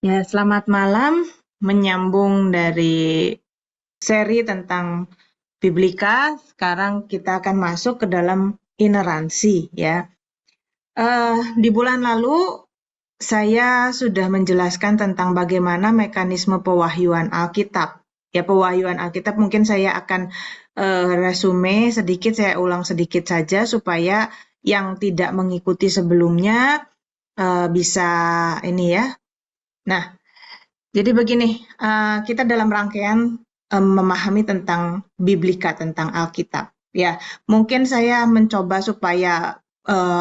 Ya, selamat malam. Menyambung dari seri tentang Biblika, sekarang kita akan masuk ke dalam ineransi, ya. Di bulan lalu saya sudah menjelaskan tentang bagaimana mekanisme pewahyuan Alkitab. Ya, pewahyuan Alkitab mungkin saya akan resume sedikit, saya ulang sedikit saja supaya yang tidak mengikuti sebelumnya bisa ini ya. Nah, jadi begini, kita dalam rangkaian memahami tentang Biblika, tentang Alkitab. Ya, mungkin saya mencoba supaya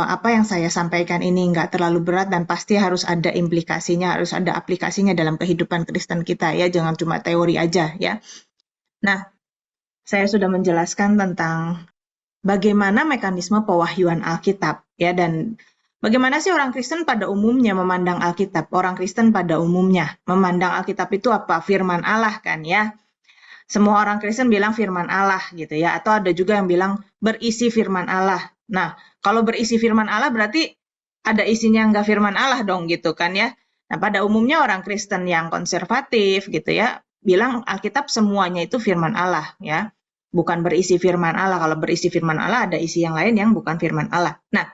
apa yang saya sampaikan ini nggak terlalu berat dan pasti harus ada implikasinya, harus ada aplikasinya dalam kehidupan Kristen kita ya, jangan cuma teori aja ya. Nah, saya sudah menjelaskan tentang bagaimana mekanisme pewahyuan Alkitab ya, dan bagaimana sih orang Kristen pada umumnya memandang Alkitab? Orang Kristen pada umumnya memandang Alkitab itu apa? Firman Allah kan ya. Semua orang Kristen bilang firman Allah gitu ya, atau ada juga yang bilang berisi firman Allah. Nah, kalau berisi firman Allah berarti ada isinya nggak firman Allah dong gitu kan ya. Nah, pada umumnya orang Kristen yang konservatif gitu ya, bilang Alkitab semuanya itu firman Allah ya. Bukan berisi firman Allah. Kalau berisi firman Allah ada isi yang lain yang bukan firman Allah. Nah,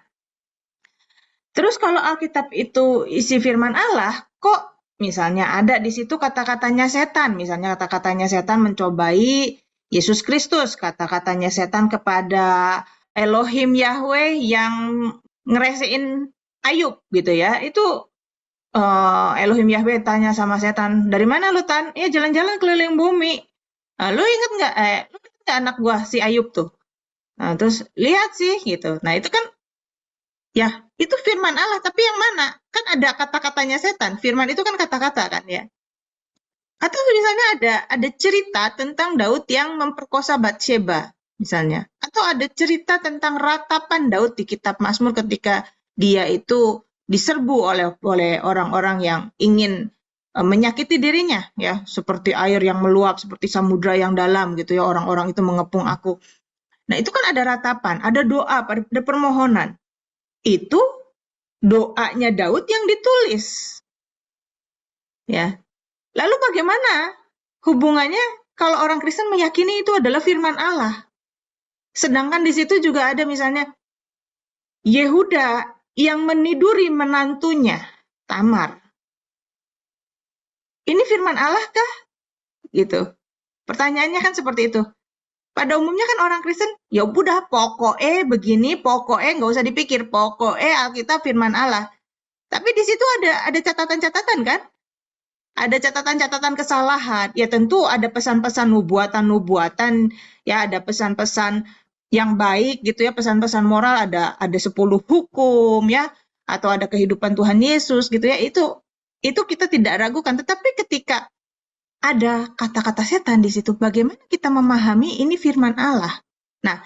terus kalau Alkitab itu isi firman Allah, kok misalnya ada di situ kata-katanya setan, misalnya kata-katanya setan mencobai Yesus Kristus, kata-katanya setan kepada Elohim Yahweh yang ngeresein Ayub gitu ya. Itu Elohim Yahweh tanya sama setan, dari mana lu Tan? Ya jalan-jalan keliling bumi. Lu inget nggak? Lu inget nggak anak gua si Ayub tuh? Nah, terus lihat sih gitu. Nah, itu kan ya, itu firman Allah, tapi yang mana? Kan ada kata-katanya setan. Firman itu kan kata-kata kan ya. Atau misalnya ada cerita tentang Daud yang memperkosa Batsheba misalnya. Atau ada cerita tentang ratapan Daud di kitab Mazmur ketika dia itu diserbu oleh orang-orang yang ingin menyakiti dirinya ya, seperti air yang meluap, seperti samudra yang dalam gitu ya, orang-orang itu mengepung aku. Nah, itu kan ada ratapan, ada doa, ada permohonan. Itu doanya Daud yang ditulis. Ya. Lalu bagaimana hubungannya kalau orang Kristen meyakini itu adalah firman Allah? Sedangkan di situ juga ada misalnya Yehuda yang meniduri menantunya Tamar. Ini firman Allah kah? Gitu. Pertanyaannya kan seperti itu. Pada umumnya kan orang Kristen, ya udah pokoknya begini, pokoknya nggak usah dipikir, pokoknya Alkitab firman Allah. Tapi di situ ada catatan-catatan kan? Ada catatan-catatan kesalahan. Ya tentu ada pesan-pesan nubuatan-nubuatan, ya ada pesan-pesan yang baik gitu ya, pesan-pesan moral, ada 10 hukum ya, atau ada kehidupan Tuhan Yesus gitu ya. Itu kita tidak ragukan, tetapi ketika ada kata-kata setan di situ, bagaimana kita memahami ini firman Allah? Nah,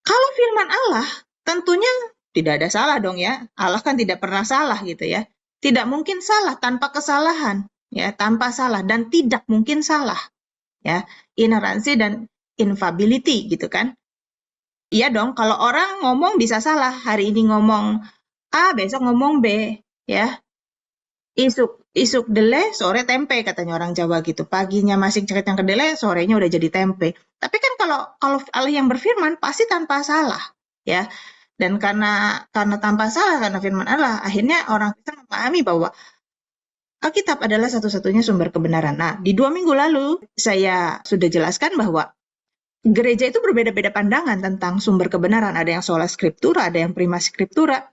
kalau firman Allah tentunya tidak ada salah dong ya. Allah kan tidak pernah salah gitu ya. Tidak mungkin salah tanpa kesalahan, ya, tanpa salah dan tidak mungkin salah, ya. Ineransi dan infability gitu kan. Iya dong, kalau orang ngomong bisa salah. Hari ini ngomong A, besok ngomong B, ya. Isuk dele, sore tempe katanya orang Jawa gitu. Paginya masih ceket yang kedelai, sorenya udah jadi tempe. Tapi kan kalau Allah yang berfirman pasti tanpa salah, ya. Dan karena tanpa salah, karena firman Allah, akhirnya orang Kristen memahami bahwa Alkitab adalah satu-satunya sumber kebenaran. Nah, di 2 minggu lalu saya sudah jelaskan bahwa gereja itu berbeda-beda pandangan tentang sumber kebenaran. Ada yang sola scriptura, ada yang prima scriptura.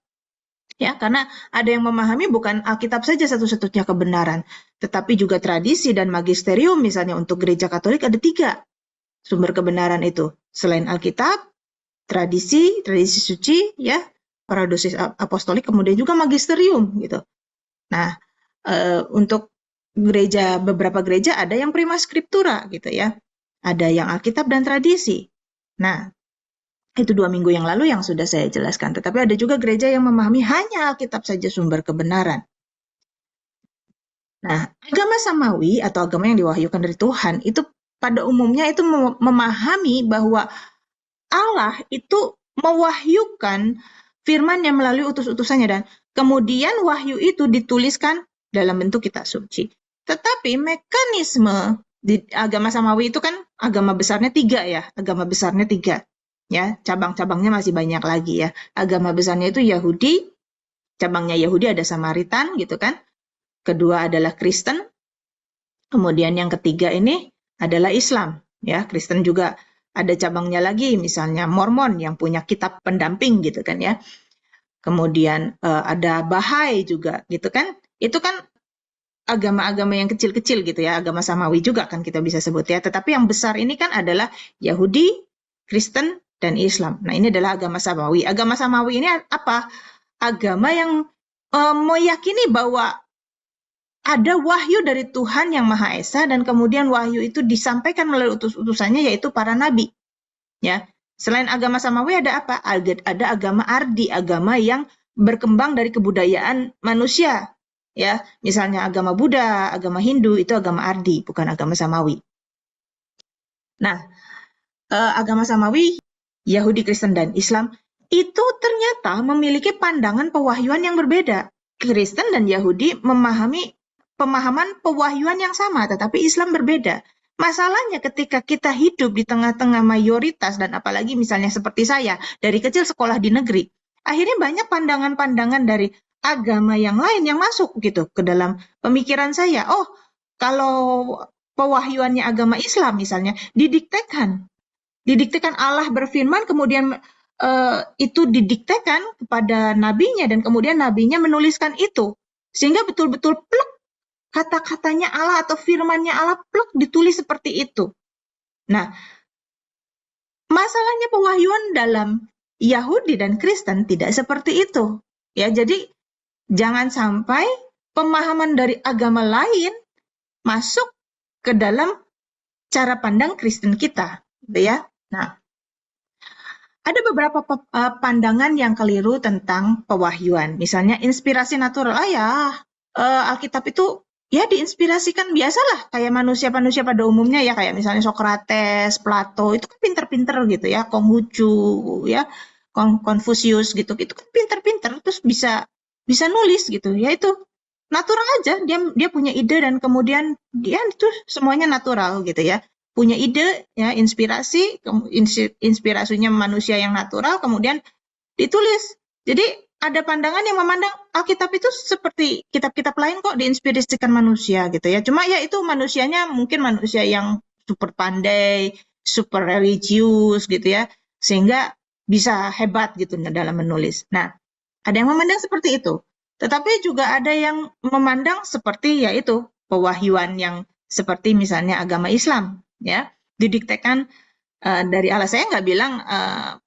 Ya, karena ada yang memahami bukan Alkitab saja satu-satunya kebenaran, tetapi juga tradisi dan magisterium. Misalnya untuk gereja Katolik ada 3 sumber kebenaran itu. Selain Alkitab, tradisi suci, ya, para dosis apostolik, kemudian juga magisterium gitu. Nah, untuk beberapa gereja ada yang prima scriptura gitu ya, ada yang Alkitab dan tradisi. Nah, itu 2 minggu yang lalu yang sudah saya jelaskan. Tetapi ada juga gereja yang memahami hanya Alkitab saja sumber kebenaran. Nah, agama Samawi atau agama yang diwahyukan dari Tuhan itu pada umumnya itu memahami bahwa Allah itu mewahyukan firman yang melalui utus-utusannya, dan kemudian wahyu itu dituliskan dalam bentuk kitab suci. Tetapi mekanisme di agama samawi itu kan agama besarnya 3 ya, agama besarnya 3 ya, cabang-cabangnya masih banyak lagi ya. Agama besarnya itu Yahudi, cabangnya Yahudi ada Samaritan gitu kan. Kedua adalah Kristen. Kemudian yang ketiga ini adalah Islam ya. Kristen juga ada cabangnya lagi, misalnya Mormon yang punya kitab pendamping gitu kan ya. Kemudian ada Bahai juga gitu kan. Itu kan agama-agama yang kecil-kecil gitu ya, agama samawi juga kan kita bisa sebut ya. Tetapi yang besar ini kan adalah Yahudi, Kristen, dan Islam. Nah, ini adalah agama samawi. Agama samawi ini apa? Agama yang meyakini bahwa ada wahyu dari Tuhan yang Maha Esa, dan kemudian wahyu itu disampaikan melalui utus-utusannya, yaitu para nabi. Ya, selain agama samawi ada apa? Ada agama ardi, agama yang berkembang dari kebudayaan manusia. Ya, misalnya agama Buddha, agama Hindu itu agama ardi, bukan agama samawi. Nah, agama samawi, Yahudi, Kristen, dan Islam itu ternyata memiliki pandangan pewahyuan yang berbeda. Kristen dan Yahudi memahami pemahaman pewahyuan yang sama, tetapi Islam berbeda. Masalahnya ketika kita hidup di tengah-tengah mayoritas, dan apalagi misalnya seperti saya, dari kecil sekolah di negeri, akhirnya banyak pandangan-pandangan dari agama yang lain yang masuk gitu ke dalam pemikiran saya. Oh, kalau pewahyuannya agama Islam misalnya, didiktekan Allah berfirman, kemudian itu didiktekan kepada nabinya, dan kemudian nabinya menuliskan itu. Sehingga betul-betul plek, kata-katanya Allah atau firmannya Allah plek ditulis seperti itu. Nah, masalahnya pewahyuan dalam Yahudi dan Kristen tidak seperti itu. Ya, jadi jangan sampai pemahaman dari agama lain masuk ke dalam cara pandang Kristen kita, gitu ya. Nah, ada beberapa pandangan yang keliru tentang pewahyuan. Misalnya inspirasi natural. Alkitab itu ya diinspirasikan biasalah kayak manusia-manusia pada umumnya ya, kayak misalnya Socrates, Plato, itu kan pinter-pinter gitu ya, Konghucu ya, Konfusius gitu. Itu kan pinter-pinter terus bisa nulis gitu. Ya itu natural aja, dia punya ide dan kemudian dia itu semuanya natural gitu ya. Punya ide ya, inspirasinya manusia yang natural, kemudian ditulis. Jadi ada pandangan yang memandang Alkitab itu seperti kitab-kitab lain kok diinspirasikan manusia gitu ya. Cuma ya itu manusianya mungkin manusia yang super pandai, super religius gitu ya, sehingga bisa hebat gitu dalam menulis. Nah, ada yang memandang seperti itu. Tetapi juga ada yang memandang seperti yaitu pewahyuan yang seperti misalnya agama Islam ya, didiktekan dari Allah. Saya nggak bilang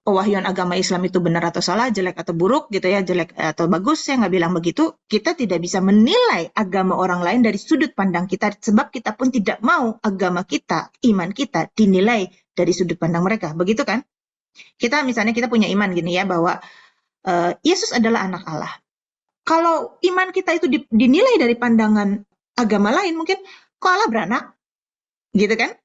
pewahyuan agama Islam itu benar atau salah, jelek atau buruk gitu ya, jelek atau bagus, saya nggak bilang begitu. Kita tidak bisa menilai agama orang lain dari sudut pandang kita, sebab kita pun tidak mau agama kita, iman kita dinilai dari sudut pandang mereka, begitu kan? Misalnya kita punya iman gini ya, bahwa Yesus adalah anak Allah. Kalau iman kita itu dinilai dari pandangan agama lain, mungkin kok Allah beranak, gitu kan?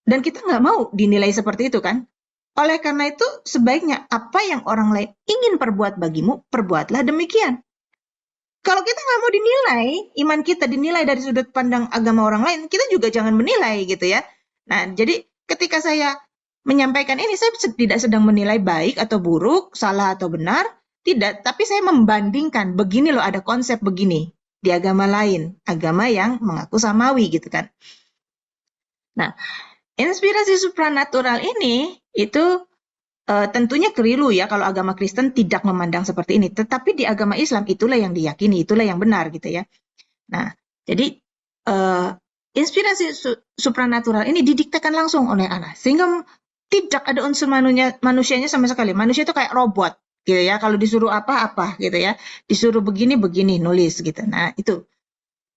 Dan kita nggak mau dinilai seperti itu kan? Oleh karena itu, sebaiknya apa yang orang lain ingin perbuat bagimu, perbuatlah demikian. Kalau kita nggak mau dinilai, iman kita dinilai dari sudut pandang agama orang lain, kita juga jangan menilai gitu ya. Nah, jadi ketika saya menyampaikan ini, saya tidak sedang menilai baik atau buruk, salah atau benar, tidak. Tapi saya membandingkan, begini loh ada konsep begini di agama lain, agama yang mengaku samawi gitu kan. Nah, inspirasi supranatural ini itu tentunya keliru ya kalau agama Kristen tidak memandang seperti ini. Tetapi di agama Islam itulah yang diyakini, itulah yang benar gitu ya. Nah, jadi inspirasi supranatural ini didiktekan langsung oleh Allah, sehingga tidak ada unsur manusianya sama sekali. Manusia itu kayak robot gitu ya. Kalau disuruh apa-apa gitu ya, disuruh begini-begini nulis gitu. Nah, itu.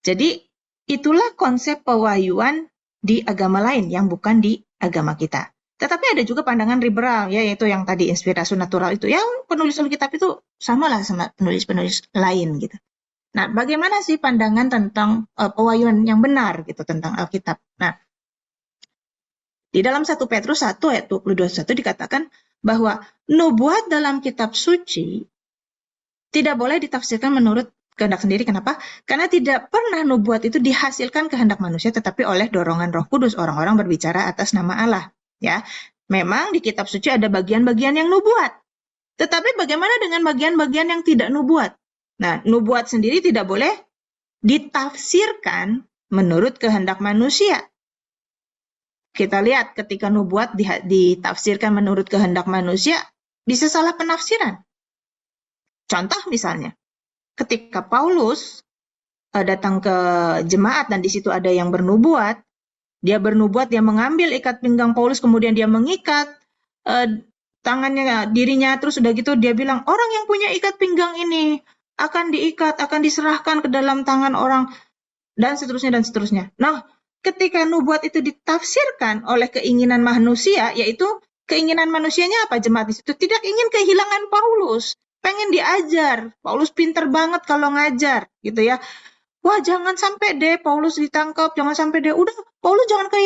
Jadi itulah konsep pewahyuan di agama lain yang bukan di agama kita. Tetapi ada juga pandangan liberal ya, yaitu yang tadi inspirasi natural itu. Yang penulis Alkitab itu samalah sama penulis-penulis lain gitu. Nah, bagaimana sih pandangan tentang pewahyuan yang benar gitu tentang Alkitab? Nah, di dalam 1 Petrus 1 ayat 22-1 dikatakan bahwa nubuat dalam kitab suci tidak boleh ditafsirkan menurut kehendak sendiri. Kenapa? Karena tidak pernah nubuat itu dihasilkan kehendak manusia, tetapi oleh dorongan Roh Kudus. Orang-orang berbicara atas nama Allah. Ya, memang di kitab suci ada bagian-bagian yang nubuat. Tetapi bagaimana dengan bagian-bagian yang tidak nubuat? Nah, nubuat sendiri tidak boleh ditafsirkan menurut kehendak manusia. Kita lihat ketika nubuat ditafsirkan menurut kehendak manusia, bisa salah penafsiran. Contoh misalnya, ketika Paulus datang ke jemaat dan di situ ada yang bernubuat, dia mengambil ikat pinggang Paulus, kemudian dia mengikat tangannya, dirinya, terus udah gitu dia bilang, orang yang punya ikat pinggang ini akan diikat, akan diserahkan ke dalam tangan orang, dan seterusnya, dan seterusnya. Nah, ketika nubuat itu ditafsirkan oleh keinginan manusia, yaitu keinginan manusianya apa jemaat di situ? Tidak ingin kehilangan Paulus, pengen diajar. Paulus pinter banget kalau ngajar, gitu ya. Wah, jangan sampai deh Paulus ditangkap, jangan sampai deh, udah Paulus jangan ke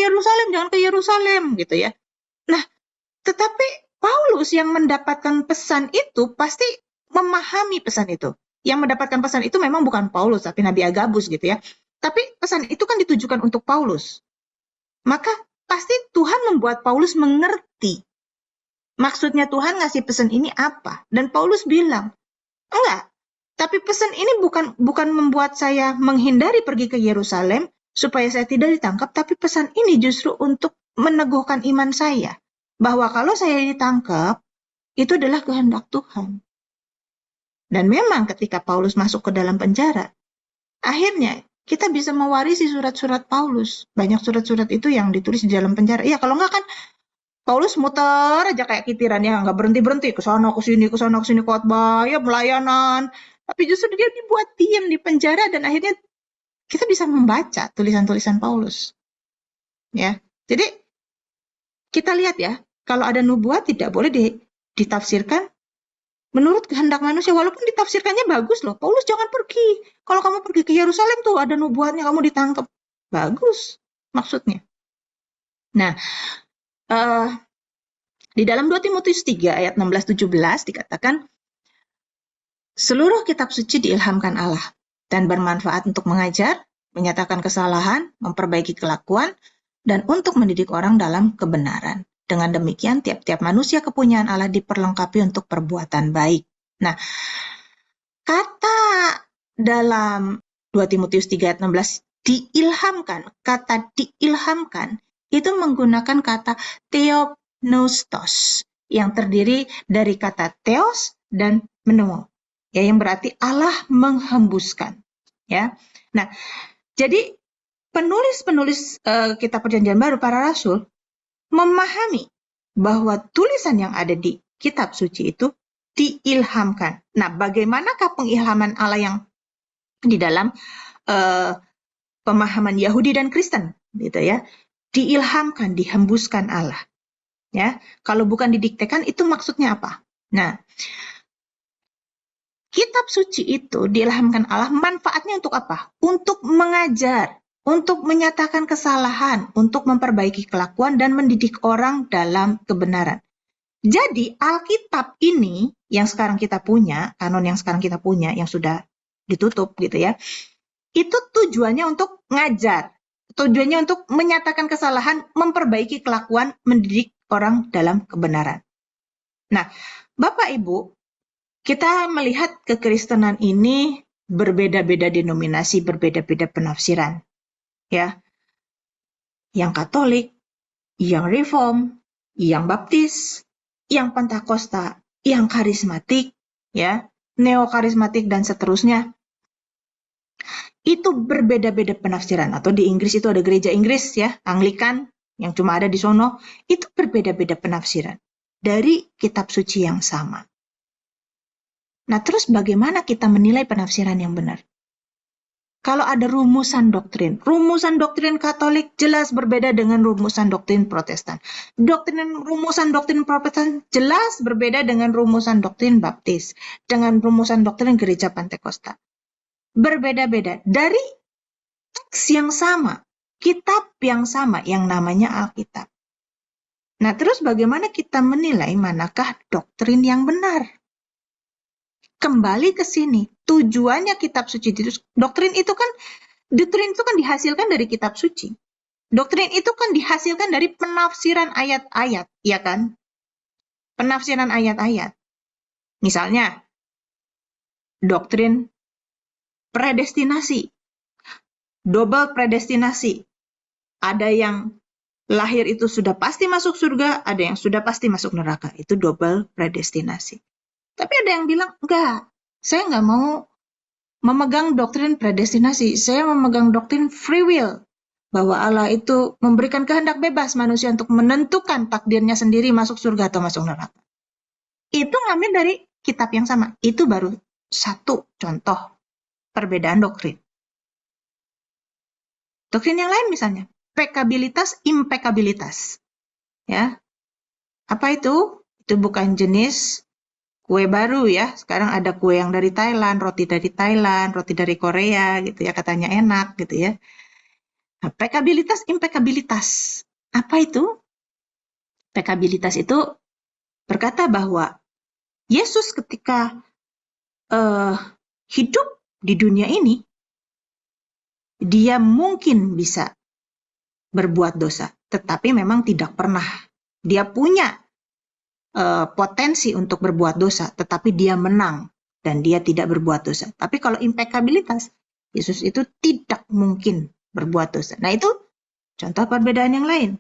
Yerusalem, gitu ya. Nah, tetapi Paulus yang mendapatkan pesan itu pasti memahami pesan itu. Yang mendapatkan pesan itu memang bukan Paulus, tapi Nabi Agabus, gitu ya. Tapi pesan itu kan ditujukan untuk Paulus. Maka pasti Tuhan membuat Paulus mengerti maksudnya Tuhan ngasih pesan ini apa. Dan Paulus bilang, enggak, tapi pesan ini bukan membuat saya menghindari pergi ke Yerusalem supaya saya tidak ditangkap, tapi pesan ini justru untuk meneguhkan iman saya. Bahwa kalau saya ditangkap, itu adalah kehendak Tuhan. Dan memang ketika Paulus masuk ke dalam penjara, akhirnya kita bisa mewarisi surat-surat Paulus. Banyak surat-surat itu yang ditulis di dalam penjara. Iya, kalau enggak kan Paulus muter aja kayak kitiran, ya, nggak berhenti-berhenti, ke sana ke sini khotbah, ya pelayanan. Tapi justru dia dibuat diam di penjara dan akhirnya kita bisa membaca tulisan-tulisan Paulus. Ya. Jadi kita lihat ya, kalau ada nubuat tidak boleh ditafsirkan menurut kehendak manusia, walaupun ditafsirkannya bagus loh. Paulus jangan pergi. Kalau kamu pergi ke Yerusalem tuh ada nubuatnya, kamu ditangkap. Bagus maksudnya. Nah, di dalam 2 Timotius 3 ayat 16-17 dikatakan, seluruh kitab suci diilhamkan Allah dan bermanfaat untuk mengajar, menyatakan kesalahan, memperbaiki kelakuan, dan untuk mendidik orang dalam kebenaran. Dengan demikian, tiap-tiap manusia kepunyaan Allah diperlengkapi untuk perbuatan baik. Nah, kata dalam 2 Timotius 3 ayat 16, diilhamkan, kata diilhamkan, itu menggunakan kata theopneustos, yang terdiri dari kata theos dan pneumo, ya, yang berarti Allah menghembuskan. Ya, nah, jadi penulis-penulis kitab Perjanjian Baru, para rasul, memahami bahwa tulisan yang ada di kitab suci itu diilhamkan. Nah, bagaimanakah pengilhaman Allah yang di dalam pemahaman Yahudi dan Kristen, gitu ya? Diilhamkan, dihembuskan Allah. Ya, kalau bukan didiktekan itu maksudnya apa? Nah, kitab suci itu diilhamkan Allah, manfaatnya untuk apa? Untuk mengajar, untuk menyatakan kesalahan, untuk memperbaiki kelakuan dan mendidik orang dalam kebenaran. Jadi Alkitab ini yang sekarang kita punya, kanon yang sekarang kita punya, yang sudah ditutup gitu ya, itu tujuannya untuk ngajar, tujuannya untuk menyatakan kesalahan, memperbaiki kelakuan, mendidik orang dalam kebenaran. Nah, Bapak Ibu, kita melihat kekristenan ini berbeda-beda denominasi, berbeda-beda penafsiran. Ya. Yang Katolik, yang Reform, yang Baptis, yang Pentakosta, yang karismatik, ya, neokarismatik dan seterusnya. Itu berbeda-beda penafsiran. Atau di Inggris itu ada gereja Inggris, ya, Anglikan, yang cuma ada di sono. Itu berbeda-beda penafsiran dari kitab suci yang sama. Nah, terus bagaimana kita menilai penafsiran yang benar? Kalau ada rumusan doktrin Katolik jelas berbeda dengan rumusan doktrin Protestan. Rumusan doktrin Protestan jelas berbeda dengan rumusan doktrin Baptis, dengan rumusan doktrin Gereja Pentakosta. Berbeda-beda dari teks yang sama, kitab yang sama yang namanya Alkitab. Nah, terus bagaimana kita menilai manakah doktrin yang benar? kembali ke sini. Tujuannya kitab suci itu, doktrin itu kan dihasilkan dari kitab suci. Doktrin itu kan dihasilkan dari penafsiran ayat-ayat, ya kan? Penafsiran ayat-ayat. Misalnya, doktrin predestinasi, double predestinasi. Ada yang lahir itu sudah pasti masuk surga, ada yang sudah pasti masuk neraka. Itu double predestinasi. Tapi ada yang bilang, enggak, saya nggak mau memegang doktrin predestinasi. Saya memegang doktrin free will. Bahwa Allah itu memberikan kehendak bebas manusia untuk menentukan takdirnya sendiri masuk surga atau masuk neraka. Itu ngambil dari kitab yang sama. Itu baru satu contoh perbedaan doktrin. Doktrin yang lain misalnya, pekabilitas, impekabilitas. Ya. Apa itu? Itu bukan jenis kue baru ya. Sekarang ada kue yang dari Thailand, roti dari Korea gitu ya, katanya enak gitu ya. Nah, pekabilitas, impekabilitas. Apa itu? Pekabilitas itu berkata bahwa Yesus ketika hidup di dunia ini, dia mungkin bisa berbuat dosa, tetapi memang tidak pernah. Dia punya potensi untuk berbuat dosa, tetapi dia menang dan dia tidak berbuat dosa. Tapi kalau impekabilitas, Yesus itu tidak mungkin berbuat dosa. Nah, itu contoh perbedaan yang lain.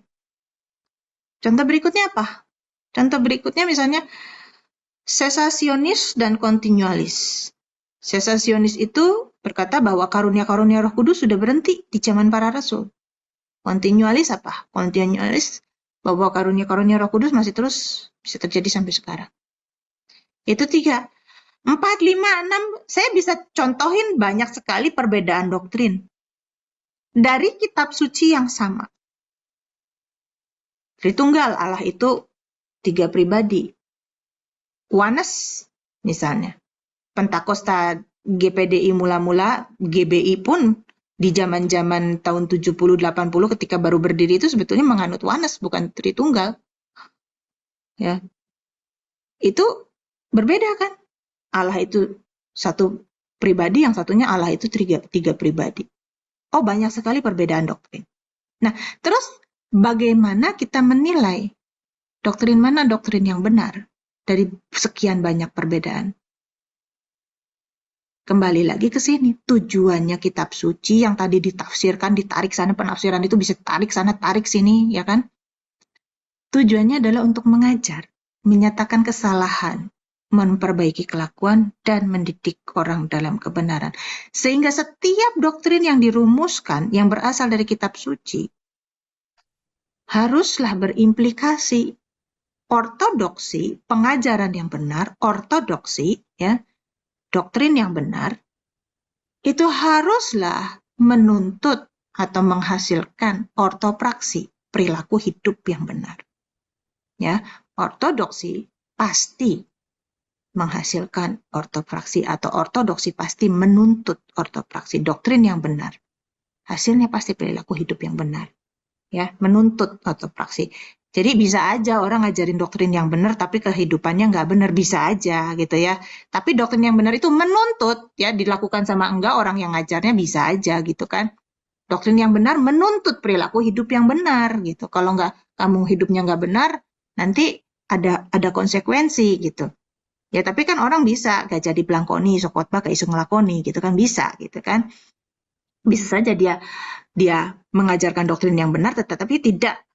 Contoh berikutnya apa? Contoh berikutnya misalnya sesasionis dan kontinualis. Sesasionis itu berkata bahwa karunia-karunia Roh Kudus sudah berhenti di zaman para rasul. Kontinualis apa? Kontinualis bahwa karunia-karunia Roh Kudus masih terus bisa terjadi sampai sekarang. Itu 3. 4, 5, 6, saya bisa contohin banyak sekali perbedaan doktrin dari kitab suci yang sama. Tritunggal, Allah itu 3 pribadi. Oneness misalnya. Pentakosta GPDI mula-mula, GBI pun di zaman-zaman tahun 70-80 ketika baru berdiri itu sebetulnya menganut oneness, bukan Tritunggal. Ya. Itu berbeda kan? Allah itu satu pribadi, yang satunya Allah itu tiga pribadi. Oh, banyak sekali perbedaan doktrin. Nah, terus bagaimana kita menilai doktrin mana doktrin yang benar dari sekian banyak perbedaan? Kembali lagi ke sini, tujuannya kitab suci yang tadi ditafsirkan, ditarik sana, penafsiran itu bisa tarik sana, tarik sini, ya kan? Tujuannya adalah untuk mengajar, menyatakan kesalahan, memperbaiki kelakuan, dan mendidik orang dalam kebenaran. Sehingga setiap doktrin yang dirumuskan, yang berasal dari kitab suci, haruslah berimplikasi. Ortodoksi, pengajaran yang benar, ortodoksi, ya, doktrin yang benar, itu haruslah menuntut atau menghasilkan ortopraksi, perilaku hidup yang benar. Ya, ortodoksi pasti menghasilkan ortopraksi atau ortodoksi pasti menuntut ortopraksi, doktrin yang benar. Hasilnya pasti perilaku hidup yang benar. Ya, menuntut ortopraksi. Jadi bisa aja orang ngajarin doktrin yang benar tapi kehidupannya nggak benar, bisa aja gitu ya. Tapi doktrin yang benar itu menuntut, ya, dilakukan sama enggak orang yang ngajarnya bisa aja gitu kan. Doktrin yang benar menuntut perilaku hidup yang benar gitu. Kalau nggak kamu hidupnya nggak benar, nanti ada konsekuensi gitu. Ya, tapi kan orang bisa gak jadi belangkoni, sok khotbah gak iso ngelakoni gitu kan, bisa gitu kan. Bisa saja dia mengajarkan doktrin yang benar tetapi tidak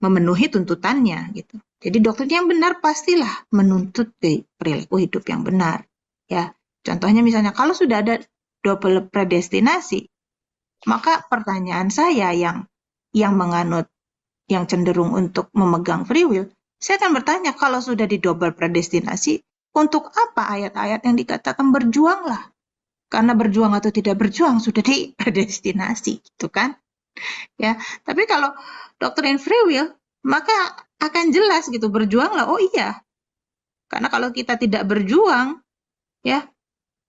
memenuhi tuntutannya gitu. Jadi doktrin yang benar pastilah menuntut perilaku hidup yang benar. Ya, contohnya misalnya kalau sudah ada double predestinasi, maka pertanyaan saya yang menganut, yang cenderung untuk memegang free will, saya akan bertanya, kalau sudah di double predestinasi, untuk apa ayat-ayat yang dikatakan berjuanglah? Karena berjuang atau tidak berjuang sudah di predestinasi, gitu kan? Ya, tapi kalau doktrin free will, maka akan jelas gitu, berjuanglah. Oh iya, karena kalau kita tidak berjuang, ya,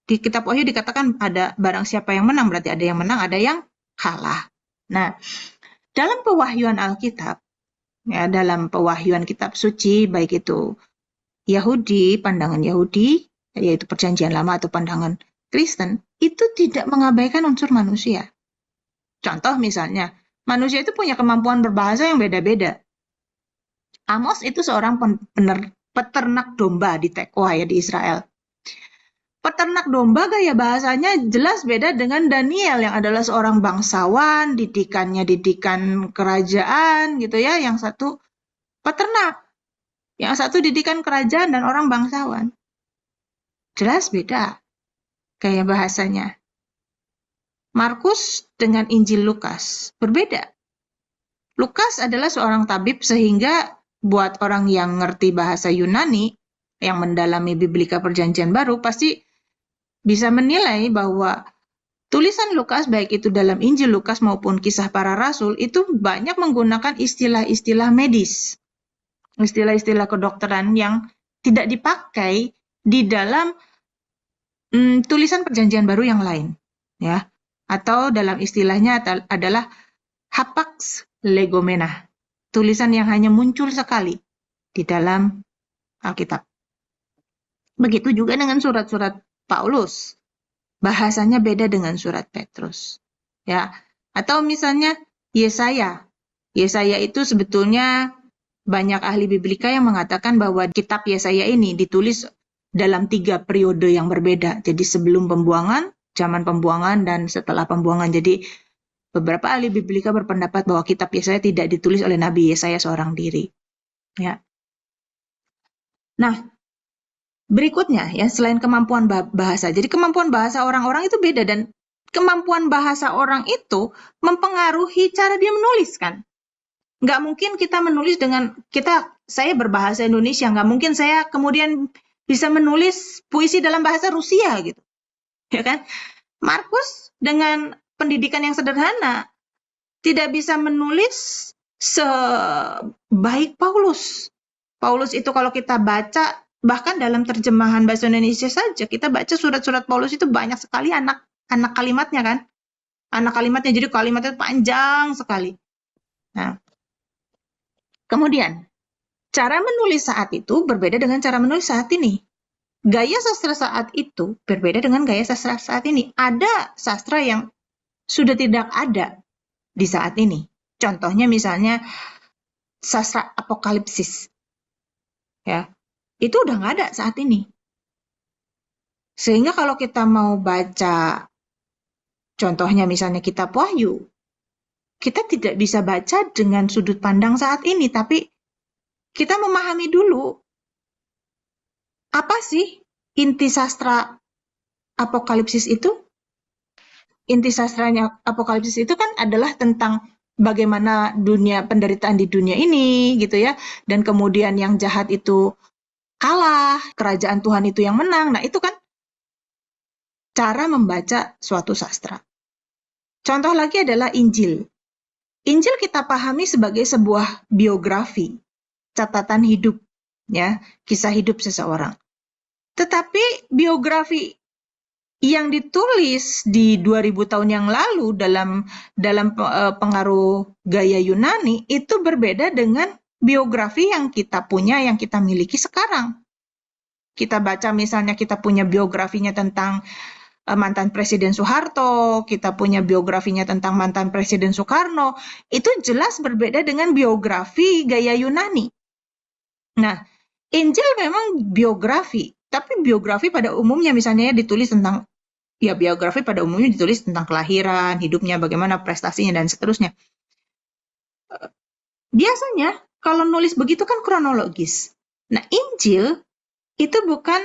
di kitab Wahyu dikatakan ada barang siapa yang menang, berarti ada yang menang, ada yang kalah. Nah, dalam pewahyuan Alkitab, ya, dalam pewahyuan kitab suci, baik itu Yahudi, pandangan Yahudi, yaitu Perjanjian Lama atau pandangan Kristen, itu tidak mengabaikan unsur manusia. Contoh misalnya, manusia itu punya kemampuan berbahasa yang beda-beda. Amos itu seorang peternak domba di Tekoa ya di Israel. Peternak domba gaya bahasanya jelas beda dengan Daniel yang adalah seorang bangsawan, didikannya didikan kerajaan gitu ya, yang satu peternak, yang satu didikan kerajaan dan orang bangsawan. Jelas beda gaya bahasanya. Markus dengan Injil Lukas berbeda. Lukas adalah seorang tabib sehingga buat orang yang ngerti bahasa Yunani, yang mendalami Biblika Perjanjian Baru, pasti bisa menilai bahwa tulisan Lukas, baik itu dalam Injil Lukas maupun Kisah Para Rasul, itu banyak menggunakan istilah-istilah medis, istilah-istilah kedokteran yang tidak dipakai di dalam tulisan Perjanjian Baru yang lain, ya. Atau dalam istilahnya adalah hapax legomena, tulisan yang hanya muncul sekali di dalam Alkitab. Begitu juga dengan surat-surat Paulus. Bahasanya beda dengan surat Petrus. Ya. Atau misalnya Yesaya. Yesaya itu sebetulnya banyak ahli Biblika yang mengatakan bahwa kitab Yesaya ini ditulis dalam 3 periode yang berbeda. Jadi sebelum pembuangan, zaman pembuangan, dan setelah pembuangan. Jadi beberapa ahli Biblika berpendapat bahwa kitab Yesaya tidak ditulis oleh Nabi Yesaya seorang diri. Ya. Nah, berikutnya ya, selain kemampuan bahasa. Jadi kemampuan bahasa orang-orang itu beda, dan kemampuan bahasa orang itu mempengaruhi cara dia menulis kan. Nggak mungkin kita menulis dengan saya berbahasa Indonesia, nggak mungkin saya kemudian bisa menulis puisi dalam bahasa Rusia gitu. Ya kan? Markus dengan pendidikan yang sederhana tidak bisa menulis sebaik Paulus. Paulus itu kalau kita baca, bahkan dalam terjemahan bahasa Indonesia saja, kita baca surat-surat Paulus itu banyak sekali anak kalimatnya kan. Anak kalimatnya, jadi kalimatnya panjang sekali. Nah, kemudian, cara menulis saat itu berbeda dengan cara menulis saat ini. Gaya sastra saat itu berbeda dengan gaya sastra saat ini. Ada sastra yang sudah tidak ada di saat ini. Contohnya misalnya sastra apokalipsis. Ya, itu udah nggak ada saat ini. Sehingga kalau kita mau baca, contohnya misalnya kitab Wahyu, kita tidak bisa baca dengan sudut pandang saat ini, tapi kita memahami dulu apa sih inti sastra apokalipsis itu. Inti sastranya apokalipsis itu kan adalah tentang bagaimana penderitaan di dunia ini gitu ya, dan kemudian yang jahat itu kalah, kerajaan Tuhan itu yang menang. Nah, itu kan cara membaca suatu sastra. Contoh lagi adalah Injil. Injil kita pahami sebagai sebuah biografi, catatan hidup, ya, kisah hidup seseorang. Tetapi biografi yang ditulis di 2000 tahun yang lalu dalam pengaruh gaya Yunani itu berbeda dengan biografi yang kita punya, yang kita miliki sekarang. Kita baca misalnya, kita punya biografinya tentang mantan Presiden Soeharto, kita punya biografinya tentang mantan Presiden Soekarno, itu jelas berbeda dengan biografi gaya Yunani. Nah, Injil memang biografi, tapi biografi pada umumnya misalnya ditulis tentang, ya biografi pada umumnya ditulis tentang kelahiran, hidupnya, bagaimana prestasinya, dan seterusnya. Biasanya kalau nulis begitu kan kronologis. Nah, Injil itu bukan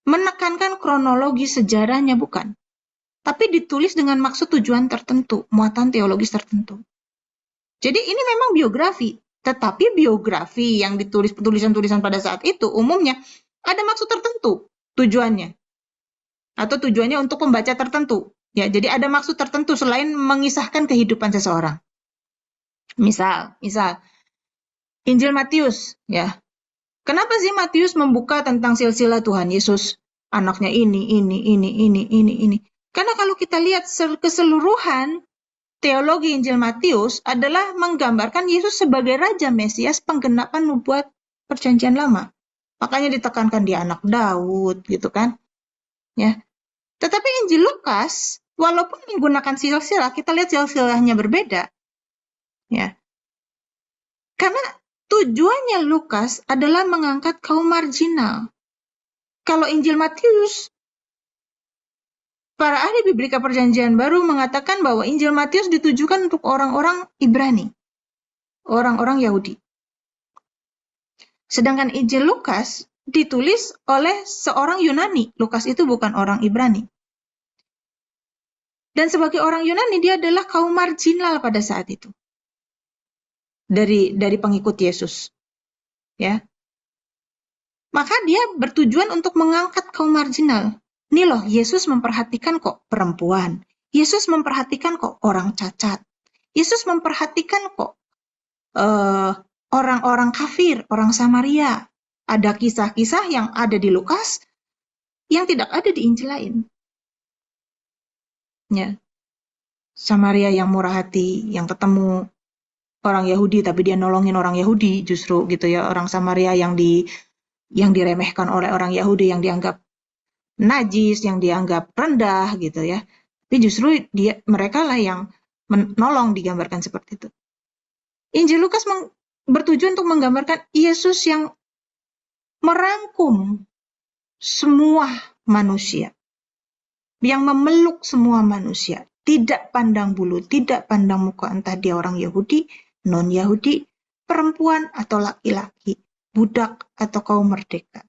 menekankan kronologi sejarahnya, bukan. Tapi ditulis dengan maksud tujuan tertentu, muatan teologis tertentu. Jadi ini memang biografi, tetapi biografi yang ditulis tulisan-tulisan pada saat itu umumnya ada maksud tertentu tujuannya. Atau tujuannya untuk pembaca tertentu. Ya, jadi ada maksud tertentu selain mengisahkan kehidupan seseorang. Misal Injil Matius, ya. Kenapa sih Matius membuka tentang silsilah Tuhan Yesus, anaknya ini. Karena kalau kita lihat keseluruhan teologi Injil Matius adalah menggambarkan Yesus sebagai Raja Mesias, penggenapan nubuat Perjanjian Lama. Makanya ditekankan dia anak Daud, gitu kan? Ya. Tetapi Injil Lukas, walaupun menggunakan silsilah, kita lihat silsilahnya berbeda. Ya. Karena tujuannya Lukas adalah mengangkat kaum marginal. Kalau Injil Matius, para ahli Biblika Perjanjian Baru mengatakan bahwa Injil Matius ditujukan untuk orang-orang Ibrani, orang-orang Yahudi. Sedangkan Injil Lukas ditulis oleh seorang Yunani. Lukas itu bukan orang Ibrani. Dan sebagai orang Yunani, dia adalah kaum marginal pada saat itu. Dari pengikut Yesus. Ya. Maka dia bertujuan untuk mengangkat kaum marginal. Ini loh, Yesus memperhatikan kok perempuan. Yesus memperhatikan kok orang cacat. Yesus memperhatikan kok orang-orang kafir, orang Samaria. Ada kisah-kisah yang ada di Lukas yang tidak ada di Injil lain. Ya. Samaria yang murah hati, yang ketemu orang Yahudi tapi dia nolongin orang Yahudi justru gitu ya. Orang Samaria yang diremehkan oleh orang Yahudi, yang dianggap najis, yang dianggap rendah gitu ya. Tapi justru mereka lah yang menolong, digambarkan seperti itu. Injil Lukas bertujuan untuk menggambarkan Yesus yang merangkum semua manusia, yang memeluk semua manusia, tidak pandang bulu, tidak pandang muka, entah dia orang Yahudi, non-Yahudi, perempuan atau laki-laki, budak atau kaum merdeka,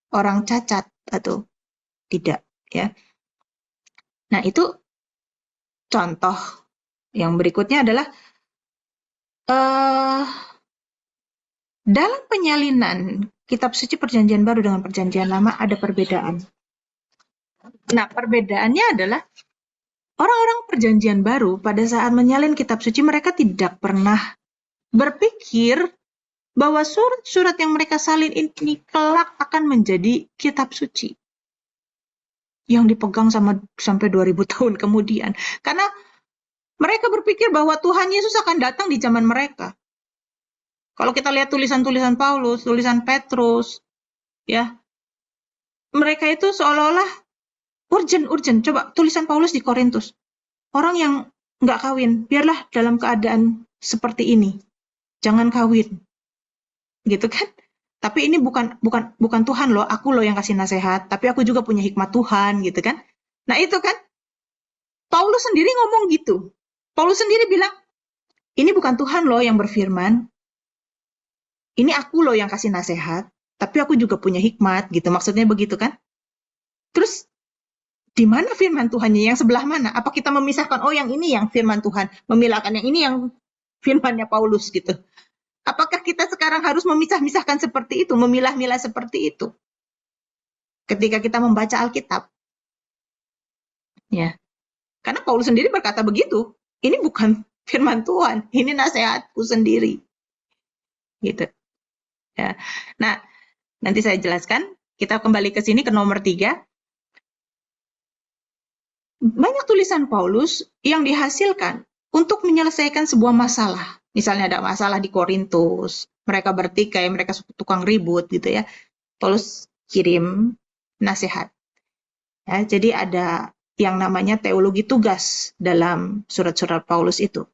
orang cacat atau tidak, ya. Nah, itu contoh. Yang berikutnya adalah dalam penyalinan kitab suci Perjanjian Baru dengan Perjanjian Lama ada perbedaan. Nah, perbedaannya adalah orang-orang Perjanjian Baru pada saat menyalin kitab suci, mereka tidak pernah berpikir bahwa surat-surat yang mereka salin ini kelak akan menjadi kitab suci yang dipegang sampai 2000 tahun kemudian. Karena mereka berpikir bahwa Tuhan Yesus akan datang di zaman mereka. Kalau kita lihat tulisan-tulisan Paulus, tulisan Petrus, ya, mereka itu seolah-olah urgent. Coba tulisan Paulus di Korintus. Orang yang nggak kawin, biarlah dalam keadaan seperti ini. Jangan kawin. Gitu kan? Tapi ini bukan Tuhan loh, aku loh yang kasih nasihat, tapi aku juga punya hikmat Tuhan, gitu kan? Nah, itu kan Paulus sendiri ngomong gitu. Paulus sendiri bilang, ini bukan Tuhan loh yang berfirman. Ini aku loh yang kasih nasihat, tapi aku juga punya hikmat, gitu. Maksudnya begitu kan? Terus, di mana firman Tuhannya? Yang sebelah mana? Apa kita memisahkan, oh yang ini yang firman Tuhan, memilahkan yang ini yang firmannya Paulus, gitu. Apakah kita sekarang harus memisah-misahkan seperti itu, memilah-milah seperti itu? Ketika kita membaca Alkitab. Ya. Karena Paulus sendiri berkata begitu. Ini bukan firman Tuhan, ini nasihatku sendiri. Gitu. Ya. Nah, nanti saya jelaskan. Kita kembali ke sini ke nomor 3. Banyak tulisan Paulus yang dihasilkan untuk menyelesaikan sebuah masalah. Misalnya ada masalah di Korintus, mereka bertikai, mereka tukang ribut gitu ya. Paulus kirim nasihat. Ya, jadi ada yang namanya teologi tugas dalam surat-surat Paulus itu.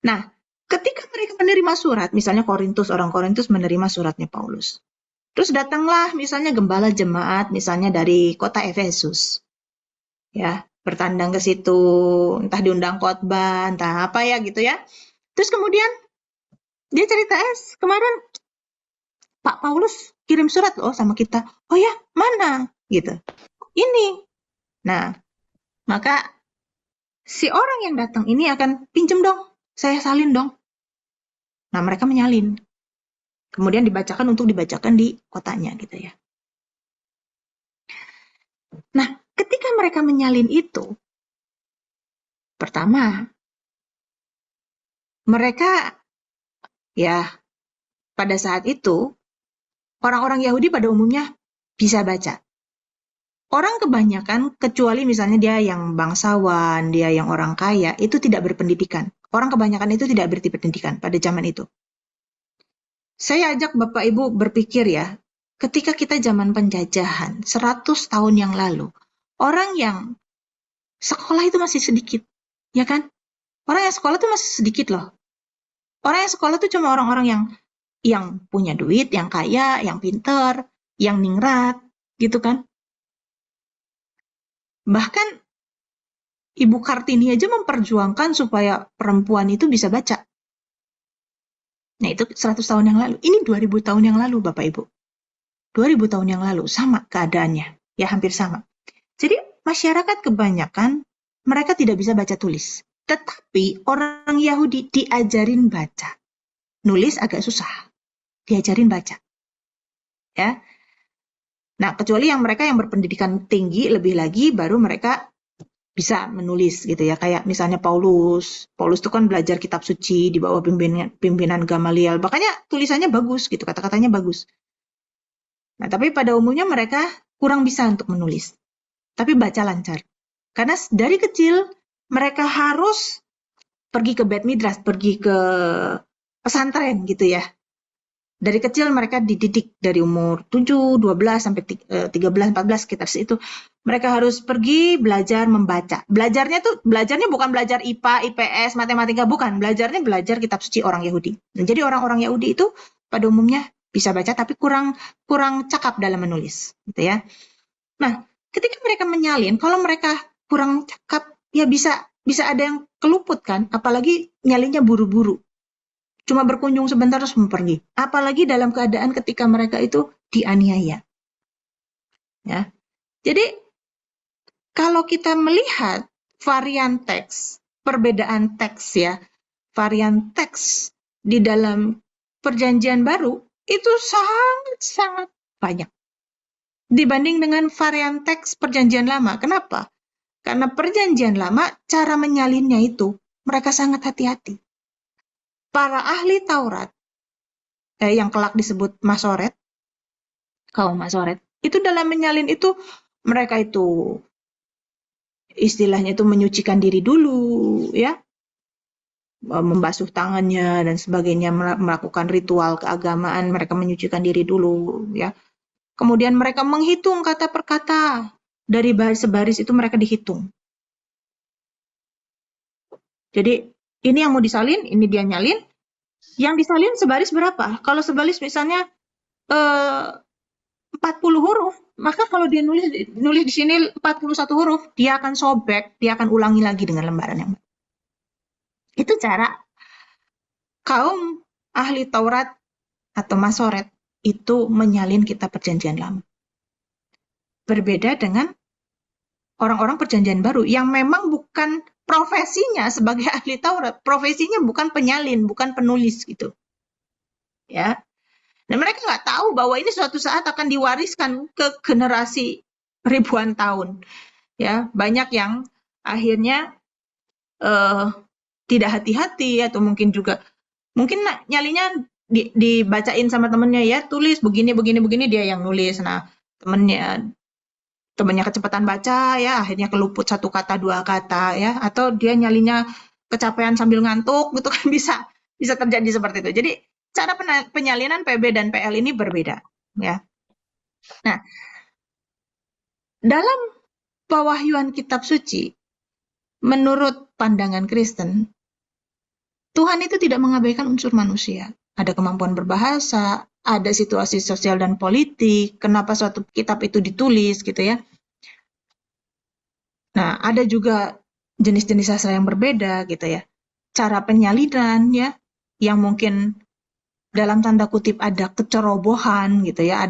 Nah, ketika mereka menerima surat, misalnya orang Korintus menerima suratnya Paulus. Terus datanglah misalnya gembala jemaat, misalnya dari kota Efesus. Ya, bertandang ke situ, entah diundang khotbah, entah apa ya gitu ya. Terus kemudian dia cerita, kemarin Pak Paulus kirim surat loh sama kita. Oh ya, mana? Gitu. Ini. Nah, maka si orang yang datang ini akan pinjem dong, saya salin dong. Nah, mereka menyalin. Kemudian untuk dibacakan di kotanya gitu ya. Nah, ketika mereka menyalin itu, pertama, mereka ya pada saat itu orang-orang Yahudi pada umumnya bisa baca. Orang kebanyakan, kecuali misalnya dia yang bangsawan, dia yang orang kaya, itu tidak berpendidikan. Orang kebanyakan itu tidak berpendidikan pada zaman itu. Saya ajak Bapak Ibu berpikir ya, ketika kita zaman penjajahan 100 tahun yang lalu, orang yang sekolah itu masih sedikit, ya kan? Orang yang sekolah itu masih sedikit loh. Orang yang sekolah itu cuma orang-orang yang punya duit, yang kaya, yang pinter, yang ningrat, gitu kan? Bahkan Ibu Kartini aja memperjuangkan supaya perempuan itu bisa baca. Nah, itu 100 tahun yang lalu. Ini 2000 tahun yang lalu, Bapak Ibu. 2000 tahun yang lalu, sama keadaannya. Ya, hampir sama. Jadi, masyarakat kebanyakan, mereka tidak bisa baca tulis. Tetapi, orang Yahudi diajarin baca. Nulis agak susah. Diajarin baca. Ya. Nah, kecuali mereka yang berpendidikan tinggi, lebih lagi, baru mereka bisa menulis gitu ya, kayak misalnya Paulus itu kan belajar kitab suci di bawah pimpinan Gamaliel, makanya tulisannya bagus gitu, kata-katanya bagus. Nah, tapi pada umumnya mereka kurang bisa untuk menulis, tapi baca lancar, karena dari kecil mereka harus pergi ke Beit Midrash, pergi ke pesantren gitu ya. Dari kecil mereka dididik dari umur 7, 12 sampai 13, 14 sekitar situ. Mereka harus pergi belajar membaca. Belajarnya bukan belajar IPA, IPS, matematika, bukan. Belajar kitab suci orang Yahudi. Dan jadi orang-orang Yahudi itu pada umumnya bisa baca tapi kurang cakap dalam menulis, gitu ya. Nah, ketika mereka menyalin, kalau mereka kurang cakap, ya bisa ada yang keluput kan, apalagi nyalinnya buru-buru. Cuma berkunjung sebentar terus pergi. Apalagi dalam keadaan ketika mereka itu dianiaya. Ya. Jadi kalau kita melihat varian teks, perbedaan teks ya, varian teks di dalam Perjanjian Baru itu sangat-sangat banyak dibanding dengan varian teks Perjanjian Lama. Kenapa? Karena Perjanjian Lama cara menyalinnya itu mereka sangat hati-hati. Para ahli Taurat yang kelak disebut Masoret, kaum Masoret, itu dalam menyalin itu mereka itu istilahnya itu menyucikan diri dulu, ya, membasuh tangannya dan sebagainya, melakukan ritual keagamaan, mereka menyucikan diri dulu, ya. Kemudian mereka menghitung kata per kata, dari baris-baris itu mereka dihitung. Jadi ini yang mau disalin, ini dia nyalin. Yang disalin sebaris berapa? Kalau sebaris misalnya 40 huruf, maka kalau dia nulis di sini 41 huruf, dia akan sobek, dia akan ulangi lagi dengan lembaran yang baru. Itu cara kaum ahli Taurat atau Masoret itu menyalin kitab Perjanjian Lama. Berbeda dengan orang-orang Perjanjian Baru yang memang bukan profesinya sebagai ahli Taurat, profesinya bukan penyalin, bukan penulis gitu. Ya. Dan mereka nggak tahu bahwa ini suatu saat akan diwariskan ke generasi ribuan tahun. Ya, banyak yang akhirnya tidak hati-hati atau mungkin nyalinya dibacain sama temennya, ya tulis begini dia yang nulis. Nah, temennya kecepatan baca, ya akhirnya keluput satu kata dua kata, ya, atau dia nyalinya kecapean sambil ngantuk gitu kan, bisa terjadi seperti itu. Jadi cara penyalinan PB dan PL ini berbeda, ya. Nah, dalam pewahyuan kitab suci, menurut pandangan Kristen, Tuhan itu tidak mengabaikan unsur manusia. Ada kemampuan berbahasa, ada situasi sosial dan politik, kenapa suatu kitab itu ditulis gitu ya. Nah, ada juga jenis-jenis sastra yang berbeda gitu ya. Cara penyalinan ya, yang mungkin dalam tanda kutip ada kecerobohan gitu ya,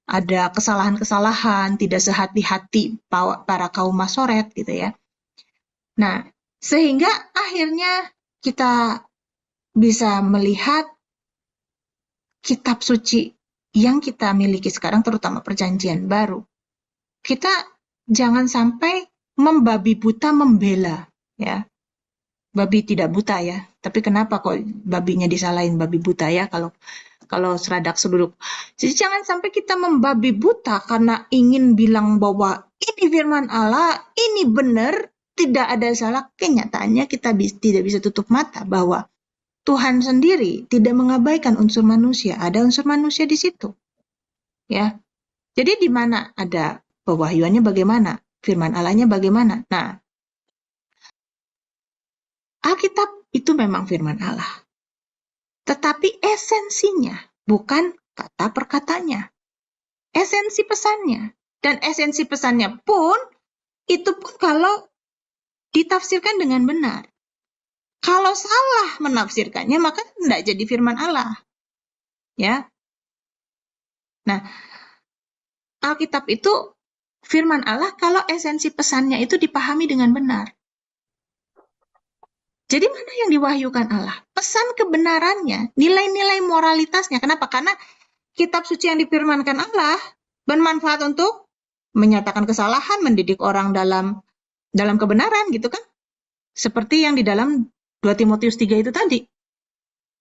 ada kesalahan-kesalahan, tidak sehati-hati para kaum Masoret gitu ya. Nah, sehingga akhirnya kita bisa melihat kitab suci yang kita miliki sekarang, terutama Perjanjian Baru. Kita jangan sampai membabi buta membela, ya. Babi tidak buta ya, tapi kenapa kok babinya disalahin babi buta ya kalau seradak seduduk. Jadi jangan sampai kita membabi buta karena ingin bilang bahwa ini firman Allah, ini benar, tidak ada salah. Kenyataannya kita tidak bisa tutup mata bahwa Tuhan sendiri tidak mengabaikan unsur manusia, ada unsur manusia di situ. ya. Jadi di mana ada pewahyuannya bagaimana? Firman Allahnya bagaimana? Nah, Alkitab itu memang firman Allah. Tetapi esensinya bukan kata per katanya. Esensi pesannya. Dan esensi pesannya pun, itu pun kalau ditafsirkan dengan benar. Kalau salah menafsirkannya, maka tidak jadi firman Allah. Ya. Nah, Alkitab itu firman Allah kalau esensi pesannya itu dipahami dengan benar. Jadi mana yang diwahyukan Allah? Pesan kebenarannya, nilai-nilai moralitasnya. Kenapa? Karena kitab suci yang difirmankan Allah bermanfaat untuk menyatakan kesalahan, mendidik orang dalam kebenaran gitu kan. Seperti yang di dalam 2 Timotius 3 itu tadi.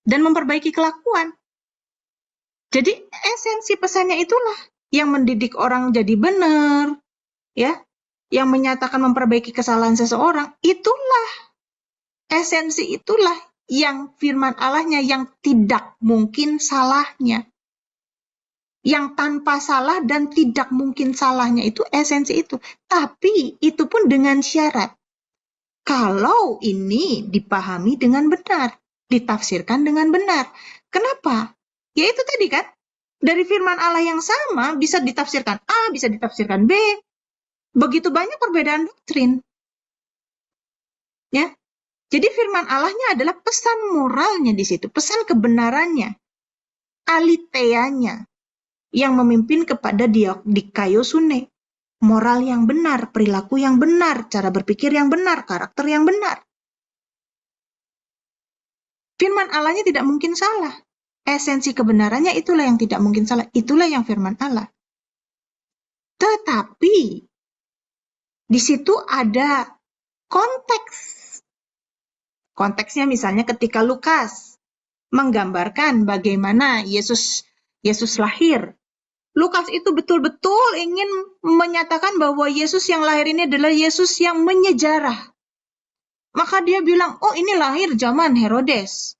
Dan memperbaiki kelakuan. Jadi esensi pesannya itulah yang mendidik orang jadi benar, ya, yang menyatakan memperbaiki kesalahan seseorang, itulah esensi, itulah yang firman Allahnya yang tidak mungkin salahnya. Yang tanpa salah dan tidak mungkin salahnya itu esensi itu. Tapi itu pun dengan syarat. Kalau ini dipahami dengan benar, ditafsirkan dengan benar. Kenapa? Ya itu tadi kan, dari firman Allah yang sama bisa ditafsirkan A, bisa ditafsirkan B. Begitu banyak perbedaan doktrin. Ya. Jadi firman Allahnya adalah pesan moralnya di situ, pesan kebenarannya, aliteanya yang memimpin kepada dikaiosune, moral yang benar, perilaku yang benar, cara berpikir yang benar, karakter yang benar. Firman Allahnya tidak mungkin salah. Esensi kebenarannya itulah yang tidak mungkin salah. Itulah yang firman Allah. Tetapi di situ ada konteks. Konteksnya misalnya ketika Lukas menggambarkan bagaimana Yesus lahir. Lukas itu betul-betul ingin menyatakan bahwa Yesus yang lahir ini adalah Yesus yang menyejarah. Maka dia bilang, oh ini lahir zaman Herodes.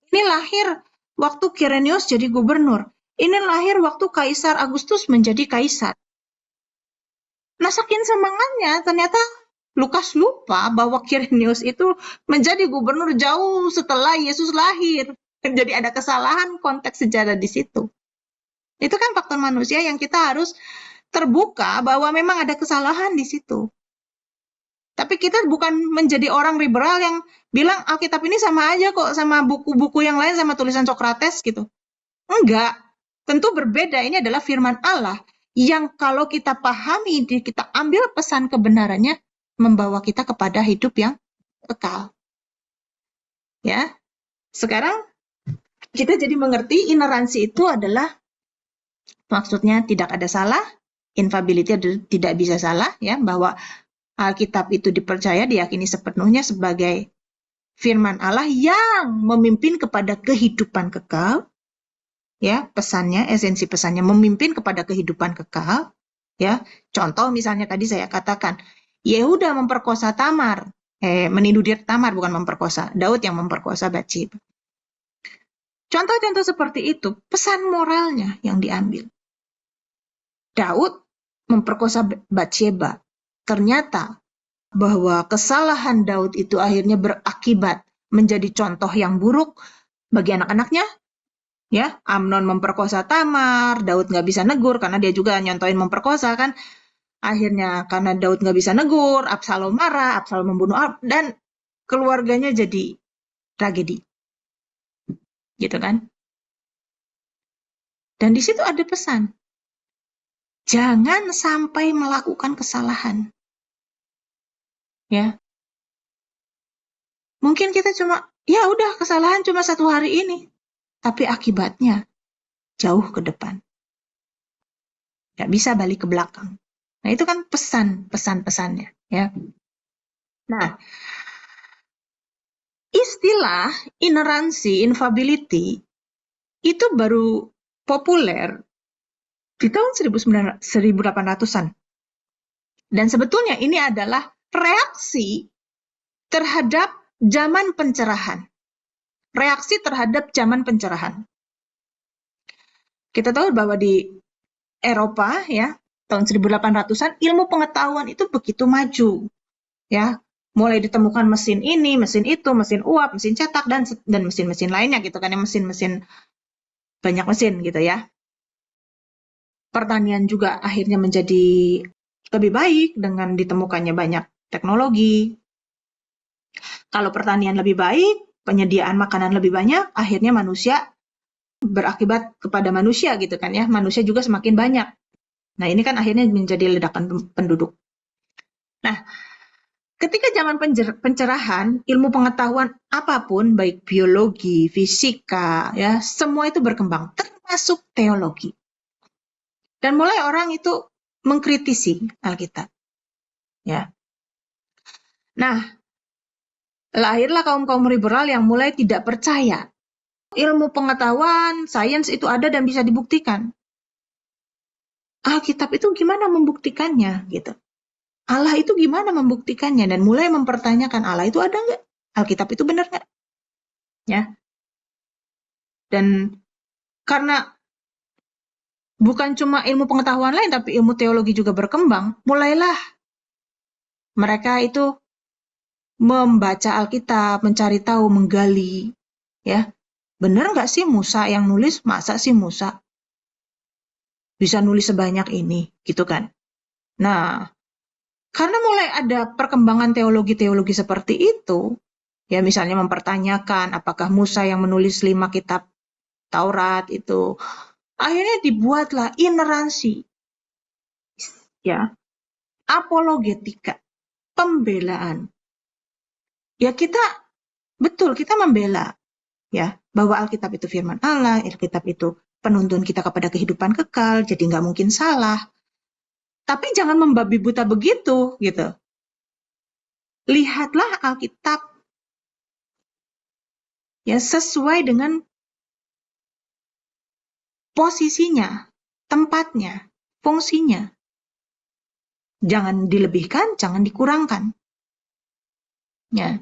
Ini lahir waktu Kirenius jadi gubernur. Ini lahir waktu Kaisar Agustus menjadi kaisar. Nah, saking semangatnya, ternyata Lukas lupa bahwa Kirenius itu menjadi gubernur jauh setelah Yesus lahir. Jadi ada kesalahan konteks sejarah di situ. Itu kan faktor manusia yang kita harus terbuka bahwa memang ada kesalahan di situ. Tapi kita bukan menjadi orang liberal yang bilang Alkitab ini sama aja kok sama buku-buku yang lain, sama tulisan Sokrates gitu. Enggak, tentu berbeda. Ini adalah firman Allah yang kalau kita pahami, kita ambil pesan kebenarannya, membawa kita kepada hidup yang kekal. Ya, sekarang kita jadi mengerti ineransi itu adalah maksudnya tidak ada salah, infallibility tidak bisa salah, ya, bahwa Alkitab itu dipercaya, diyakini sepenuhnya sebagai firman Allah yang memimpin kepada kehidupan kekal, ya, pesannya, esensi pesannya memimpin kepada kehidupan kekal, ya. Contoh misalnya tadi saya katakan, Yehuda memperkosa Tamar, menindu Tamar, bukan memperkosa, Daud yang memperkosa Batsheba. Contoh-contoh seperti itu, pesan moralnya yang diambil. Daud memperkosa Batsheba. Ternyata bahwa kesalahan Daud itu akhirnya berakibat menjadi contoh yang buruk bagi anak-anaknya. Ya, Amnon memperkosa Tamar, Daud nggak bisa negur karena dia juga nyontohin memperkosa kan. Akhirnya karena Daud nggak bisa negur, Absalom marah, Absalom membunuh dan keluarganya jadi tragedi. Gitu kan? Dan di situ ada pesan. Jangan sampai melakukan kesalahan. Ya. Mungkin kita cuma, ya udah kesalahan cuma 1 hari ini. Tapi akibatnya jauh ke depan. Nggak bisa balik ke belakang. Nah, itu kan pesan-pesannya. Ya. Nah, istilah ineransi, infallibility, itu baru populer di tahun 1800-an. Dan sebetulnya ini adalah reaksi terhadap zaman pencerahan. Reaksi terhadap zaman pencerahan. Kita tahu bahwa di Eropa ya, tahun 1800-an ilmu pengetahuan itu begitu maju ya. Mulai ditemukan mesin ini, mesin itu, mesin uap, mesin cetak dan mesin-mesin lainnya gitu kan ya, mesin-mesin banyak mesin gitu ya. Pertanian juga akhirnya menjadi lebih baik dengan ditemukannya banyak teknologi. Kalau pertanian lebih baik, penyediaan makanan lebih banyak, akhirnya manusia berakibat kepada manusia gitu kan ya. Manusia juga semakin banyak. Nah, ini kan akhirnya menjadi ledakan penduduk. Nah, ketika zaman pencerahan, ilmu pengetahuan apapun, baik biologi, fisika, ya, semua itu berkembang, termasuk teologi. Dan mulai orang itu mengkritisi Alkitab. Ya. Nah, lahirlah kaum-kaum liberal yang mulai tidak percaya ilmu pengetahuan, sains itu ada dan bisa dibuktikan. Alkitab itu gimana membuktikannya gitu. Allah itu gimana membuktikannya dan mulai mempertanyakan Allah itu ada nggak? Alkitab itu benar nggak? Ya. Dan karena bukan cuma ilmu pengetahuan lain tapi ilmu teologi juga berkembang, mulailah mereka itu membaca Alkitab, mencari tahu, menggali, ya. Benar nggak sih Musa yang nulis? Masa sih Musa bisa nulis sebanyak ini, gitu kan? Nah, karena mulai ada perkembangan teologi-teologi seperti itu, ya misalnya mempertanyakan apakah Musa yang menulis 5 kitab Taurat itu, akhirnya dibuatlah ineransi, ya, apologetika, pembelaan. Ya betul kita membela, ya, bahwa Alkitab itu firman Allah, Alkitab itu penuntun kita kepada kehidupan kekal, jadi nggak mungkin salah. Tapi jangan membabi buta begitu, gitu. Lihatlah Alkitab ya sesuai dengan posisinya, tempatnya, fungsinya. Jangan dilebihkan, jangan dikurangkan. Ya.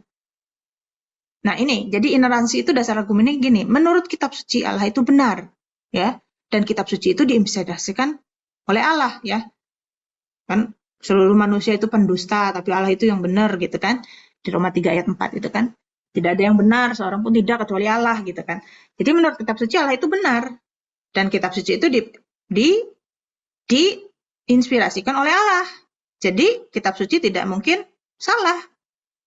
Nah ini, jadi ineransi itu dasar argumennya gini, menurut kitab suci Allah itu benar, ya, dan kitab suci itu diinspirasikan oleh Allah, ya, kan seluruh manusia itu pendusta, tapi Allah itu yang benar, gitu kan, di Roma 3 ayat 4 itu kan, tidak ada yang benar, seorang pun tidak kecuali Allah, gitu kan. Jadi menurut kitab suci Allah itu benar, dan kitab suci itu diinspirasikan oleh Allah. Jadi kitab suci tidak mungkin salah,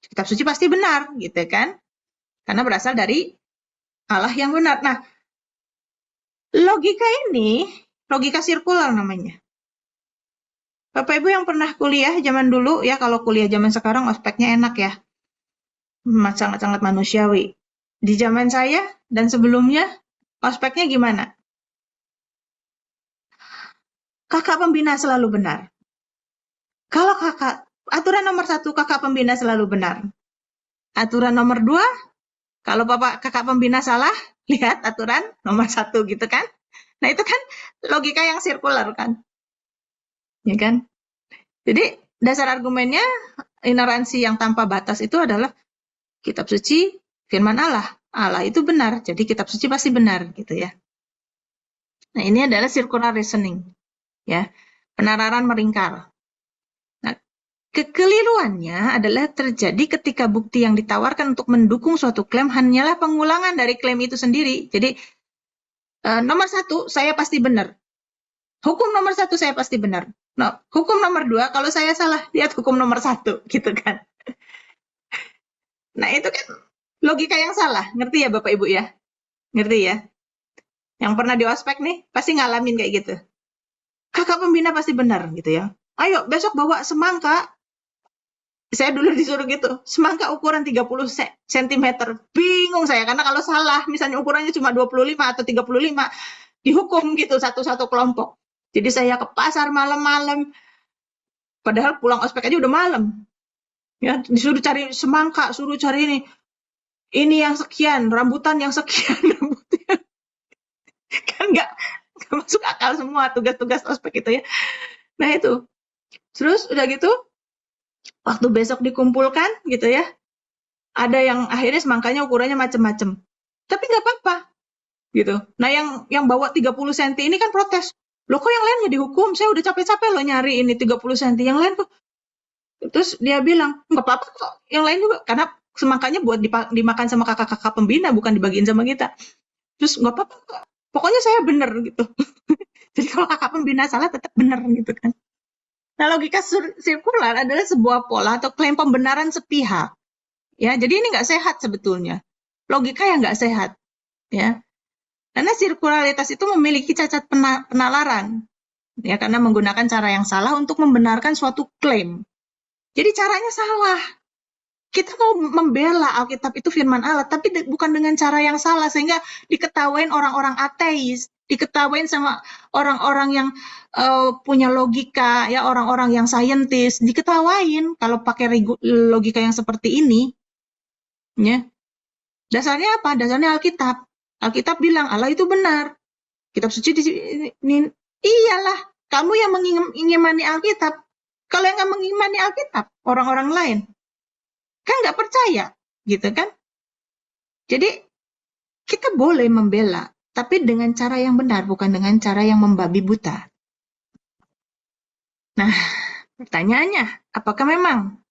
kitab suci pasti benar, gitu kan, karena berasal dari Allah yang benar. Nah, logika ini, logika sirkular namanya. Bapak Ibu yang pernah kuliah zaman dulu ya, kalau kuliah zaman sekarang ospeknya enak ya. Sangat-sangat manusiawi. Di zaman saya dan sebelumnya, ospeknya gimana? Kakak pembina selalu benar. Kalau aturan nomor 1, kakak pembina selalu benar. Aturan nomor 2, kalau kakak pembina salah, lihat aturan nomor 1 gitu kan. Nah itu kan logika yang sirkular kan. Ya kan? Jadi dasar argumennya ineransi yang tanpa batas itu adalah kitab suci firman Allah. Allah itu benar, jadi kitab suci pasti benar gitu ya. Nah, ini adalah circular reasoning. Ya. Penararan meringkar. Nah, kekeliruannya adalah terjadi ketika bukti yang ditawarkan untuk mendukung suatu klaim hanyalah pengulangan dari klaim itu sendiri. Jadi nomor 1 saya pasti benar. Hukum nomor 1 saya pasti benar. No, hukum nomor 2 kalau saya salah lihat hukum nomor 1 gitu kan. Nah itu kan logika yang salah, ngerti ya Bapak Ibu ya? Ngerti ya? Yang pernah di ospek nih pasti ngalamin kayak gitu. Kakak pembina pasti benar gitu ya. Ayo besok bawa semangka. Saya dulu disuruh gitu, semangka ukuran 30 cm. Bingung saya, karena kalau salah, misalnya ukurannya cuma 25 atau 35, dihukum gitu satu-satu kelompok. Jadi saya ke pasar malam-malam, padahal pulang ospek aja udah malam. Ya, disuruh cari semangka, suruh cari ini yang sekian, rambutan yang sekian, kan nggak masuk akal semua tugas-tugas ospek itu ya. Nah itu, terus udah gitu, waktu besok dikumpulkan gitu ya, ada yang akhirnya semangkanya ukurannya macem-macem, tapi nggak apa-apa gitu. Nah yang bawa 30 cm ini kan protes, Loh kok yang lain nggak dihukum? Saya udah capek-capek loh nyari ini 30 cm. Yang lain kok. Terus dia bilang, nggak apa-apa kok. Yang lain juga. Karena semangkanya buat dimakan sama kakak-kakak pembina, bukan dibagiin sama kita. Terus nggak apa-apa kok. Pokoknya saya bener gitu. Jadi kalau kakak pembina salah tetap bener gitu kan. Nah, logika sirkular adalah sebuah pola atau klaim pembenaran sepihak. Ya, jadi ini nggak sehat sebetulnya. Logika yang nggak sehat. Ya, karena sirkularitas itu memiliki cacat penalaran. Ya, karena menggunakan cara yang salah untuk membenarkan suatu klaim. Jadi caranya salah. Kita mau membela Alkitab itu firman Allah, tapi bukan dengan cara yang salah, sehingga diketawain orang-orang ateis, diketawain sama orang-orang yang punya logika, ya orang-orang yang saintis, diketawain kalau pakai logika yang seperti ini. Ya. Dasarnya apa? Dasarnya Alkitab. Alkitab bilang Allah itu benar. Kitab suci iyalah, kamu yang mengimani Alkitab. Kalau yang nggak mengimani Alkitab, orang-orang lain kan nggak percaya, gitu kan? Jadi kita boleh membela, tapi dengan cara yang benar, bukan dengan cara yang membabi buta. Nah, pertanyaannya, apakah memang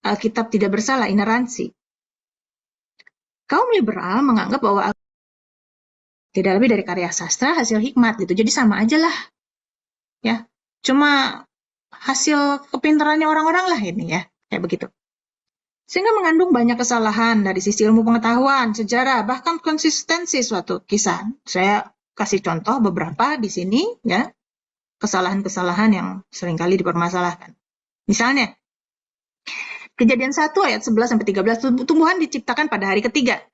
Alkitab tidak bersalah, ineransi? Kaum liberal menganggap bahwa tidak lebih dari karya sastra, hasil hikmat gitu. Jadi sama aja lah, ya. Cuma hasil kepintarannya orang-orang lah ini ya, kayak begitu. Sehingga mengandung banyak kesalahan dari sisi ilmu pengetahuan, sejarah, bahkan konsistensi suatu kisah. Saya kasih contoh beberapa di sini, ya, kesalahan-kesalahan yang seringkali dipermasalahkan. Misalnya, Kejadian 1 ayat 11-13, tumbuhan diciptakan pada hari ketiga.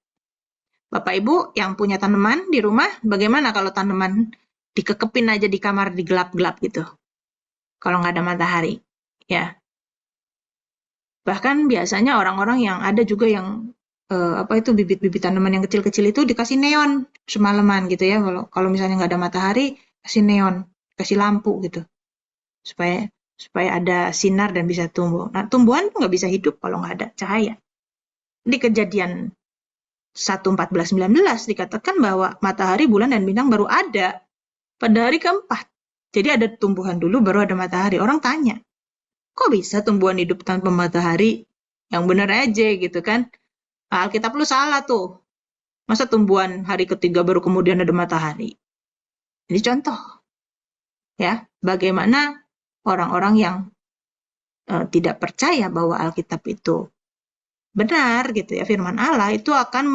Bapak Ibu yang punya tanaman di rumah, bagaimana kalau tanaman dikekepin aja di kamar di gelap-gelap gitu? Kalau nggak ada matahari, ya. Bahkan biasanya orang-orang yang ada juga yang bibit-bibit tanaman yang kecil-kecil itu dikasih neon semalaman gitu ya. Kalau misalnya nggak ada matahari, kasih neon, kasih lampu gitu, supaya ada sinar dan bisa tumbuh. Nah, tumbuhan nggak bisa hidup kalau nggak ada cahaya. Di Kejadian 1:14-19 dikatakan bahwa matahari, bulan, dan bintang baru ada pada hari keempat. Jadi ada tumbuhan dulu, baru ada matahari. Orang tanya, kok bisa tumbuhan hidup tanpa matahari? Yang benar aja gitu kan. Alkitab lu salah tuh. Masa tumbuhan hari ketiga baru kemudian ada matahari? Ini contoh. Ya, bagaimana orang-orang yang tidak percaya bahwa Alkitab itu benar gitu ya, firman Allah itu akan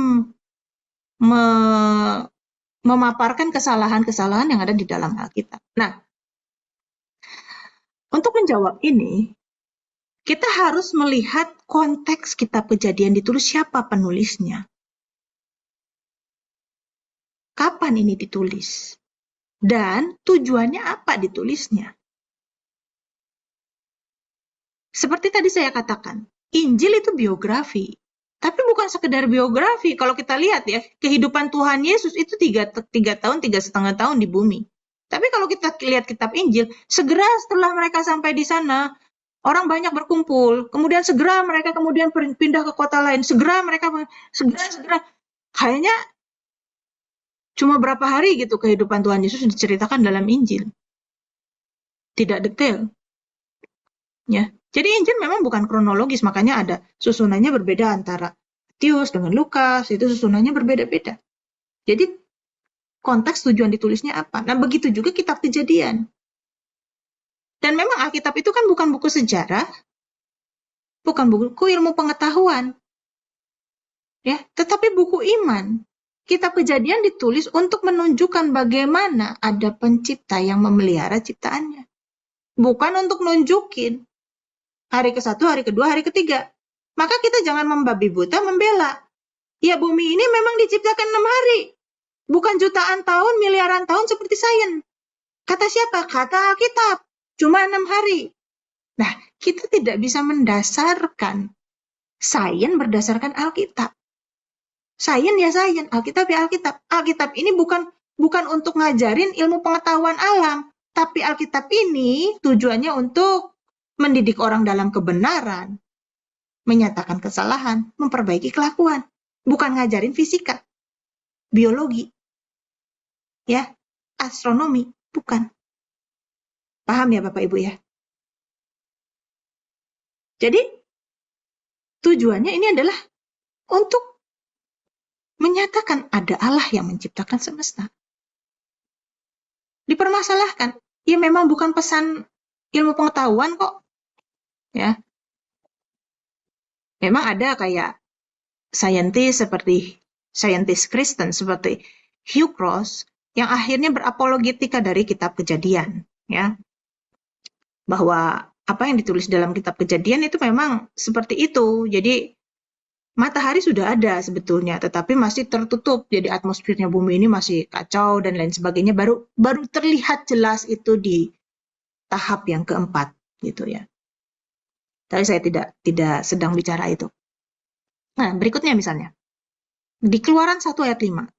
memaparkan kesalahan-kesalahan yang ada di dalam Alkitab. Nah, untuk menjawab ini, kita harus melihat konteks kitab Kejadian ditulis, siapa penulisnya. Kapan ini ditulis? Dan tujuannya apa ditulisnya? Seperti tadi saya katakan, Injil itu biografi. Tapi bukan sekedar biografi. Kalau kita lihat ya, kehidupan Tuhan Yesus itu 3 tahun, 3,5 tahun di bumi. Tapi kalau kita lihat kitab Injil, segera setelah mereka sampai di sana, orang banyak berkumpul. Kemudian segera mereka kemudian pindah ke kota lain. Segera kayaknya cuma berapa hari gitu kehidupan Tuhan Yesus diceritakan dalam Injil. Tidak detail. Ya. Jadi Injil memang bukan kronologis, makanya ada susunannya berbeda antara Matius dengan Lukas, itu susunannya berbeda-beda. Jadi konteks tujuan ditulisnya apa? Nah, begitu juga kitab Kejadian. Dan memang Alkitab itu kan bukan buku sejarah, bukan buku ilmu pengetahuan, ya, tetapi buku iman. Kitab Kejadian ditulis untuk menunjukkan bagaimana ada pencipta yang memelihara ciptaannya. Bukan untuk nunjukin hari ke-1, hari kedua, hari ketiga. Maka kita jangan membabi buta membela. Ya, bumi ini memang diciptakan 6 hari. Bukan jutaan tahun, miliaran tahun seperti sains. Kata siapa? Kata Alkitab. Cuma 6 hari. Nah, kita tidak bisa mendasarkan sains berdasarkan Alkitab. Sains ya sains, Alkitab ya Alkitab. Alkitab ini bukan untuk ngajarin ilmu pengetahuan alam. Tapi Alkitab ini tujuannya untuk mendidik orang dalam kebenaran, menyatakan kesalahan, memperbaiki kelakuan. Bukan ngajarin fisika, biologi, ya, astronomi, bukan. Paham ya Bapak Ibu ya? Jadi tujuannya ini adalah untuk menyatakan ada Allah yang menciptakan semesta. Dipermasalahkan. Ya memang bukan pesan ilmu pengetahuan kok. Ya, memang ada kayak saintis Kristen seperti Hugh Cross yang akhirnya berapologetika dari kitab Kejadian, ya, bahwa apa yang ditulis dalam kitab Kejadian itu memang seperti itu. Jadi matahari sudah ada sebetulnya, tetapi masih tertutup. Jadi atmosfernya bumi ini masih kacau dan lain sebagainya. Baru terlihat jelas itu di tahap yang keempat, gitu ya. Tapi saya tidak sedang bicara itu. Nah, berikutnya misalnya di Keluaran 1 ayat 5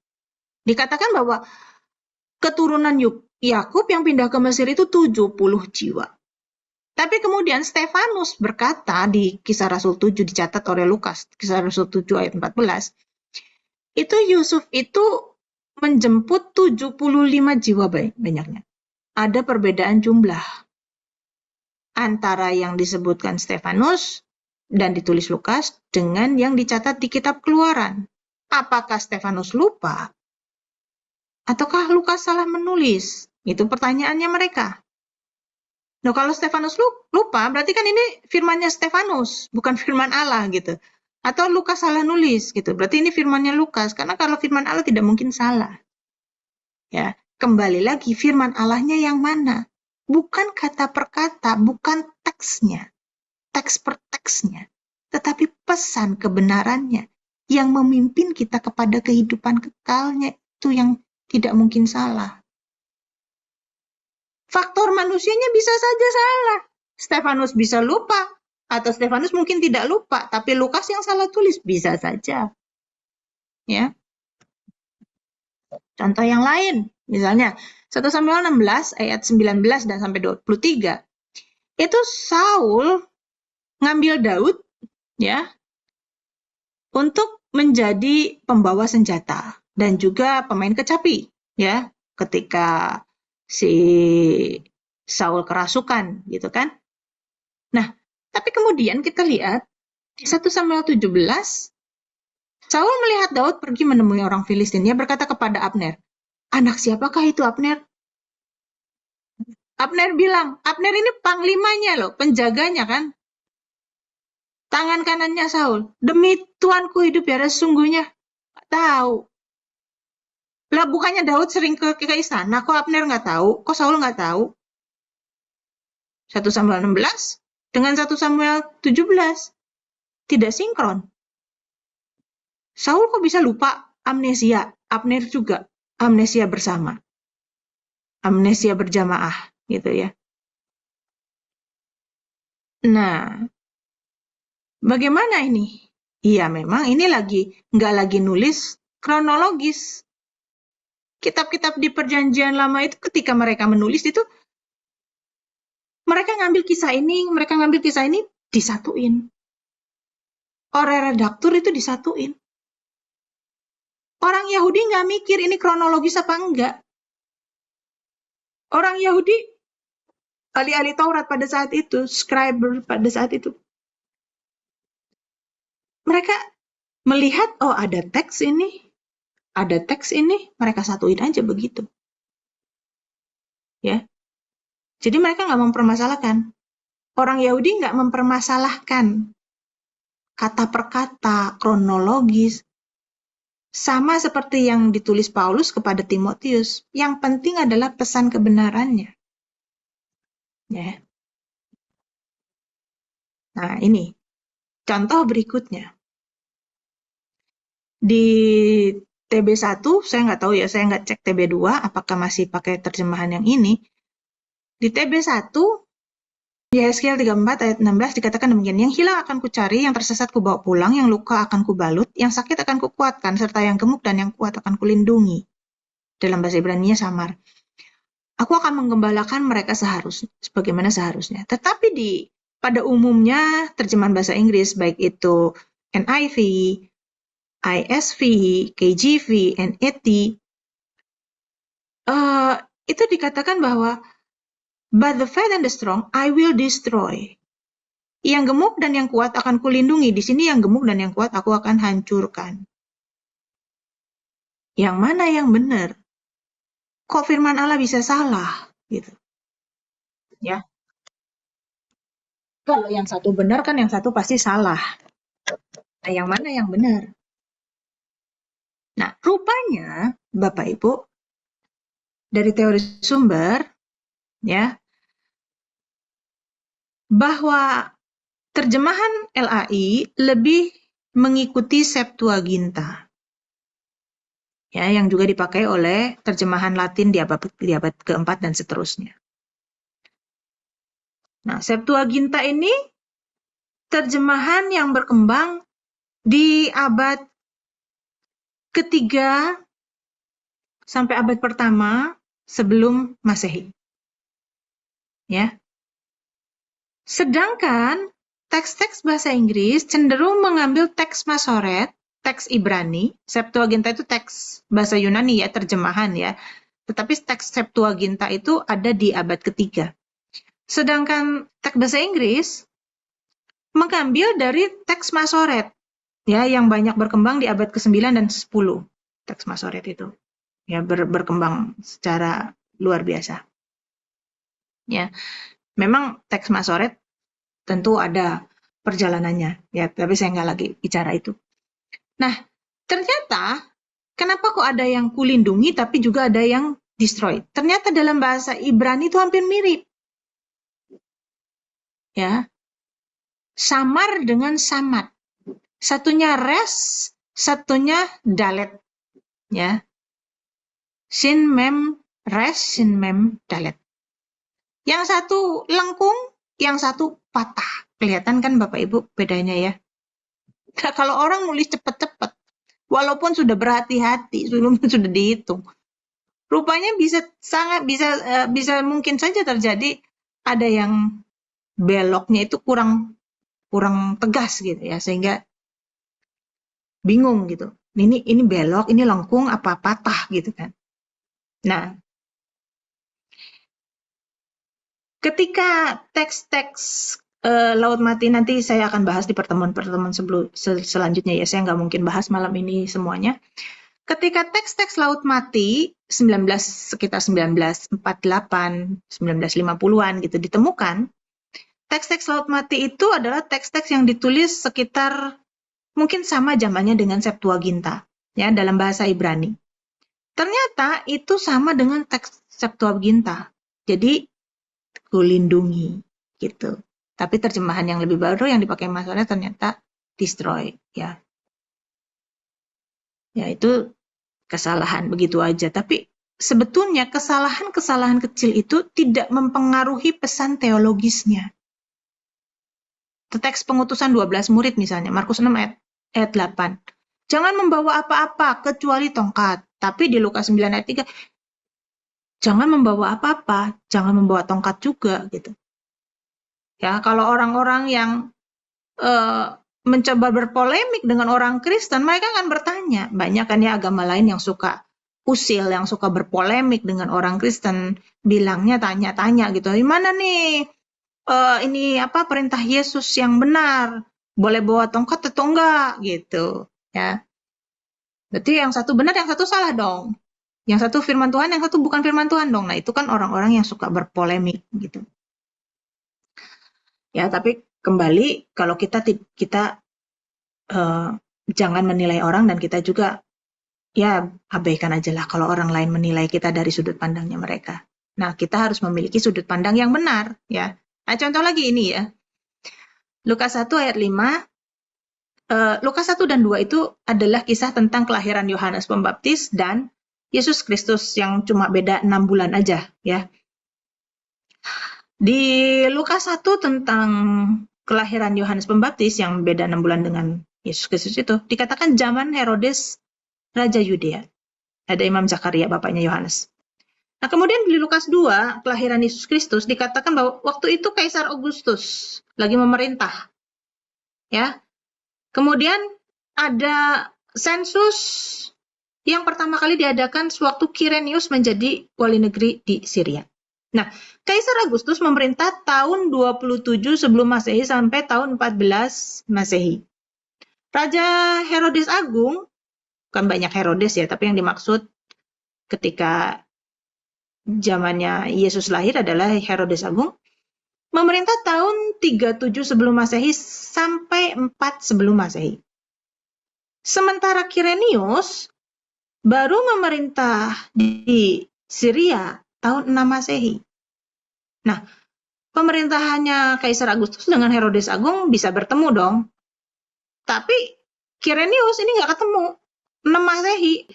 dikatakan bahwa keturunan Yakub yang pindah ke Mesir itu 70 jiwa. Tapi kemudian Stefanus berkata di Kisah Rasul 7 dicatat oleh Lukas, Kisah Rasul 7 ayat 14, itu Yusuf itu menjemput 75 jiwa banyaknya. Ada perbedaan jumlah antara yang disebutkan Stefanus dan ditulis Lukas dengan yang dicatat di kitab Keluaran. Apakah Stefanus lupa? Ataukah Lukas salah menulis? Itu pertanyaannya mereka. Nah, kalau Stefanus lupa, berarti kan ini firmannya Stefanus, bukan firman Allah gitu. Atau Lukas salah nulis gitu. Berarti ini firmannya Lukas, karena kalau firman Allah tidak mungkin salah. Ya, kembali lagi firman Allahnya yang mana? Bukan kata per kata, bukan teksnya, teks per teksnya, tetapi pesan kebenarannya yang memimpin kita kepada kehidupan kekalnya itu yang tidak mungkin salah. Faktor manusianya bisa saja salah. Stefanus bisa lupa, atau Stefanus mungkin tidak lupa, tapi Lukas yang salah tulis bisa saja. Ya. Contoh yang lain, misalnya 1 Samuel 16 ayat 19 dan sampai 23. Itu Saul ngambil Daud ya untuk menjadi pembawa senjata dan juga pemain kecapi ya ketika si Saul kerasukan gitu kan. Nah, tapi kemudian kita lihat di 1 Samuel 17 Saul melihat Daud pergi menemui orang Filistin. Dia berkata kepada Abner, "Anak siapakah itu Abner?" Abner bilang, Abner ini panglimanya loh, penjaganya kan. Tangan kanannya Saul. Demi Tuanku hidup ya, sesungguhnya. Nggak tahu. Lah bukannya Daud sering ke istana, kok Abner nggak tahu? Kok Saul nggak tahu? 1 Samuel 16 dengan 1 Samuel 17. Tidak sinkron. Saul kok bisa lupa? Amnesia. Abner juga. Amnesia bersama. Amnesia berjamaah. Gitu ya. Nah, bagaimana ini? Iya, memang ini nggak lagi nulis kronologis. Kitab-kitab di Perjanjian Lama itu ketika mereka menulis itu, mereka ngambil kisah ini disatuin. Oleh redaktur itu disatuin. Orang Yahudi nggak mikir ini kronologis apa enggak. Orang Yahudi, ahli-ahli Taurat pada saat itu, scriber pada saat itu, mereka melihat, oh ada teks ini, mereka satuin aja begitu. Ya, jadi mereka nggak mempermasalahkan. Orang Yahudi nggak mempermasalahkan kata per kata, kronologis, sama seperti yang ditulis Paulus kepada Timotius. Yang penting adalah pesan kebenarannya. Ya. Nah, ini contoh berikutnya. Di TB1, saya nggak tahu ya, saya nggak cek TB2, apakah masih pakai terjemahan yang ini. Di TB1, di Yeskiel 34 ayat 16 dikatakan demikian, yang hilang akan kucari, yang tersesat kubawa pulang, yang luka akan kubalut, yang sakit akan kukuatkan, serta yang gemuk dan yang kuat akan kulindungi. Dalam bahasa Ibrani-nya samar. Aku akan menggembalakan mereka sebagaimana seharusnya. Tetapi pada umumnya terjemahan bahasa Inggris, baik itu NIV, ISV, KJV, NET, itu dikatakan bahwa But the fat and the strong I will destroy. Yang gemuk dan yang kuat akan kulindungi. Di sini yang gemuk dan yang kuat aku akan hancurkan. Yang mana yang benar? Kok firman Allah bisa salah? Gitu. Ya. Kalau yang satu benar kan yang satu pasti salah. Nah, yang mana yang benar? Nah, rupanya Bapak Ibu dari teori sumber ya bahwa terjemahan LAI lebih mengikuti Septuaginta. Ya, yang juga dipakai oleh terjemahan Latin di abad keempat dan seterusnya. Nah, Septuaginta ini terjemahan yang berkembang di abad ketiga sampai abad pertama sebelum Masehi. Ya. Sedangkan teks-teks bahasa Inggris cenderung mengambil teks Masoret, teks Ibrani. Septuaginta itu teks bahasa Yunani ya, terjemahan ya. Tetapi teks Septuaginta itu ada di abad ketiga. Sedangkan teks bahasa Inggris mengambil dari teks Masoret, ya, yang banyak berkembang di abad ke-9 dan 10. Teks Masoret itu ya berkembang secara luar biasa. Ya. Memang teks Masoret tentu ada perjalanannya, ya, tapi saya nggak lagi bicara itu. Nah, ternyata kenapa kok ada yang kulindungi tapi juga ada yang destroy? Ternyata dalam bahasa Ibrani itu hampir mirip. Ya. Samar dengan samat. Satunya res, satunya dalet. Ya. Sin mem res, sin mem dalet. Yang satu lengkung, yang satu patah. Kelihatan kan Bapak Ibu bedanya ya? Nah, kalau orang nulis cepat-cepat, walaupun sudah berhati-hati, sudah dihitung, rupanya bisa mungkin saja terjadi ada yang beloknya itu kurang tegas gitu ya, sehingga bingung gitu. Ini belok, ini lengkung apa patah gitu kan. Nah, ketika teks-teks Laut Mati nanti saya akan bahas di pertemuan-pertemuan selanjutnya ya, saya nggak mungkin bahas malam ini semuanya. Ketika teks-teks Laut Mati sekitar 1948, 1950-an gitu ditemukan, teks-teks Laut Mati itu adalah teks-teks yang ditulis sekitar mungkin sama zamannya dengan Septuaginta ya dalam bahasa Ibrani. Ternyata itu sama dengan teks Septuaginta. Jadi kulindungi gitu. Tapi terjemahan yang lebih baru yang dipakai masalahnya ternyata destroy ya. Ya itu kesalahan begitu aja. Tapi sebetulnya kesalahan-kesalahan kecil itu tidak mempengaruhi pesan teologisnya. Teks pengutusan 12 murid misalnya, Markus 6 ayat 8. Jangan membawa apa-apa kecuali tongkat. Tapi di Lukas 9 ayat 3, jangan membawa apa-apa, jangan membawa tongkat juga gitu. Ya, kalau orang-orang yang mencoba berpolemik dengan orang Kristen, mereka akan bertanya. Banyak kan ya agama lain yang suka usil, yang suka berpolemik dengan orang Kristen, bilangnya tanya-tanya gitu. Gimana nih? Ini apa perintah Yesus yang benar? Boleh bawa tongkat atau enggak gitu, ya. Berarti yang satu benar, yang satu salah dong. Yang satu firman Tuhan, yang satu bukan firman Tuhan dong. Nah, itu kan orang-orang yang suka berpolemik gitu. Ya, tapi kembali kalau kita jangan menilai orang dan kita juga ya abaikan aja lah kalau orang lain menilai kita dari sudut pandangnya mereka. Nah, kita harus memiliki sudut pandang yang benar ya. Nah, contoh lagi ini ya. Lukas 1 ayat 5. Lukas 1 dan 2 itu adalah kisah tentang kelahiran Yohanes Pembaptis dan Yesus Kristus yang cuma beda 6 bulan aja ya. Di Lukas 1 tentang kelahiran Yohanes Pembaptis yang beda 6 bulan dengan Yesus Kristus itu, dikatakan zaman Herodes Raja Yudea. Ada Imam Zakaria, bapaknya Yohanes. Nah, kemudian di Lukas 2, kelahiran Yesus Kristus, dikatakan bahwa waktu itu Kaisar Augustus lagi memerintah. Ya. Kemudian ada sensus yang pertama kali diadakan sewaktu Kirenius menjadi wali negeri di Syria. Nah, Kaisar Agustus memerintah tahun 27 sebelum Masehi sampai tahun 14 Masehi. Raja Herodes Agung, bukan banyak Herodes ya, tapi yang dimaksud ketika zamannya Yesus lahir adalah Herodes Agung, memerintah tahun 37 sebelum Masehi sampai 4 sebelum Masehi. Sementara Kirenius baru memerintah di Syria tahun 6 Masehi. Nah, pemerintahannya Kaisar Agustus dengan Herodes Agung bisa bertemu dong. Tapi Kirenius ini nggak ketemu. 6 Masehi,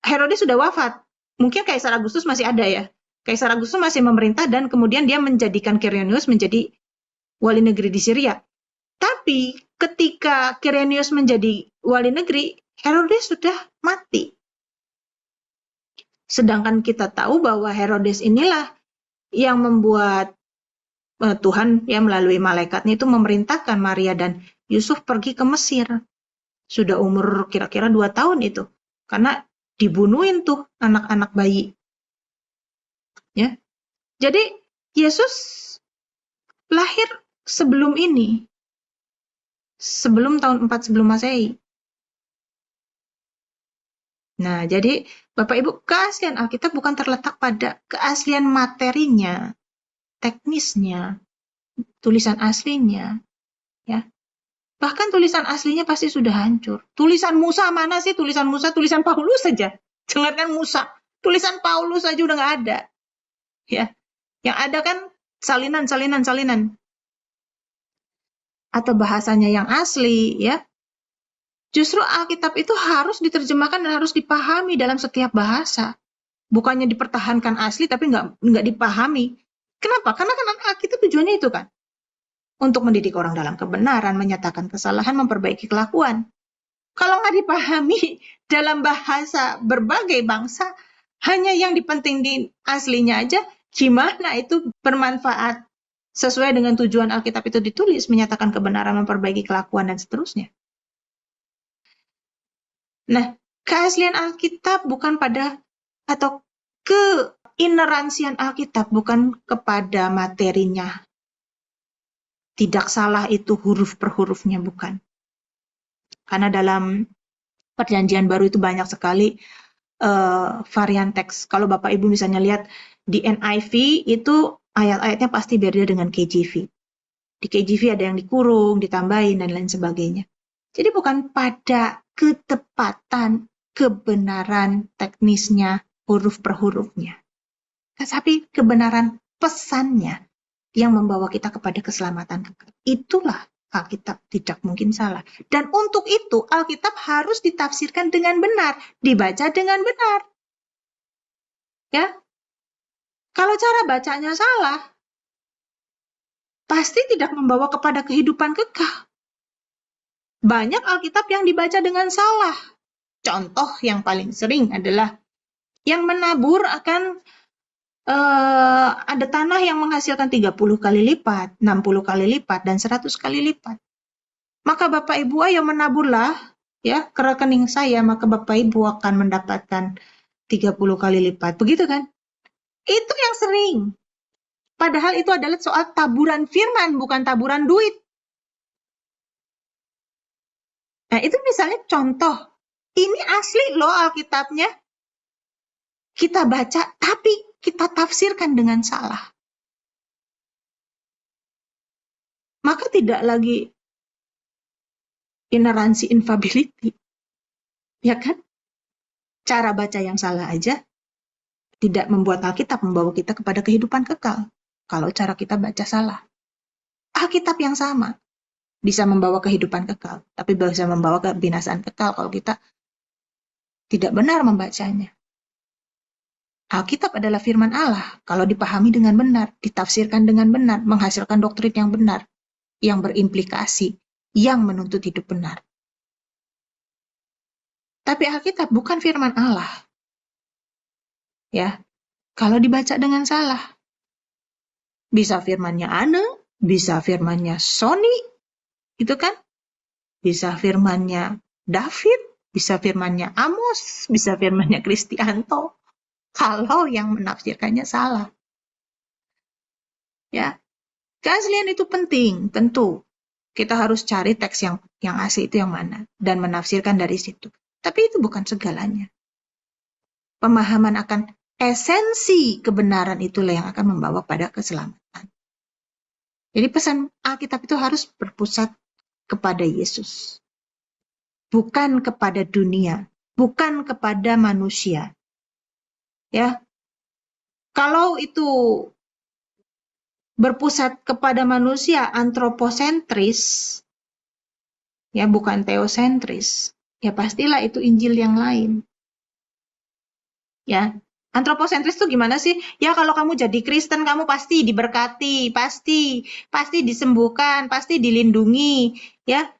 Herodes sudah wafat. Mungkin Kaisar Agustus masih ada ya. Kaisar Agustus masih memerintah dan kemudian dia menjadikan Kirenius menjadi wali negeri di Syria. Tapi ketika Kirenius menjadi wali negeri, Herodes sudah mati. Sedangkan kita tahu bahwa Herodes inilah yang membuat Tuhan ya melalui malaikatnya itu memerintahkan Maria dan Yusuf pergi ke Mesir. Sudah umur kira-kira 2 tahun itu. Karena dibunuhin tuh anak-anak bayi. Ya. Jadi Yesus lahir sebelum ini. Sebelum tahun 4 sebelum Masehi. Nah, jadi Bapak Ibu, keaslian Alkitab bukan terletak pada keaslian materinya, teknisnya, tulisan aslinya, ya. Bahkan tulisan aslinya pasti sudah hancur. Tulisan Musa mana sih? Tulisan Musa, tulisan Paulus saja. Jangankan Musa, tulisan Paulus saja udah nggak ada. Ya, yang ada kan salinan. Atau bahasanya yang asli, ya. Justru Alkitab itu harus diterjemahkan dan harus dipahami dalam setiap bahasa. Bukannya dipertahankan asli tapi nggak dipahami. Kenapa? Karena kan Alkitab tujuannya itu kan. Untuk mendidik orang dalam kebenaran, menyatakan kesalahan, memperbaiki kelakuan. Kalau nggak dipahami dalam bahasa berbagai bangsa, hanya yang dipenting di aslinya aja, gimana itu bermanfaat sesuai dengan tujuan Alkitab itu ditulis, menyatakan kebenaran, memperbaiki kelakuan, dan seterusnya. Nah, keaslian Alkitab bukan pada, atau keineransian Alkitab bukan kepada materinya. Tidak salah itu huruf per hurufnya, bukan. Karena dalam Perjanjian Baru itu banyak sekali varian teks. Kalau Bapak Ibu misalnya lihat di NIV itu ayat-ayatnya pasti beda dengan KJV. Di KJV ada yang dikurung, ditambahin, dan lain sebagainya. Jadi bukan pada ketepatan, kebenaran teknisnya, huruf per hurufnya. Tetapi kebenaran pesannya yang membawa kita kepada keselamatan kekal. Itulah Alkitab tidak mungkin salah. Dan untuk itu Alkitab harus ditafsirkan dengan benar, dibaca dengan benar. Ya. Kalau cara bacanya salah, pasti tidak membawa kepada kehidupan kekal. Banyak Alkitab yang dibaca dengan salah. Contoh yang paling sering adalah yang menabur akan ada tanah yang menghasilkan 30 kali lipat, 60 kali lipat, dan 100 kali lipat. Maka Bapak Ibu ayo menaburlah ya ke rekening saya, maka Bapak Ibu akan mendapatkan 30 kali lipat. Begitu kan? Itu yang sering. Padahal itu adalah soal taburan firman, bukan taburan duit. Nah, itu misalnya contoh. Ini asli loh Alkitabnya. Kita baca, tapi kita tafsirkan dengan salah. Maka tidak lagi ineransi infallibility. Ya kan? Cara baca yang salah aja tidak membuat Alkitab membawa kita kepada kehidupan kekal. Kalau cara kita baca salah. Alkitab yang sama bisa membawa kehidupan kekal, tapi bisa membawa kebinasaan kekal kalau kita tidak benar membacanya. Alkitab adalah firman Allah. Kalau dipahami dengan benar, ditafsirkan dengan benar, menghasilkan doktrin yang benar, yang berimplikasi, yang menuntut hidup benar. Tapi Alkitab bukan firman Allah. Ya, kalau dibaca dengan salah, bisa firmannya Ane, bisa firmannya Sony, itu kan? Bisa firmannya David, bisa firmannya Amos, bisa firmannya Kristianto. Kalau yang menafsirkannya salah. Ya, keaslian itu penting, tentu. Kita harus cari teks yang asli itu yang mana dan menafsirkan dari situ. Tapi itu bukan segalanya. Pemahaman akan esensi kebenaran itulah yang akan membawa pada keselamatan. Jadi pesan Alkitab itu harus berpusat kepada Yesus, bukan kepada dunia, bukan kepada manusia. Ya, kalau itu berpusat kepada manusia, antroposentris, ya bukan teosentris, ya pastilah itu Injil yang lain. Ya, antroposentris itu gimana sih? Ya kalau kamu jadi Kristen, kamu pasti diberkati, pasti disembuhkan, pasti dilindungi, ya.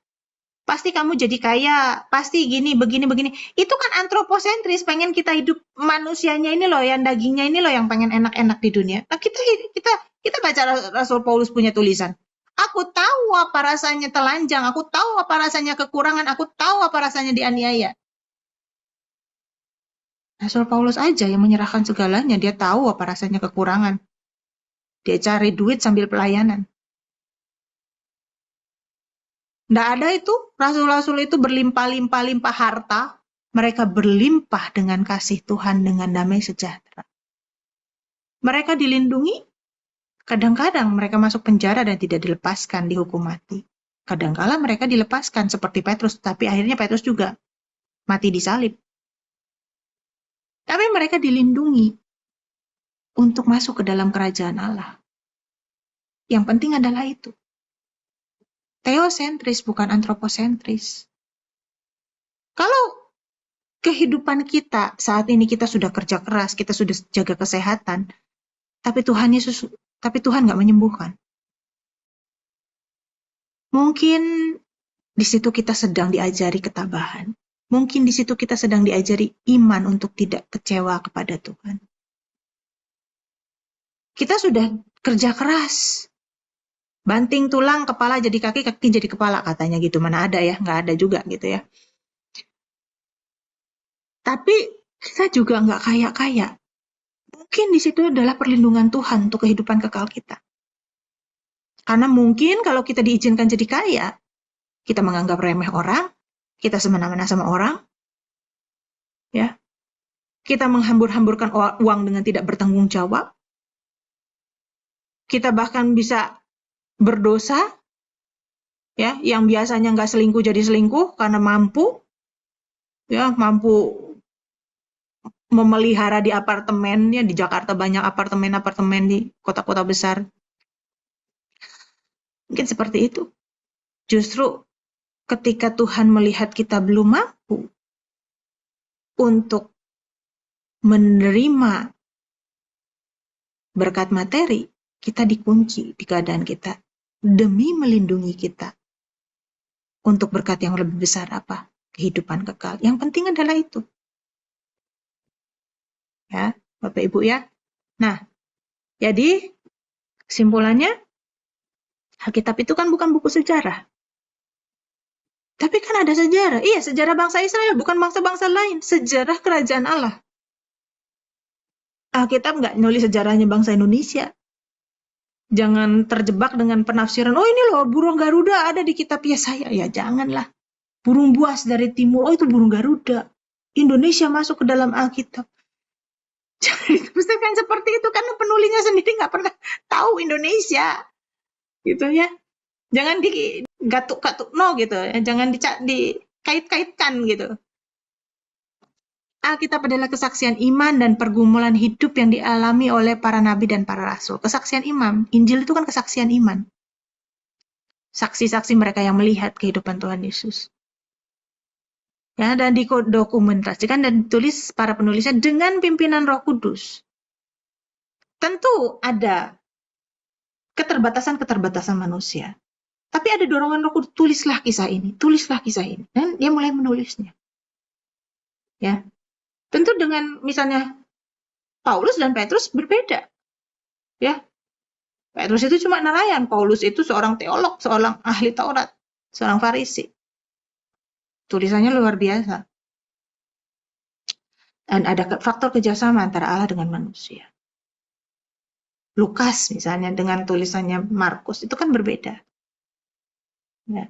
Pasti kamu jadi kaya, pasti gini, begini, begini. Itu kan antroposentris, pengen kita hidup manusianya ini loh, yang dagingnya ini loh yang pengen enak-enak di dunia. Nah, kita baca Rasul Paulus punya tulisan. Aku tahu apa rasanya telanjang, aku tahu apa rasanya kekurangan, aku tahu apa rasanya dianiaya. Rasul Paulus aja yang menyerahkan segalanya, dia tahu apa rasanya kekurangan. Dia cari duit sambil pelayanan. Nggak ada itu, rasul-rasul itu berlimpah-limpah-limpah harta, mereka berlimpah dengan kasih Tuhan, dengan damai sejahtera. Mereka dilindungi, kadang-kadang mereka masuk penjara dan tidak dilepaskan, dihukum mati. Kadang-kala mereka dilepaskan seperti Petrus, tapi akhirnya Petrus juga mati disalib. Tapi mereka dilindungi untuk masuk ke dalam kerajaan Allah. Yang penting adalah itu. Teosentris bukan antroposentris. Kalau kehidupan kita saat ini kita sudah kerja keras, kita sudah jaga kesehatan, tapi Tuhan nggak menyembuhkan. Mungkin di situ kita sedang diajari ketabahan. Mungkin di situ kita sedang diajari iman untuk tidak kecewa kepada Tuhan. Kita sudah kerja keras, banting tulang, kepala jadi kaki, kaki jadi kepala, katanya gitu. Mana ada ya, nggak ada juga gitu ya. Tapi kita juga nggak kaya-kaya. Mungkin di situ adalah perlindungan Tuhan untuk kehidupan kekal kita. Karena mungkin kalau kita diizinkan jadi kaya, kita menganggap remeh orang, kita semena-mena sama orang, ya. Kita menghambur-hamburkan uang dengan tidak bertanggung jawab. Kita bahkan bisa berdosa, ya, yang biasanya nggak selingkuh jadi selingkuh karena mampu, ya, mampu memelihara di apartemennya. Di Jakarta banyak apartemen-apartemen di kota-kota besar. Mungkin seperti itu. Justru ketika Tuhan melihat kita belum mampu untuk menerima berkat materi, kita dikunci di keadaan kita demi melindungi kita untuk berkat yang lebih besar apa? Kehidupan kekal. Yang penting adalah itu. Ya, Bapak Ibu ya. Nah, jadi kesimpulannya Alkitab itu kan bukan buku sejarah. Tapi kan ada sejarah. Iya, sejarah bangsa Israel, bukan bangsa-bangsa lain. Sejarah kerajaan Allah. Alkitab nggak nulis sejarahnya bangsa Indonesia. Jangan terjebak dengan penafsiran, oh ini loh burung Garuda ada di kitab Yesaya. Ya janganlah. Burung buas dari timur, oh itu burung Garuda. Indonesia masuk ke dalam Alkitab. Jangan dituliskan seperti itu karena penulisnya sendiri nggak pernah tahu Indonesia. Gitu ya. Jangan digatuk-gatuk no gitu. Jangan dikait-kaitkan gitu. Alkitab adalah kesaksian iman dan pergumulan hidup yang dialami oleh para nabi dan para rasul. Kesaksian iman. Injil itu kan kesaksian iman. Saksi-saksi mereka yang melihat kehidupan Tuhan Yesus. Ya, dan didokumentasikan dan ditulis para penulisnya dengan pimpinan Roh Kudus. Tentu ada keterbatasan-keterbatasan manusia. Tapi ada dorongan Roh Kudus, tulislah kisah ini. Dan dia mulai menulisnya. Ya. Tentu dengan misalnya Paulus dan Petrus berbeda. Ya. Petrus itu cuma nelayan, Paulus itu seorang teolog, seorang ahli Taurat, seorang Farisi. Tulisannya luar biasa. Dan ada faktor kerjasama antara Allah dengan manusia. Lukas misalnya dengan tulisannya Markus itu kan berbeda. Ya.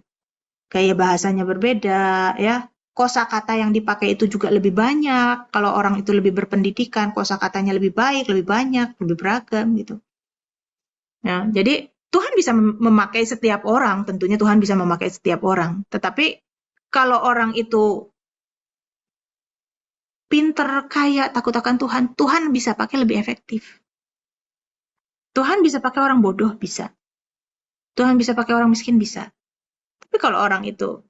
Gaya bahasanya berbeda, ya. Kosakata yang dipakai itu juga lebih banyak. Kalau orang itu lebih berpendidikan, kosakatanya lebih baik, lebih banyak, lebih beragam gitu. Ya, jadi Tuhan bisa memakai setiap orang, tentunya Tuhan bisa memakai setiap orang. Tetapi kalau orang itu pinter, kaya, takut akan Tuhan, Tuhan bisa pakai lebih efektif. Tuhan bisa pakai orang bodoh, bisa. Tuhan bisa pakai orang miskin, bisa. Tapi kalau orang itu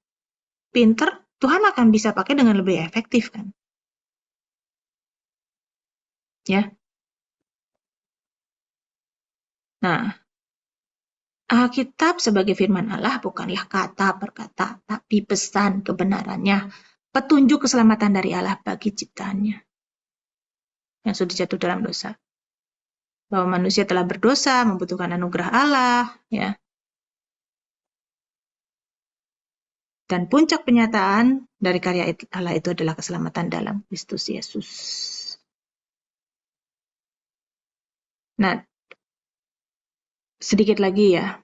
pinter, Tuhan akan bisa pakai dengan lebih efektif kan. Ya. Nah, Alkitab sebagai firman Allah bukanlah kata per kata, tapi pesan kebenarannya, petunjuk keselamatan dari Allah bagi ciptaannya yang sudah jatuh dalam dosa. Bahwa manusia telah berdosa, membutuhkan anugerah Allah, ya. Dan puncak penyataan dari karya Allah itu adalah keselamatan dalam Kristus Yesus. Nah, sedikit lagi ya.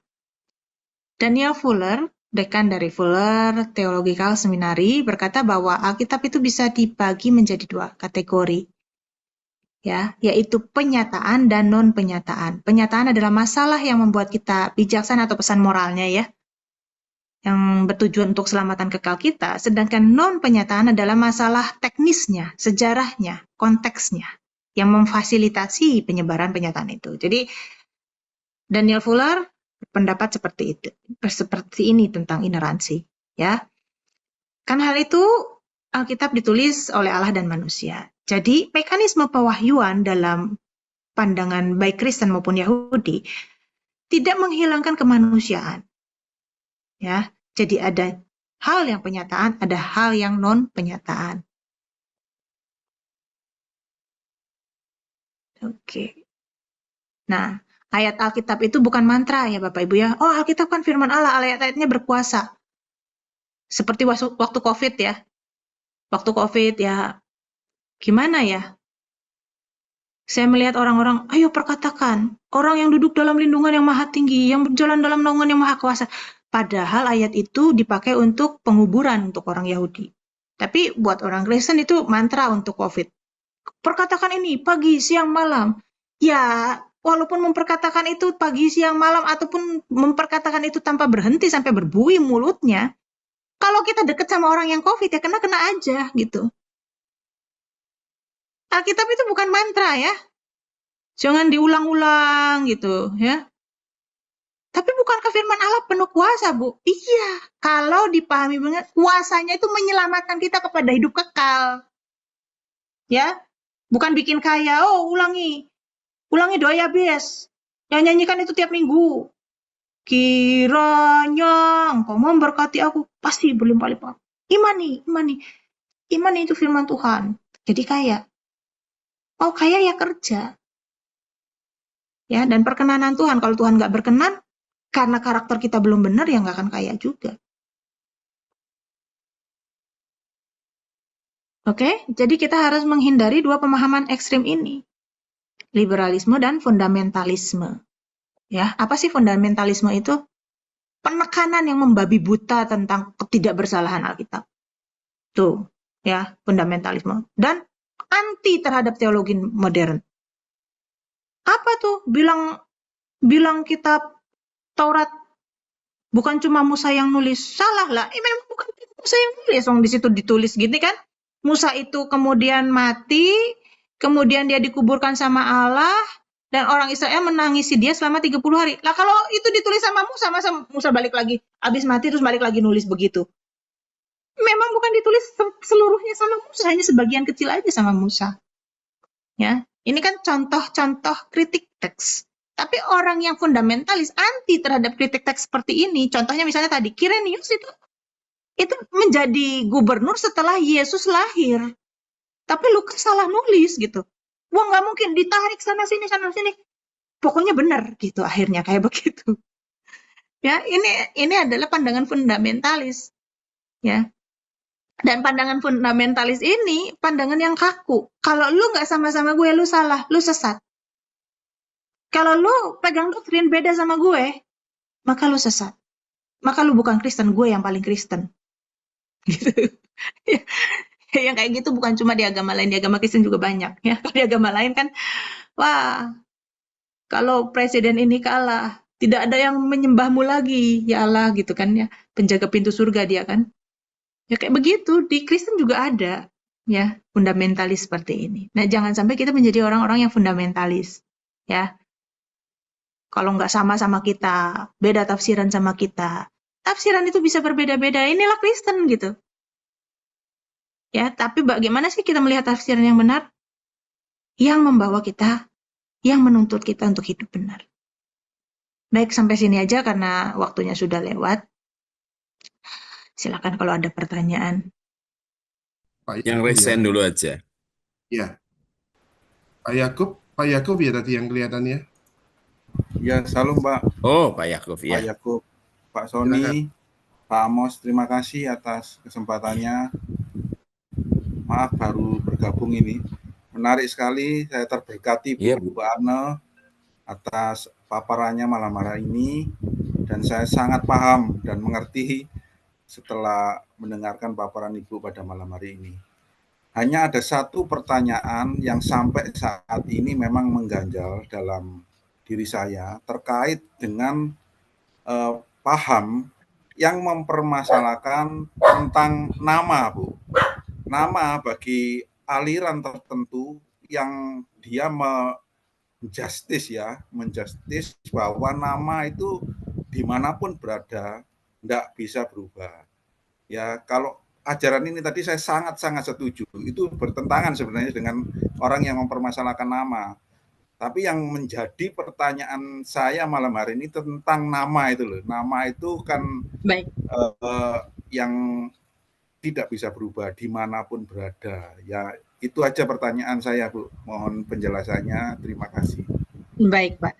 Daniel Fuller, dekan dari Fuller Theological Seminary, berkata bahwa Alkitab itu bisa dibagi menjadi dua kategori, ya, yaitu penyataan dan non-penyataan. Penyataan adalah masalah yang membuat kita bijaksana atau pesan moralnya, ya, yang bertujuan untuk keselamatan kekal kita, sedangkan non-penyataan adalah masalah teknisnya, sejarahnya, konteksnya, yang memfasilitasi penyebaran penyataan itu. Jadi, Daniel Fuller berpendapat seperti itu, seperti ini tentang ineransi, ya. Kan hal itu Alkitab ditulis oleh Allah dan manusia. Jadi mekanisme pewahyuan dalam pandangan baik Kristen maupun Yahudi tidak menghilangkan kemanusiaan. Ya, jadi ada hal yang penyataan, ada hal yang non penyataan. Oke. Nah, ayat Alkitab itu bukan mantra ya Bapak Ibu ya. Oh, Alkitab kan firman Allah, ayat-ayatnya berkuasa. Seperti waktu COVID ya. Waktu COVID ya, gimana ya? Saya melihat orang-orang, ayo perkatakan, orang yang duduk dalam lindungan yang maha tinggi, yang berjalan dalam naungan yang maha kuasa. Padahal ayat itu dipakai untuk penguburan untuk orang Yahudi. Tapi buat orang Kristen itu mantra untuk COVID. Perkatakan ini pagi, siang, malam. Ya, walaupun memperkatakan itu pagi, siang, malam, ataupun memperkatakan itu tanpa berhenti sampai berbuih mulutnya, kalau kita deket sama orang yang COVID ya kena-kena aja gitu. Alkitab itu bukan mantra ya. Jangan diulang-ulang gitu ya. Tapi bukankah firman Allah penuh kuasa, Bu? Iya, kalau dipahami benar, kuasanya itu menyelamatkan kita kepada hidup kekal. Ya, bukan bikin kaya. Oh, ulangi doa Yabes. Yang nyanyikan itu tiap minggu. Kiranya engkau memberkati aku, pasti berlimpah-limpah. Imani. Imani itu firman Tuhan. Jadi kaya. Oh, kaya ya kerja. Ya, dan perkenanan Tuhan. Kalau Tuhan nggak berkenan, karena karakter kita belum benar, ya nggak akan kaya juga. Oke, jadi kita harus menghindari dua pemahaman ekstrim ini. Liberalisme dan fundamentalisme. Ya, apa sih fundamentalisme itu? Penekanan yang membabi buta tentang ketidakbersalahan Alkitab. Tuh, ya, fundamentalisme. Dan anti terhadap teologi modern. Apa tuh? Bilang kitab Taurat bukan cuma Musa yang nulis. Salah lah. Memang bukan Musa yang nulis. Di situ ditulis gitu kan. Musa itu kemudian mati, kemudian dia dikuburkan sama Allah, dan orang Israel menangisi dia selama 30 hari. Lah kalau itu ditulis sama Musa, masa Musa balik lagi, habis mati terus balik lagi nulis begitu? Memang bukan ditulis seluruhnya sama Musa, hanya sebagian kecil aja sama Musa. Ya, ini kan contoh-contoh kritik teks. Tapi orang yang fundamentalis anti terhadap kritik teks seperti ini, contohnya misalnya tadi Kirenius itu menjadi gubernur setelah Yesus lahir. Tapi Lukas salah nulis gitu. Wah, nggak mungkin, ditarik sana sini. Pokoknya benar gitu akhirnya kayak begitu. Ya, ini adalah pandangan fundamentalis. Ya. Dan pandangan fundamentalis ini pandangan yang kaku. Kalau lu nggak sama-sama gue, lu salah, lu sesat. Kalau lu pegang doktrin beda sama gue, maka lu sesat. Maka lu bukan Kristen, gue yang paling Kristen. Gitu. Yang kayak gitu bukan cuma di agama lain, di agama Kristen juga banyak. Ya, di agama lain kan, wah, kalau presiden ini kalah, tidak ada yang menyembahmu lagi, ya Allah gitu kan ya, penjaga pintu surga dia kan. Ya kayak begitu, di Kristen juga ada ya fundamentalis seperti ini. Nah, jangan sampai kita menjadi orang-orang yang fundamentalis. Ya, kalau nggak sama-sama kita, beda tafsiran sama kita. Tafsiran itu bisa berbeda-beda. Inilah Kristen gitu. Ya, tapi bagaimana sih kita melihat tafsiran yang benar? Yang membawa kita, yang menuntut kita untuk hidup benar. Baik, sampai sini aja karena waktunya sudah lewat. Silakan kalau ada pertanyaan. Yang resen dulu aja. Ya, Pak Yakub ya tadi yang kelihatannya. Ya, salam Pak. Oh, Pak Yakub Pak ya. Yakub, Pak Silakan. Sony, Pak Amos, terima kasih atas kesempatannya. Maaf baru bergabung ini. Menarik sekali, saya terberkati Bu Ane atas paparannya malam hari ini. Dan saya sangat paham dan mengerti setelah mendengarkan paparan Ibu pada malam hari ini. Hanya ada satu pertanyaan yang sampai saat ini memang mengganjal dalam diri saya terkait dengan paham yang mempermasalahkan tentang nama, Bu. Nama bagi aliran tertentu yang dia menjustis bahwa nama itu dimanapun berada tidak bisa berubah. Ya, kalau ajaran ini tadi saya sangat-sangat setuju. Itu bertentangan sebenarnya dengan orang yang mempermasalahkan nama. Tapi yang menjadi pertanyaan saya malam hari ini tentang nama itu loh. Nama itu kan yang tidak bisa berubah dimanapun berada. Ya, itu aja pertanyaan saya, Bu. Mohon penjelasannya. Terima kasih. Baik, Pak.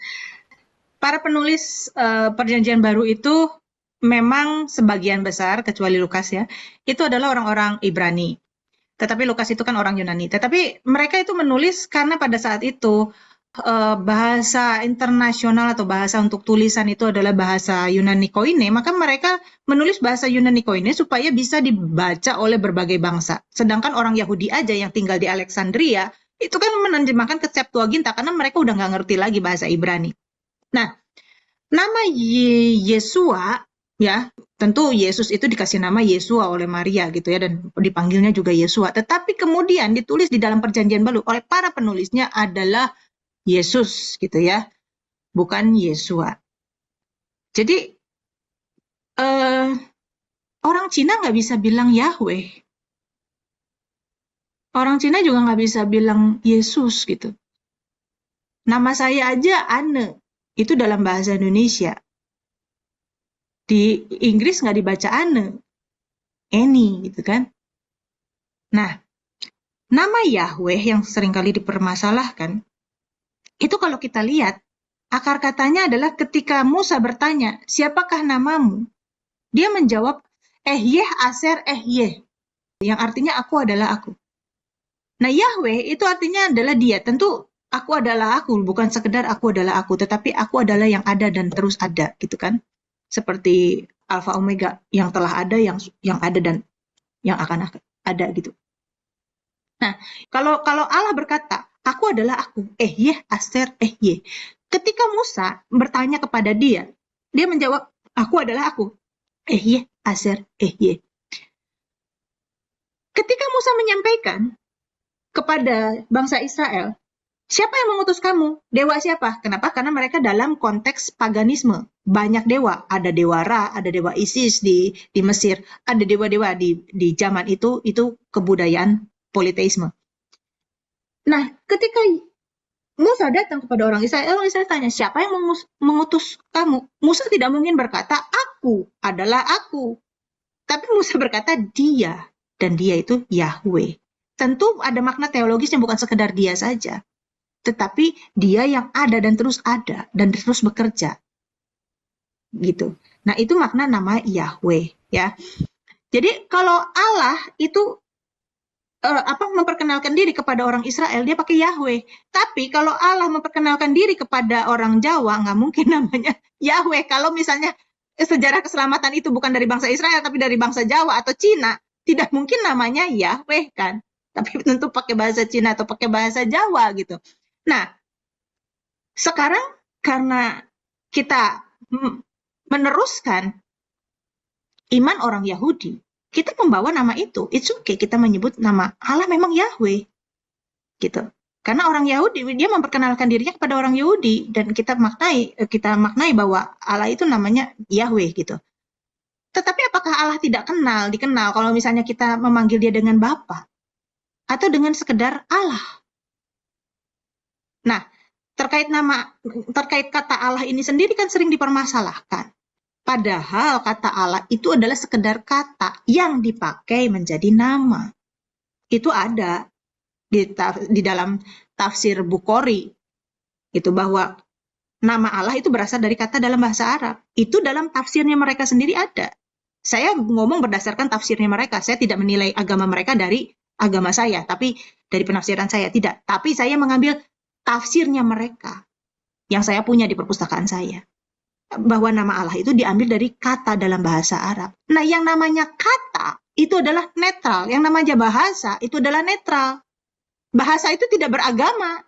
Para penulis Perjanjian Baru itu memang sebagian besar, kecuali Lukas ya, itu adalah orang-orang Ibrani. Tetapi Lukas itu kan orang Yunani. Tetapi mereka itu menulis karena pada saat itu bahasa internasional atau bahasa untuk tulisan itu adalah bahasa Yunani Koine, maka mereka menulis bahasa Yunani Koine supaya bisa dibaca oleh berbagai bangsa. Sedangkan orang Yahudi aja yang tinggal di Alexandria, itu kan menerjemahkan ke Septuaginta karena mereka udah nggak ngerti lagi bahasa Ibrani. Nah, nama Yesua, ya, tentu Yesus itu dikasih nama Yesua oleh Maria gitu ya, dan dipanggilnya juga Yesua. Tetapi kemudian ditulis di dalam Perjanjian Baru oleh para penulisnya adalah Yesus gitu ya, bukan Yesua. Jadi orang Cina nggak bisa bilang Yahweh. Orang Cina juga nggak bisa bilang Yesus gitu. Nama saya aja Anne, itu dalam bahasa Indonesia. Di Inggris nggak dibaca Anne, Annie gitu kan. Nah, nama Yahweh yang seringkali dipermasalahkan, itu kalau kita lihat, akar katanya adalah ketika Musa bertanya, siapakah namamu? Dia menjawab, Ehyeh Aser Ehyeh, yang artinya aku adalah aku. Nah, Yahweh itu artinya adalah dia. Tentu aku adalah aku, bukan sekedar aku adalah aku, tetapi aku adalah yang ada dan terus ada, gitu kan. Seperti Alfa Omega, yang telah ada, yang ada dan yang akan ada gitu. Nah, kalau Allah berkata, aku adalah aku, Ehyeh Aser Ehyeh. Ketika Musa bertanya kepada dia menjawab, aku adalah aku, Ehyeh Aser Ehyeh. Ketika Musa menyampaikan kepada bangsa Israel, siapa yang mengutus kamu? Dewa siapa? Kenapa? Karena mereka dalam konteks paganisme. Banyak dewa. Ada dewa Ra, ada dewa Isis di Mesir. Ada dewa-dewa di zaman itu kebudayaan politeisme. Nah, ketika Musa datang kepada orang Israel tanya, siapa yang mengutus kamu? Musa tidak mungkin berkata, aku adalah aku. Tapi Musa berkata, dia. Dan dia itu Yahweh. Tentu ada makna teologis yang bukan sekedar dia saja. Tetapi dia yang ada dan terus bekerja. Gitu. Nah, itu makna nama Yahweh. Ya. Jadi kalau Allah itu memperkenalkan diri kepada orang Israel, dia pakai Yahweh. Tapi kalau Allah memperkenalkan diri kepada orang Jawa, nggak mungkin namanya Yahweh. Kalau misalnya sejarah keselamatan itu bukan dari bangsa Israel, tapi dari bangsa Jawa atau Cina, tidak mungkin namanya Yahweh kan. Tapi tentu pakai bahasa Cina atau pakai bahasa Jawa gitu. Nah, sekarang karena kita meneruskan iman orang Yahudi, kita membawa nama itu. It's okay kita menyebut nama Allah memang Yahweh. Gitu. Karena orang Yahudi, dia memperkenalkan dirinya kepada orang Yahudi, dan kita maknai bahwa Allah itu namanya Yahweh gitu. Tetapi apakah Allah tidak dikenal kalau misalnya kita memanggil dia dengan Bapa atau dengan sekedar Allah? Nah, terkait kata Allah ini sendiri kan sering dipermasalahkan. Padahal kata Allah itu adalah sekedar kata yang dipakai menjadi nama. Itu ada di dalam tafsir Bukhari, itu bahwa nama Allah itu berasal dari kata dalam bahasa Arab. Itu dalam tafsirnya mereka sendiri ada. Saya ngomong berdasarkan tafsirnya mereka. Saya tidak menilai agama mereka dari agama saya, tapi dari penafsiran saya tidak. Tapi saya mengambil tafsirnya mereka yang saya punya di perpustakaan saya, bahwa nama Allah itu diambil dari kata dalam bahasa Arab. Nah, yang namanya kata itu adalah netral. Yang namanya bahasa itu adalah netral. Bahasa itu tidak beragama.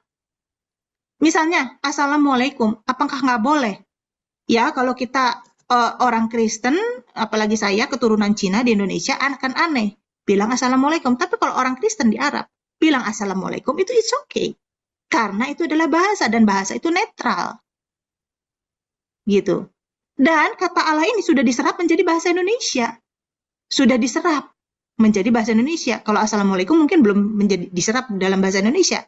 Misalnya, Assalamualaikum, apakah nggak boleh? Ya, kalau kita orang Kristen, apalagi saya keturunan Cina di Indonesia, akan aneh bilang Assalamualaikum. Tapi kalau orang Kristen di Arab bilang Assalamualaikum, itu it's okay. Karena itu adalah bahasa, dan bahasa itu netral. Gitu. Dan kata Allah ini sudah diserap menjadi bahasa Indonesia. Sudah diserap menjadi bahasa Indonesia. Kalau Assalamualaikum mungkin belum diserap dalam bahasa Indonesia.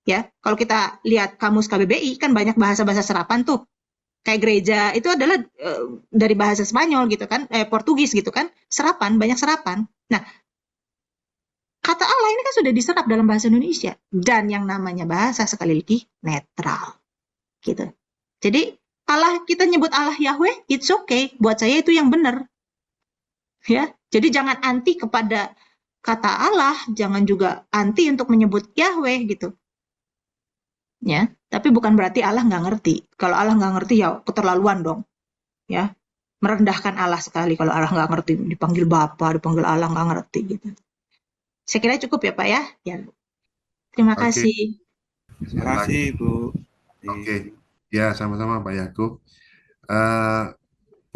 Ya, kalau kita lihat kamus KBBI kan banyak bahasa-bahasa serapan tuh. Kayak gereja itu adalah dari bahasa Spanyol gitu kan, Portugis gitu kan, serapan, banyak serapan. Nah, kata Allah ini kan sudah diserap dalam bahasa Indonesia, dan yang namanya bahasa sekali lagi netral. Gitu. Jadi Allah, kita nyebut Allah Yahweh, it's okay. Buat saya itu yang benar. Ya, jadi jangan anti kepada kata Allah, jangan juga anti untuk menyebut Yahweh gitu. Ya, tapi bukan berarti Allah nggak ngerti. Kalau Allah nggak ngerti ya keterlaluan dong. Ya, merendahkan Allah sekali kalau Allah nggak ngerti, dipanggil Bapa, dipanggil Allah nggak ngerti gitu. Saya kira cukup ya Pak ya. Ya. Terima kasih. Terima kasih Bu. Oke, ya sama-sama Pak Yakub.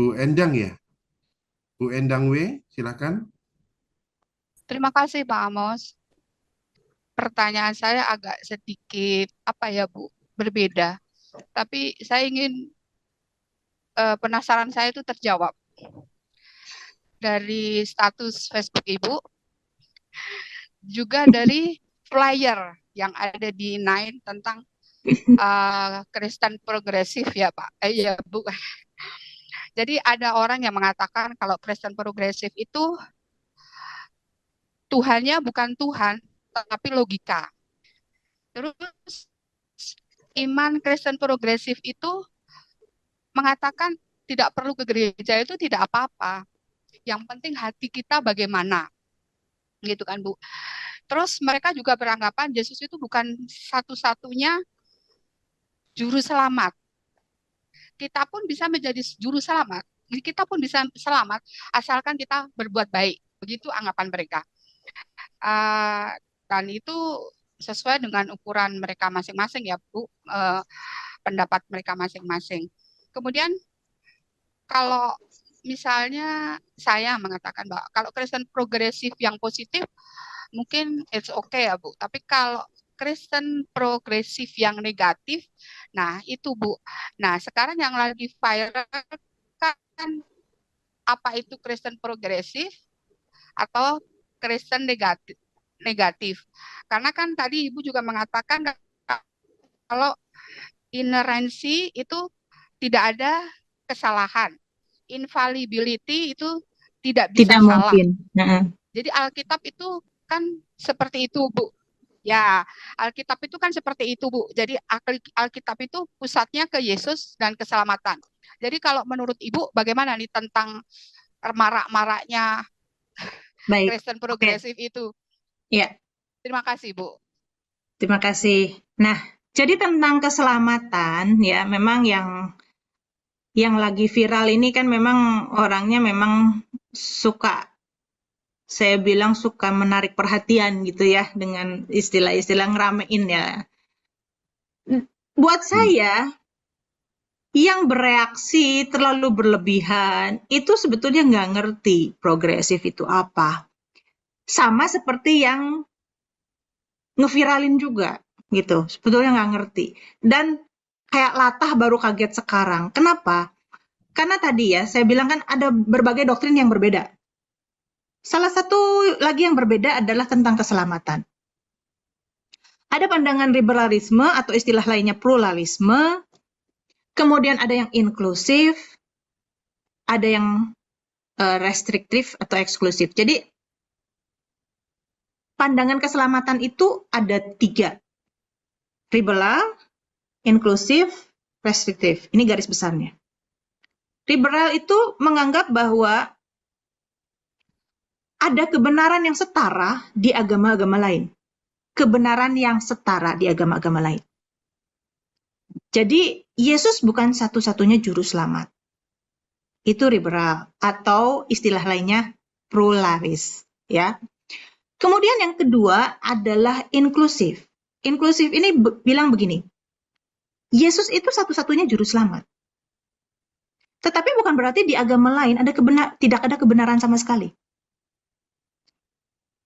Bu Endang ya, Bu Endang W, silakan. Terima kasih Pak Amos. Pertanyaan saya agak sedikit Bu, berbeda. Tapi saya ingin penasaran saya itu terjawab dari status Facebook Ibu, juga dari flyer yang ada di Nine tentang Kristen progresif ya Pak. Ya Bu. Jadi ada orang yang mengatakan kalau Kristen progresif itu Tuhannya bukan Tuhan, tapi logika. Terus iman Kristen progresif itu mengatakan tidak perlu ke gereja, itu tidak apa-apa. Yang penting hati kita bagaimana. Gitu kan Bu. Terus mereka juga beranggapan Yesus itu bukan satu-satunya juru selamat. Kita pun bisa menjadi juru selamat. Kita pun bisa selamat asalkan kita berbuat baik. Begitu anggapan mereka. Dan itu sesuai dengan ukuran mereka masing-masing ya Bu, pendapat mereka masing-masing. Kemudian kalau misalnya saya mengatakan bahwa kalau Kristen progresif yang positif mungkin it's okay ya Bu, tapi kalau Kristen progresif yang negatif, nah itu Bu. Nah sekarang yang lagi viral kan apa itu Kristen progresif atau Kristen negatif. Karena kan tadi Ibu juga mengatakan kalau inerensi itu tidak ada kesalahan. Infallibility itu tidak bisa salah. Mungkin. Jadi Alkitab itu kan seperti itu, Bu. Ya, Alkitab itu kan seperti itu, Bu. Jadi Alkitab itu pusatnya ke Yesus dan keselamatan. Jadi kalau menurut Ibu bagaimana nih tentang marak-maraknya Kristen progresif itu? Ya, Terima kasih, Bu. Terima kasih. Nah, jadi tentang keselamatan ya, memang yang lagi viral ini kan memang orangnya memang suka, saya bilang suka menarik perhatian gitu ya dengan istilah-istilah ngeramein ya. Buat saya yang bereaksi terlalu berlebihan itu sebetulnya nggak ngerti progresif itu apa. Sama seperti yang ngeviralin juga gitu, sebetulnya nggak ngerti. Dan kayak latah baru kaget sekarang. Kenapa? Karena tadi ya, saya bilang kan ada berbagai doktrin yang berbeda. Salah satu lagi yang berbeda adalah tentang keselamatan. Ada pandangan liberalisme atau istilah lainnya pluralisme, kemudian ada yang inklusif, ada yang restriktif atau eksklusif. Jadi, pandangan keselamatan itu ada 3. Liberal, inklusif, restriktif. Ini garis besarnya. Liberal itu menganggap bahwa ada kebenaran yang setara di agama-agama lain. Kebenaran yang setara di agama-agama lain. Jadi, Yesus bukan satu-satunya juru selamat. Itu liberal, atau istilah lainnya pluralis, ya. Kemudian yang kedua adalah inklusif. Inklusif ini bilang begini, Yesus itu satu-satunya juru selamat. Tetapi bukan berarti di agama lain tidak ada kebenaran sama sekali.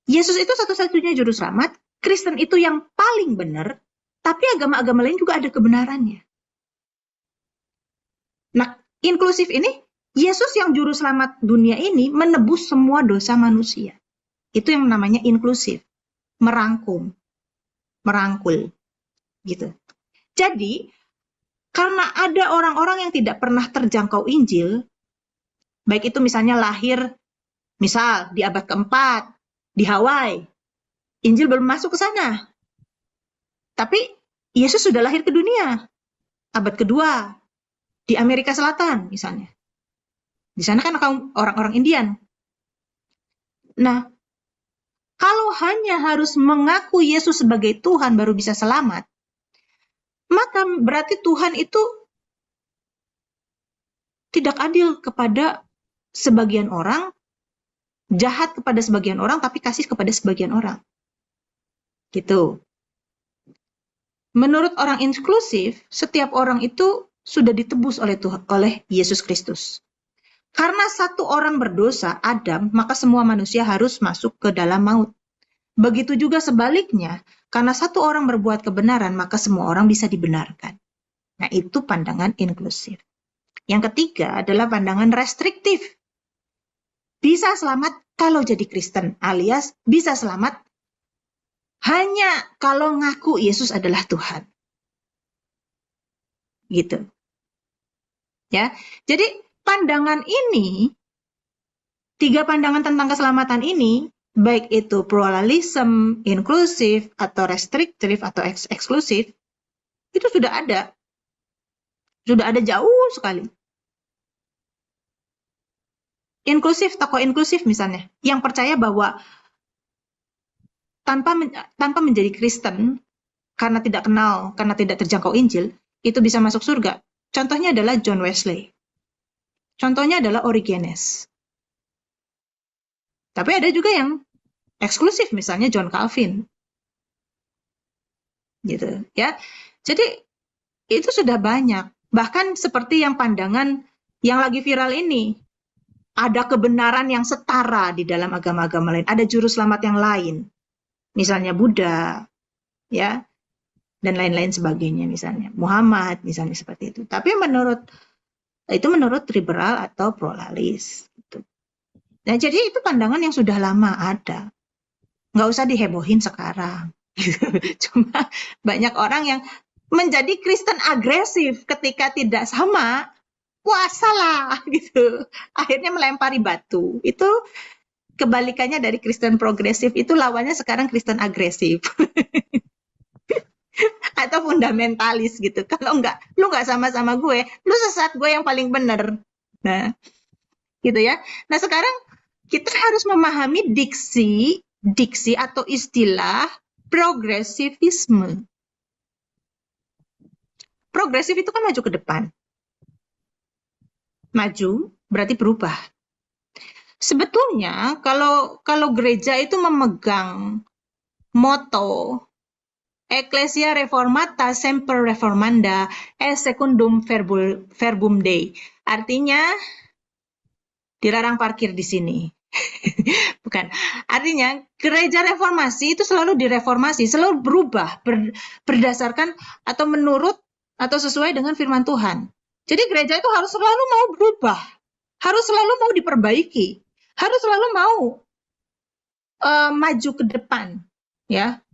Yesus itu satu-satunya juru selamat, Kristen itu yang paling benar, tapi agama-agama lain juga ada kebenarannya. Nah, inklusif ini, Yesus yang juru selamat dunia ini menebus semua dosa manusia. Itu yang namanya inklusif, merangkum, merangkul, gitu. Jadi, karena ada orang-orang yang tidak pernah terjangkau Injil, baik itu misalnya lahir, misal di abad keempat, di Hawaii, Injil belum masuk ke sana. Tapi Yesus sudah lahir ke dunia, abad kedua, di Amerika Selatan misalnya. Di sana kan orang-orang Indian. Nah, kalau hanya harus mengaku Yesus sebagai Tuhan baru bisa selamat, maka berarti Tuhan itu tidak adil kepada sebagian orang, jahat kepada sebagian orang, tapi kasih kepada sebagian orang. Gitu. Menurut orang inklusif, setiap orang itu sudah ditebus oleh Yesus Kristus. Karena satu orang berdosa, Adam, maka semua manusia harus masuk ke dalam maut. Begitu juga sebaliknya, karena satu orang berbuat kebenaran, maka semua orang bisa dibenarkan. Nah, itu pandangan inklusif. Yang ketiga adalah pandangan restriktif. Bisa selamat kalau jadi Kristen, alias bisa selamat hanya kalau ngaku Yesus adalah Tuhan. Gitu. Ya. Jadi pandangan ini, 3 pandangan tentang keselamatan ini, baik itu pluralism, inklusif, atau restriktif, atau eksklusif, itu sudah ada. Sudah ada jauh sekali. Inklusif, tokoh inklusif misalnya, yang percaya bahwa tanpa menjadi Kristen, karena tidak kenal, karena tidak terjangkau Injil, itu bisa masuk surga. Contohnya adalah John Wesley. Contohnya adalah Origenes. Tapi ada juga yang eksklusif, misalnya John Calvin. Gitu, ya. Jadi itu sudah banyak. Bahkan seperti yang pandangan yang lagi viral ini, ada kebenaran yang setara di dalam agama-agama lain, ada juru selamat yang lain. Misalnya Buddha, ya, dan lain-lain sebagainya, misalnya Muhammad, misalnya seperti itu. Tapi menurut liberal atau pluralis. Gitu. Nah, jadi itu pandangan yang sudah lama ada. Nggak usah dihebohin sekarang. Cuma banyak orang yang menjadi Kristen agresif ketika tidak sama, puasa lah, gitu. Akhirnya melempari batu. Itu kebalikannya dari Kristen progresif, itu lawannya sekarang Kristen agresif. Atau fundamentalis gitu. Kalau lu nggak sama-sama gue, lu sesat, gue yang paling benar. Nah, gitu ya. Nah, sekarang kita harus memahami diksi atau istilah progresivisme. Progresif itu kan maju ke depan. Maju berarti berubah. Sebetulnya kalau gereja itu memegang moto Ecclesia Reformata Semper Reformanda et Secundum Verbum Dei. Artinya dilarang parkir di sini. Bukan. Artinya gereja reformasi itu selalu direformasi, selalu berubah berdasarkan atau menurut atau sesuai dengan firman Tuhan. Jadi gereja itu harus selalu mau berubah, harus selalu mau diperbaiki, harus selalu mau maju ke depan, ya.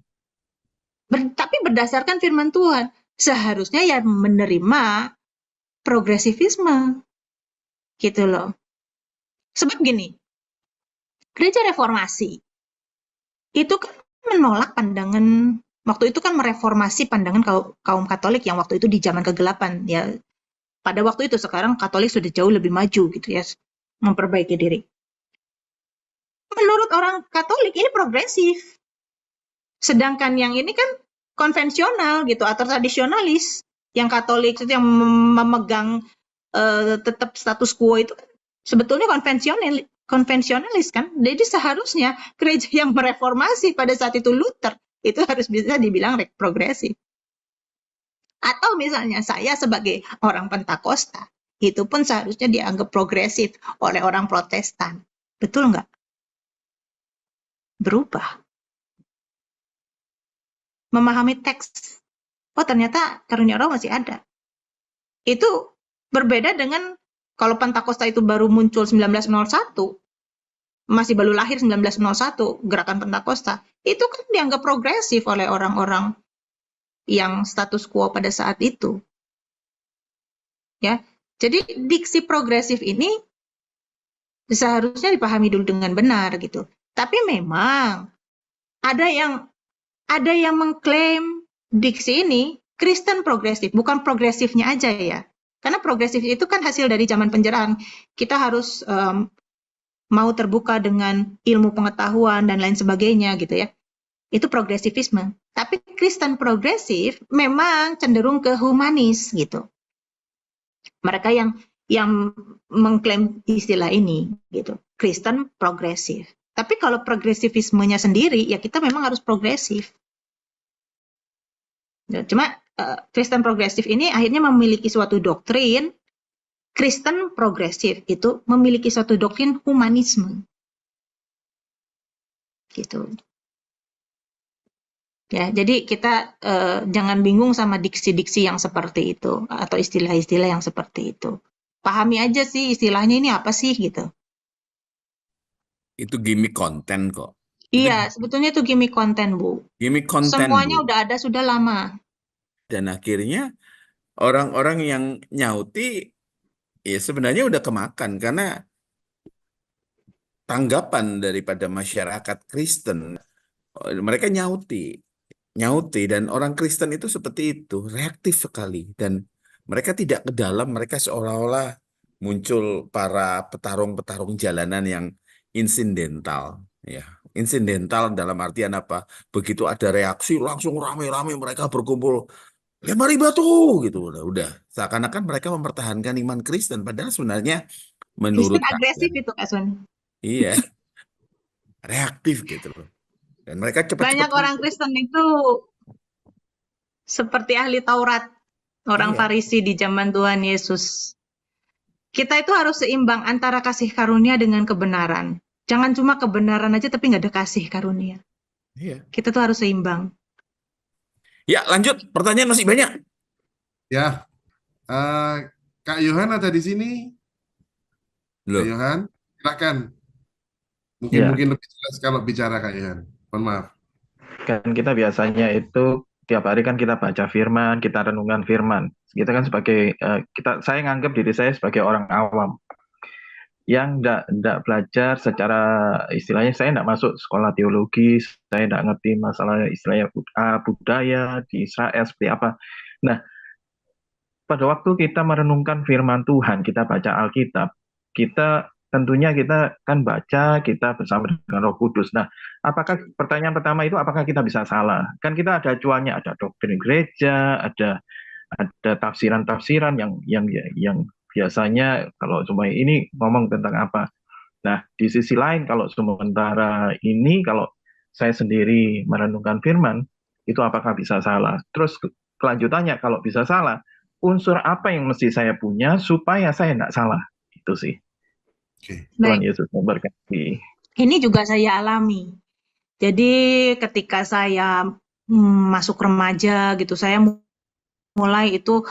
Tapi berdasarkan firman Tuhan, seharusnya ya menerima progresivisme, gitu loh. Sebab gini, gereja reformasi itu kan menolak pandangan, waktu itu kan mereformasi pandangan kaum Katolik yang waktu itu di zaman kegelapan, ya. Pada waktu itu, sekarang Katolik sudah jauh lebih maju gitu ya, memperbaiki diri. Menurut orang Katolik ini progresif. Sedangkan yang ini kan konvensional gitu atau tradisionalis. Yang Katolik itu yang memegang tetap status quo itu kan sebetulnya konvensionalis kan. Jadi seharusnya gereja yang mereformasi pada saat itu Luther itu harus bisa dibilang progresif. Atau misalnya saya sebagai orang Pentakosta, itu pun seharusnya dianggap progresif oleh orang Protestan. Betul nggak? Berubah. Memahami teks. Oh ternyata karunia roh masih ada. Itu berbeda dengan kalau Pentakosta itu baru muncul 1901, masih baru lahir 1901, gerakan Pentakosta, itu kan dianggap progresif oleh orang-orang yang status quo pada saat itu. Ya, jadi diksi progresif ini seharusnya dipahami dulu dengan benar gitu. Tapi memang ada yang mengklaim diksi ini Kristen progresif, bukan progresifnya aja ya. Karena progresif itu kan hasil dari zaman penjarahan. Kita harus mau terbuka dengan ilmu pengetahuan dan lain sebagainya gitu ya. Itu progresivisme. Tapi Kristen progresif memang cenderung ke humanis gitu. Mereka yang mengklaim istilah ini gitu. Kristen progresif. Tapi kalau progresivismenya sendiri ya kita memang harus progresif. Cuma Kristen progresif ini akhirnya memiliki suatu doktrin. Kristen progresif itu memiliki suatu doktrin humanisme. Gitu. Ya, jadi kita jangan bingung sama diksi-diksi yang seperti itu atau istilah-istilah yang seperti itu. Pahami aja sih istilahnya ini apa sih gitu. Itu gimmick konten kok. Iya, sebetulnya itu gimmick konten, Bu. Gimmick konten, Semuanya Bu. udah ada sudah lama. Dan akhirnya orang-orang yang nyauti ya sebenarnya udah kemakan karena tanggapan daripada masyarakat Kristen mereka nyauti dan orang Kristen itu seperti itu, reaktif sekali dan mereka tidak ke dalam, mereka seolah-olah muncul para petarung-petarung jalanan yang insidental, ya. Insidental dalam artian apa? Begitu ada reaksi langsung rame-rame mereka berkumpul lempari batu gitu, udah seakan-akan mereka mempertahankan iman Kristen padahal sebenarnya menurut Kristen agresif itu, Kak Sun. iya, reaktif gitu loh. Dan mereka cepat-cepat. Banyak orang Kristen itu seperti ahli Taurat, orang Farisi di zaman Tuhan Yesus. Kita itu harus seimbang antara kasih karunia dengan kebenaran. Jangan cuma kebenaran aja tapi nggak ada kasih karunia. Iya. Kita tuh harus seimbang. Ya, lanjut. Pertanyaan masih banyak. Ya, Kak Yohan ada di sini. Loh. Kak Yohan, silakan. Ya. Mungkin lebih jelas kalau bicara Kak Yohan. Mohon maaf. Kan kita biasanya itu tiap hari kan kita baca firman, kita renungkan firman. Kita kan sebagai saya nganggap diri saya sebagai orang awam yang enggak belajar secara istilahnya, saya enggak masuk sekolah teologi, saya enggak ngerti masalah istilahnya budaya di Israel seperti apa. Nah, pada waktu kita merenungkan firman Tuhan, kita baca Alkitab, kita tentunya kita kan baca, kita bersama dengan Roh Kudus. Nah, apakah pertanyaan pertama itu apakah kita bisa salah? Kan kita ada acuannya, ada doktrin gereja, ada tafsiran-tafsiran yang biasanya kalau cuma ini ngomong tentang apa. Nah, di sisi lain kalau sementara ini kalau saya sendiri merenungkan firman, itu apakah bisa salah? Terus kelanjutannya kalau bisa salah, unsur apa yang mesti saya punya supaya saya tidak salah? Itu sih. Oke. Tuhan Baik, Yesus memberkati. ini juga saya alami. Jadi ketika saya masuk remaja gitu, saya mulai itu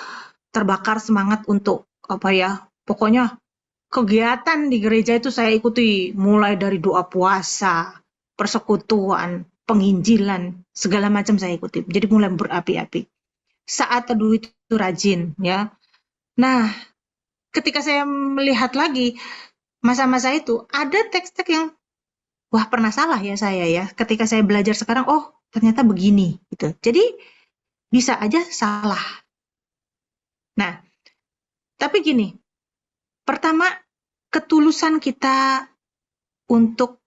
terbakar semangat untuk apa ya, pokoknya kegiatan di gereja itu saya ikuti, mulai dari doa puasa, persekutuan, penginjilan, segala macam saya ikuti. Jadi mulai berapi-api. Saat teduh itu rajin, ya. Nah, ketika saya melihat lagi masa-masa itu, ada teks-teks yang, wah pernah salah ya saya ya. Ketika saya belajar sekarang, oh ternyata begini, gitu. Jadi bisa aja salah. Nah, tapi gini, pertama ketulusan kita untuk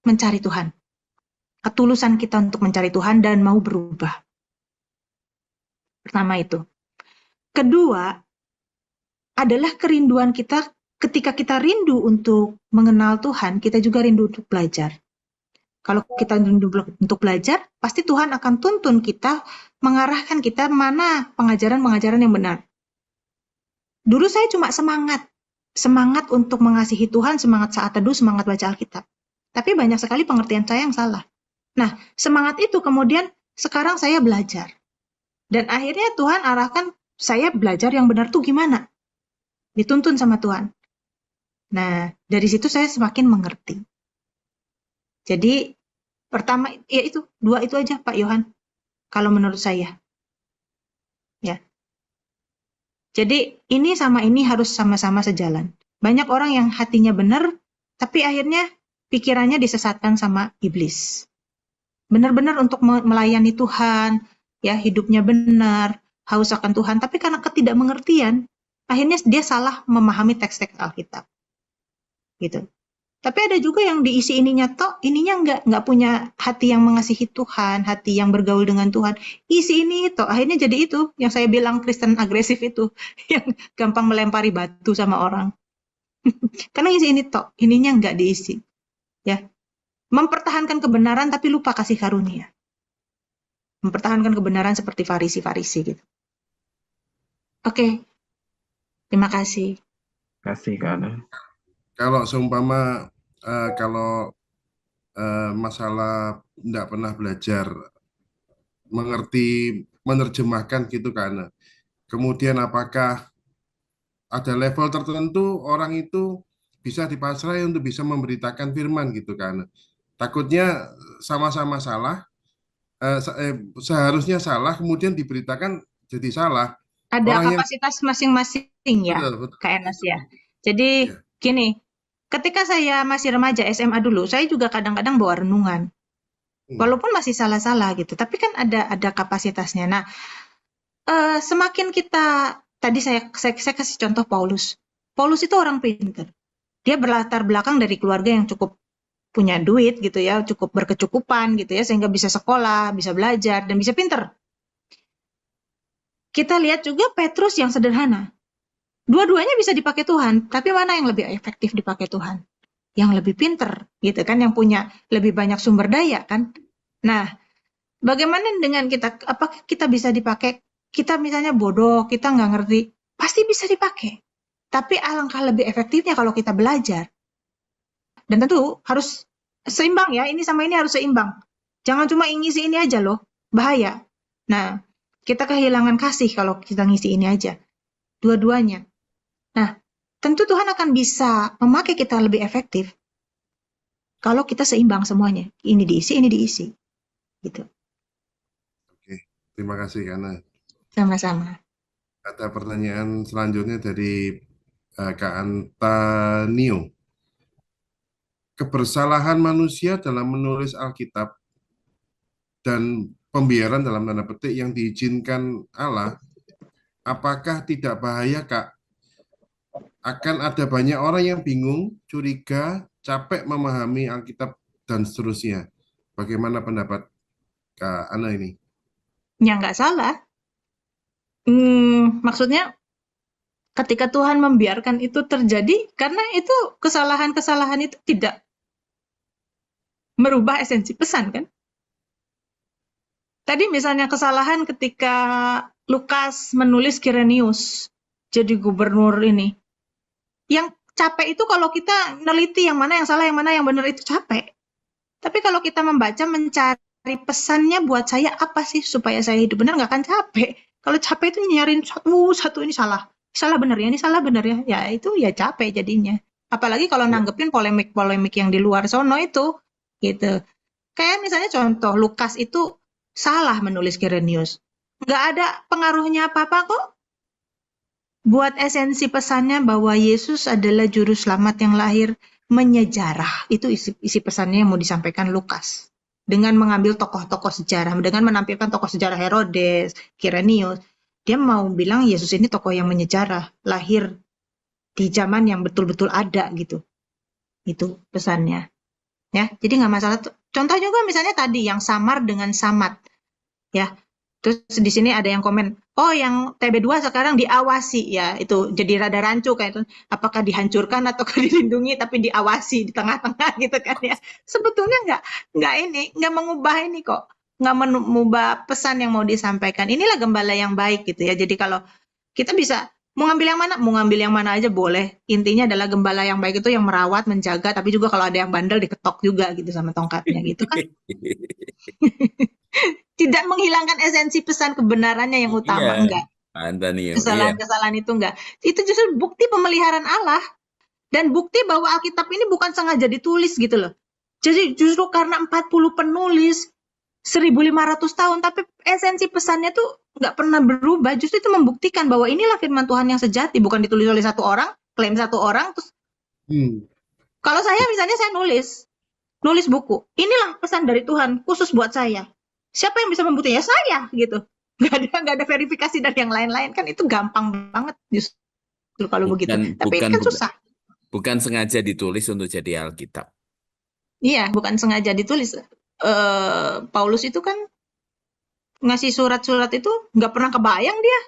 mencari Tuhan. Ketulusan kita untuk mencari Tuhan dan mau berubah. Pertama itu. Kedua, adalah kerinduan kita ketika kita rindu untuk mengenal Tuhan, kita juga rindu untuk belajar. Kalau kita rindu untuk belajar, pasti Tuhan akan tuntun kita, mengarahkan kita mana pengajaran-pengajaran yang benar. Dulu saya cuma semangat untuk mengasihi Tuhan, semangat saat teduh, semangat baca Alkitab. Tapi banyak sekali pengertian saya yang salah. Nah, semangat itu kemudian sekarang saya belajar. Dan akhirnya Tuhan arahkan saya belajar yang benar tuh gimana? Dituntun sama Tuhan. Nah, dari situ saya semakin mengerti. Jadi, pertama, ya itu, dua itu aja Pak Yohan, kalau menurut saya. Ya. Jadi, ini sama ini harus sama-sama sejalan. Banyak orang yang hatinya benar, tapi akhirnya pikirannya disesatkan sama iblis. Benar-benar untuk melayani Tuhan, ya hidupnya benar, haus akan Tuhan, tapi karena ketidakmengertian, akhirnya dia salah memahami teks-teks Alkitab. Gitu. Tapi ada juga yang diisi ininya nggak punya hati yang mengasihi Tuhan, hati yang bergaul dengan Tuhan. Isi ini akhirnya jadi itu yang saya bilang Kristen agresif itu, yang gampang melempari batu sama orang. Karena isi ini ininya nggak diisi. Ya. Mempertahankan kebenaran tapi lupa kasih karunia. Mempertahankan kebenaran seperti Farisi-Farisi gitu. Oke. Terima kasih. Kasih Kak. Kalau seumpama kalau masalah tidak pernah belajar mengerti menerjemahkan gitu kan. Kemudian apakah ada level tertentu orang itu bisa dipasrai untuk bisa memberitakan firman gitu kan. Takutnya sama-sama salah, seharusnya salah kemudian diberitakan jadi salah. Ada Orang yang kapasitas masing-masing ya, betul. Kak Enes ya. Jadi Ya. gini, ketika saya masih remaja SMA dulu, saya juga kadang-kadang bawa renungan. Walaupun masih salah-salah gitu, tapi kan ada kapasitasnya. Nah, semakin kita tadi saya kasih contoh Paulus. Paulus itu orang pintar. Dia berlatar belakang dari keluarga yang cukup punya duit gitu ya, cukup berkecukupan gitu ya, sehingga bisa sekolah, bisa belajar dan bisa pintar. Kita lihat juga Petrus yang sederhana. Dua-duanya bisa dipakai Tuhan, tapi mana yang lebih efektif dipakai Tuhan? Yang lebih pinter, gitu kan, yang punya lebih banyak sumber daya kan. Nah, bagaimana dengan kita? Apakah kita bisa dipakai? Kita misalnya bodoh, kita nggak ngerti, pasti bisa dipakai. Tapi alangkah lebih efektifnya kalau kita belajar. Dan tentu harus seimbang ya, ini sama ini harus seimbang. Jangan cuma ngisi ini aja loh, bahaya. Nah, kita kehilangan kasih kalau kita ngisi ini aja. Dua-duanya. Nah, tentu Tuhan akan bisa memakai kita lebih efektif kalau kita seimbang semuanya. Ini diisi, ini diisi. Gitu. Oke, terima kasih Kana. Sama-sama. Ada pertanyaan selanjutnya dari Kak Antonio. Kebersalahan manusia dalam menulis Alkitab dan pembiaran dalam tanda petik yang diizinkan Allah, apakah tidak bahaya, Kak? akan ada banyak orang yang bingung, curiga, capek memahami Alkitab dan seterusnya. Bagaimana pendapat Kak Ana ini? Ya nggak salah. Maksudnya ketika Tuhan membiarkan itu terjadi, karena itu kesalahan-kesalahan itu tidak merubah esensi pesan kan. Tadi misalnya kesalahan ketika Lukas menulis Kirenius jadi gubernur ini. Yang capek itu kalau kita neliti yang mana yang salah, yang mana yang benar, itu capek. Tapi kalau kita membaca, mencari pesannya buat saya apa sih supaya saya hidup benar, nggak akan capek. Kalau capek itu nyariin satu ini salah benar ya, ini salah benar ya, ya itu ya capek jadinya. Apalagi kalau nanggepin polemik-polemik yang di luar sono itu, gitu. Kayak misalnya contoh, Lukas itu salah menulis Kirenius. Nggak ada pengaruhnya apa-apa kok. Buat esensi pesannya bahwa Yesus adalah juru selamat yang lahir menyejarah. Itu isi pesannya yang mau disampaikan Lukas. Dengan mengambil tokoh-tokoh sejarah, dengan menampilkan tokoh sejarah Herodes, Kirenius, dia mau bilang Yesus ini tokoh yang menyejarah, lahir di zaman yang betul-betul ada gitu. Itu pesannya. Ya, jadi nggak masalah. Contoh juga misalnya tadi yang samar dengan samat. Ya. Terus di sini ada yang komen, oh yang TB2 sekarang diawasi ya, itu jadi rada rancu kayak itu. Apakah dihancurkan atau dilindungi tapi diawasi di tengah-tengah gitu kan ya. Sebetulnya nggak mengubah ini kok, nggak mengubah pesan yang mau disampaikan. Inilah gembala yang baik gitu ya. Jadi kalau kita bisa mau ngambil yang mana aja boleh. Intinya adalah gembala yang baik itu yang merawat, menjaga, tapi juga kalau ada yang bandel diketok juga gitu sama tongkatnya gitu kan. Tidak menghilangkan esensi pesan kebenarannya yang utama, enggak. Antonio, Kesalahan-kesalahan itu enggak. Itu justru bukti pemeliharaan Allah. Dan bukti bahwa Alkitab ini bukan sengaja ditulis gitu loh. Jadi justru karena 40 penulis, 1500 tahun, tapi esensi pesannya tuh nggak pernah berubah. Justru itu membuktikan bahwa inilah firman Tuhan yang sejati, bukan ditulis oleh satu orang, klaim satu orang. Terus kalau saya misalnya saya nulis buku, inilah pesan dari Tuhan khusus buat saya. Siapa yang bisa membuktikan? Ya saya gitu. Nggak ada verifikasi dari yang lain-lain, kan itu gampang banget justru kalau begitu. Tapi kan susah. Bukan sengaja ditulis untuk jadi Alkitab. Iya, bukan sengaja ditulis. Paulus itu kan ngasih surat-surat itu nggak pernah kebayang dia.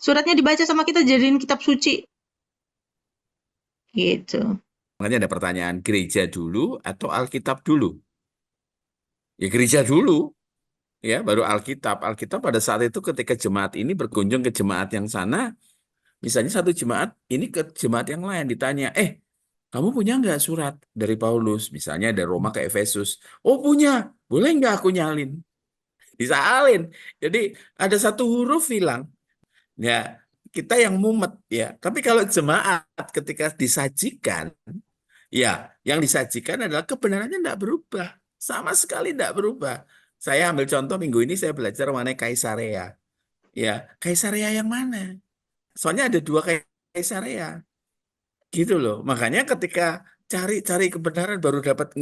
Suratnya dibaca sama kita jadiin kitab suci. Gitu. Makanya ada pertanyaan, gereja dulu atau Alkitab dulu? Ya gereja dulu. Ya, baru Alkitab. Alkitab pada saat itu ketika jemaat ini berkunjung ke jemaat yang sana, misalnya satu jemaat ini ke jemaat yang lain ditanya, kamu punya nggak surat dari Paulus? Misalnya dari Roma ke Efesus. Oh punya, boleh nggak aku nyalin? Disalin. Jadi ada satu huruf hilang. Ya, kita yang mumet ya. Tapi kalau jemaat ketika disajikan, ya yang disajikan adalah kebenarannya tidak berubah. Sama sekali tidak berubah. Saya ambil contoh minggu ini saya belajar mengenai Kaisarea. Ya, Kaisarea yang mana? Soalnya ada 2 Kaisarea. Gitu loh. Makanya ketika cari kebenaran baru dapat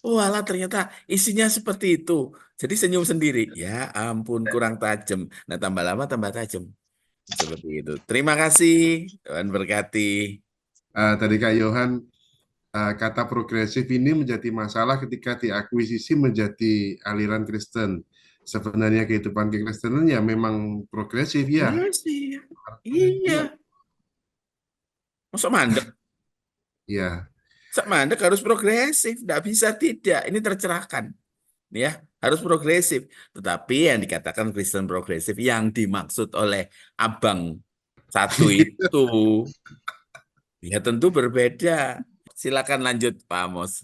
oh alah ternyata isinya seperti itu. Jadi senyum sendiri. Ya ampun kurang tajam. Nah tambah lama tambah tajam. Seperti itu. Terima kasih. Tuhan berkati. Tadi Kak Yohan, kata progresif ini menjadi masalah ketika diakuisisi menjadi aliran Kristen. Sebenarnya kehidupan kekristenan ya memang progresif ya. Iya. Masuk mandek. Iya. Mandek harus progresif, tidak bisa tidak. Ini tercerahkan. Ya, harus progresif. Tetapi yang dikatakan Kristen progresif yang dimaksud oleh Abang satu itu ya tentu berbeda. Silakan lanjut Pak Amos.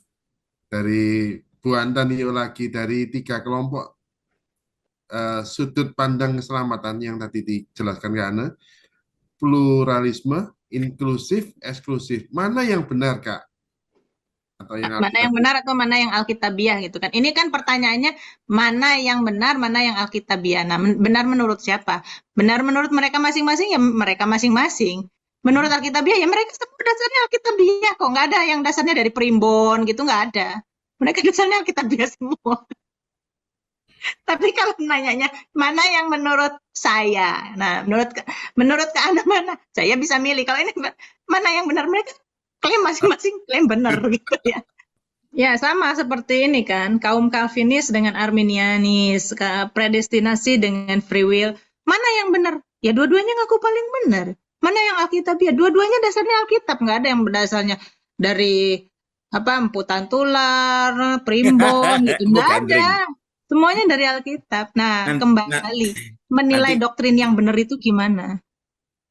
Dari Bu Antonio lagi dari 3 kelompok sudut pandang keselamatan yang tadi dijelaskan ke Ana, pluralisme, inklusif, eksklusif. Mana yang benar, Kak? Atau yang mana yang benar atau mana yang alkitabiah gitu kan. Ini kan pertanyaannya mana yang benar, mana yang alkitabiah. Nah, benar menurut siapa? Benar menurut mereka masing-masing ya mereka masing-masing. Menurut alkitabiah ya mereka semua dasarnya alkitabiah kok. Nggak ada yang dasarnya dari primbon gitu, nggak ada. Mereka dasarnya alkitabiah semua. Tapi kalau nanyanya mana yang menurut saya, nah menurut ke Anda mana? Saya bisa milih. Kalau ini mana yang benar, mereka klaim masing-masing klaim benar gitu ya. Ya sama seperti ini kan, kaum Calvinis dengan Arminianis, predestinasi dengan free will. Mana yang benar? Ya dua-duanya ngaku paling benar. Mana yang Alkitabiah? Dua-duanya dasarnya Alkitab, nggak ada yang dasarnya dari emputan tular, primbon gitu, nggak Bukan, ada. Ring. Semuanya dari Alkitab. Nah, Nanti, kembali menilai nanti doktrin yang benar itu gimana?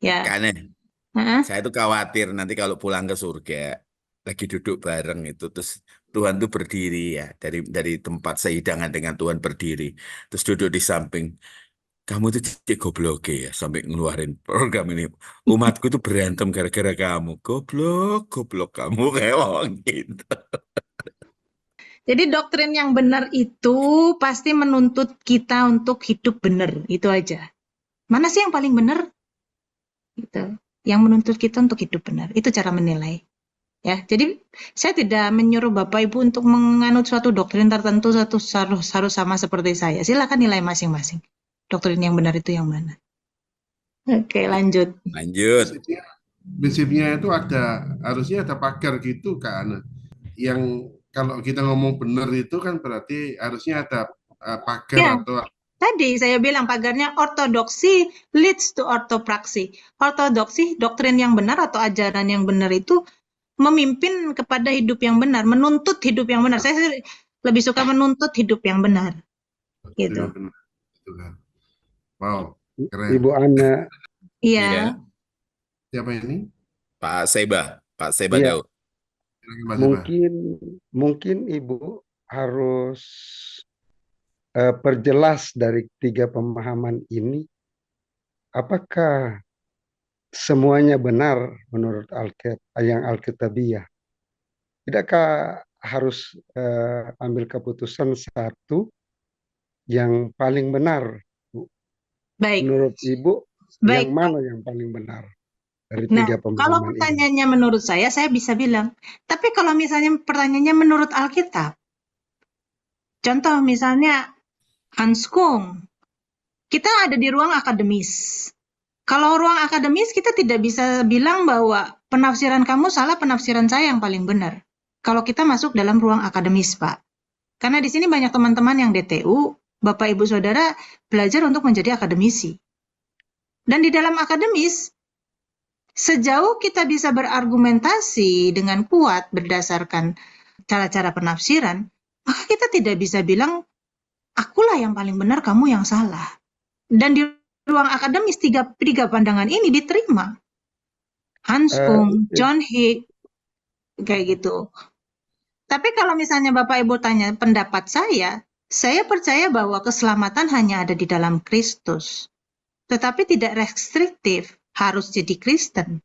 Ya, makanya Hah? saya tuh khawatir nanti kalau pulang ke surga lagi duduk bareng itu terus Tuhan tuh berdiri ya dari tempat sehidangan dengan Tuhan berdiri terus duduk di samping kamu tuh cek goblok ya sampai ngeluarin program ini umatku tuh berantem gara-gara kamu goblok kamu kayak orang gitu. Jadi doktrin yang benar itu pasti menuntut kita untuk hidup benar, itu aja. Mana sih yang paling benar? Gitu. Yang menuntut kita untuk hidup benar, itu cara menilai. Ya, jadi saya tidak menyuruh Bapak Ibu untuk menganut suatu doktrin tertentu harus sama seperti saya. Silakan nilai masing-masing. Doktrin yang benar itu yang mana? Oke, lanjut. Prinsipnya itu harusnya ada pagar gitu kan. Yang kalau kita ngomong benar itu kan berarti harusnya ada pagar Ya, atau tadi saya bilang pagarnya ortodoksi leads to ortopraksi. Ortodoksi, doktrin yang benar atau ajaran yang benar itu memimpin kepada hidup yang benar, menuntut hidup yang benar. Saya lebih suka menuntut hidup yang benar. Gitu. Wow, keren. Ibu Ana. Iya. Siapa ini? Pak Seba Iya. Daud. Mungkin Ibu harus perjelas dari 3 pemahaman ini, apakah semuanya benar menurut yang Alkitabiah? Tidakkah harus ambil keputusan satu yang paling benar, Bu? Baik. Menurut Ibu, Baik, yang mana yang paling benar dari Nah, 3 pemahaman kalau ini? pertanyaannya menurut saya bisa bilang. Tapi kalau misalnya pertanyaannya menurut Alkitab, contoh misalnya Hans Kung, kita ada di ruang akademis. Kalau ruang akademis kita tidak bisa bilang bahwa penafsiran kamu salah, penafsiran saya yang paling benar. Kalau kita masuk dalam ruang akademis, Pak. Karena di sini banyak teman-teman yang DTU, Bapak Ibu Saudara belajar untuk menjadi akademisi. Dan di dalam akademis, sejauh kita bisa berargumentasi dengan kuat berdasarkan cara-cara penafsiran, maka kita tidak bisa bilang, akulah yang paling benar, kamu yang salah. Dan di ruang akademis, tiga pandangan ini diterima. Hans Kung, John Hick, kayak gitu. Tapi kalau misalnya Bapak Ibu tanya pendapat saya percaya bahwa keselamatan hanya ada di dalam Kristus. Tetapi tidak restriktif, harus jadi Kristen.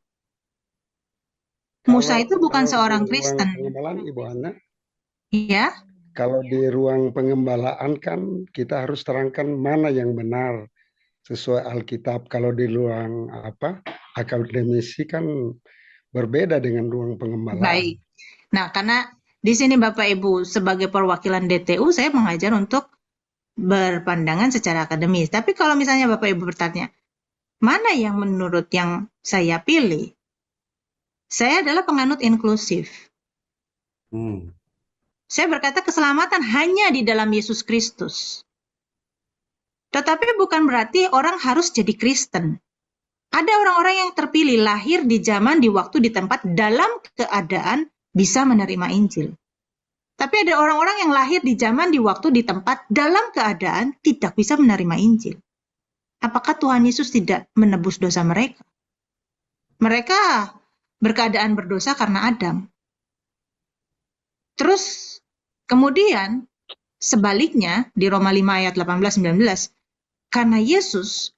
Musa itu bukan seorang Kristen. Pengembalaan, Ibu Ana, Iya. kalau di ruang pengembalaan kan kita harus terangkan mana yang benar sesuai Alkitab. Kalau di ruang akademisi kan berbeda dengan ruang pengembalaan. Baik. Nah, karena di sini Bapak Ibu sebagai perwakilan DTU, saya mengajar untuk berpandangan secara akademis. Tapi kalau misalnya Bapak Ibu bertanya, mana yang menurut yang saya pilih? Saya adalah penganut inklusif. Saya berkata keselamatan hanya di dalam Yesus Kristus. Tetapi bukan berarti orang harus jadi Kristen. Ada orang-orang yang terpilih lahir di zaman, di waktu, di tempat, dalam keadaan bisa menerima Injil. Tapi ada orang-orang yang lahir di zaman, di waktu, di tempat, dalam keadaan tidak bisa menerima Injil. Apakah Tuhan Yesus tidak menebus dosa mereka? Mereka berkeadaan berdosa karena Adam. Terus kemudian sebaliknya di Roma 5 ayat 18-19, karena Yesus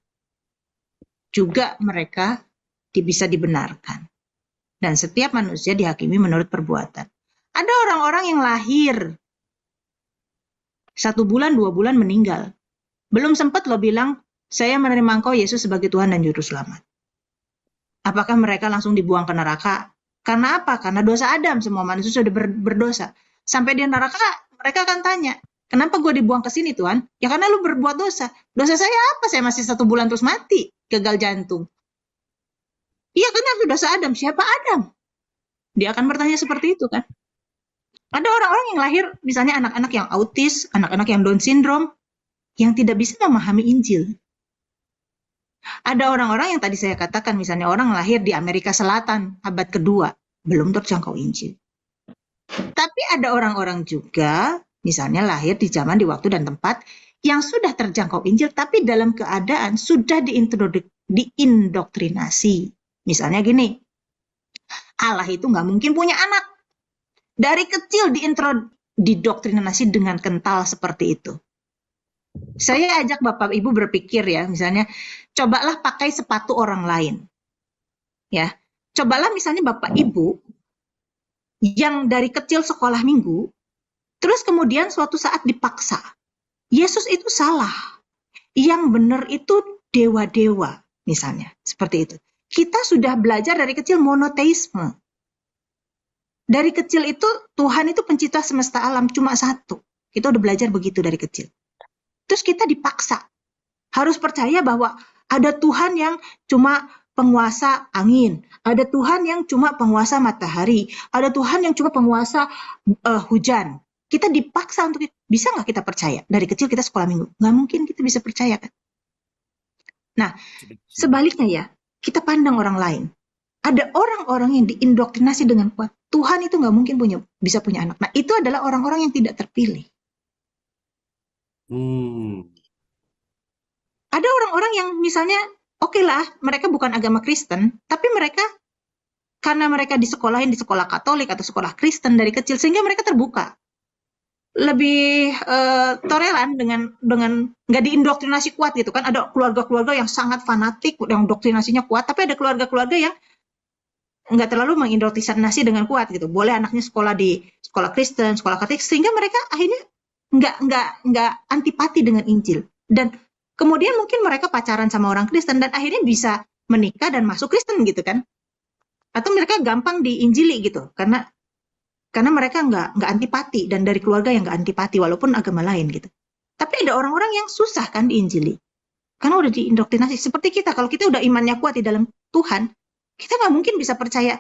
juga mereka bisa dibenarkan. Dan setiap manusia dihakimi menurut perbuatan. Ada orang-orang yang lahir 1 bulan, 2 bulan meninggal. Belum sempat lo bilang, saya menerima Engkau Yesus sebagai Tuhan dan Juru Selamat. Apakah mereka langsung dibuang ke neraka? Karena apa? Karena dosa Adam, semua manusia sudah berdosa. Sampai di neraka, mereka akan tanya, Kenapa gue dibuang ke sini Tuhan? Ya karena lu berbuat dosa. Dosa saya apa? Saya masih 1 bulan terus mati, gagal jantung. Iya karena itu dosa Adam. Siapa Adam? Dia akan bertanya seperti itu kan. Ada orang-orang yang lahir, misalnya anak-anak yang autis, anak-anak yang Down syndrome, yang tidak bisa memahami Injil. Ada orang-orang yang tadi saya katakan, misalnya orang lahir di Amerika Selatan, abad kedua, belum terjangkau Injil. Tapi ada orang-orang juga, misalnya lahir di zaman, di waktu, dan tempat, yang sudah terjangkau Injil, tapi dalam keadaan sudah diindoktrinasi. Misalnya gini, Allah itu nggak mungkin punya anak. Dari kecil didoktrinasi dengan kental seperti itu. Saya ajak Bapak Ibu berpikir ya, misalnya, cobalah pakai sepatu orang lain. Ya, cobalah misalnya Bapak Ibu yang dari kecil sekolah minggu, terus kemudian suatu saat dipaksa. Yesus itu salah. Yang benar itu dewa-dewa, misalnya. Seperti itu. Kita sudah belajar dari kecil monoteisme. Dari kecil itu, Tuhan itu pencipta semesta alam cuma satu. Kita udah belajar begitu dari kecil. Terus kita dipaksa. Harus percaya bahwa ada Tuhan yang cuma penguasa angin. Ada Tuhan yang cuma penguasa matahari. Ada Tuhan yang cuma penguasa hujan. Kita dipaksa untuk, bisa nggak kita percaya? Dari kecil kita sekolah minggu. Nggak mungkin kita bisa percaya kan? Nah, sebaliknya ya, kita pandang orang lain. Ada orang-orang yang diindoktrinasi dengan kuat. Tuhan itu nggak mungkin bisa punya anak. Nah, itu adalah orang-orang yang tidak terpilih. Ada orang-orang yang misalnya, oke lah, mereka bukan agama Kristen, tapi mereka, karena mereka disekolahin di sekolah Katolik atau sekolah Kristen dari kecil, sehingga mereka terbuka. Lebih toleran dengan nggak diindoktrinasi kuat gitu kan. Ada keluarga-keluarga yang sangat fanatik, yang doktrinasinya kuat, tapi ada keluarga-keluarga yang nggak terlalu mengindoktrinasi dengan kuat gitu. Boleh anaknya sekolah di sekolah Kristen, sekolah Katolik, sehingga mereka akhirnya nggak antipati dengan Injil. Dan kemudian mungkin mereka pacaran sama orang Kristen dan akhirnya bisa menikah dan masuk Kristen gitu kan. Atau mereka gampang diinjili gitu karena mereka nggak antipati, dan dari keluarga yang nggak antipati walaupun agama lain gitu. Tapi ada orang-orang yang susah kan diinjili karena udah diindoktrinasi. Seperti kita, kalau kita udah imannya kuat di dalam Tuhan, kita nggak mungkin bisa percaya,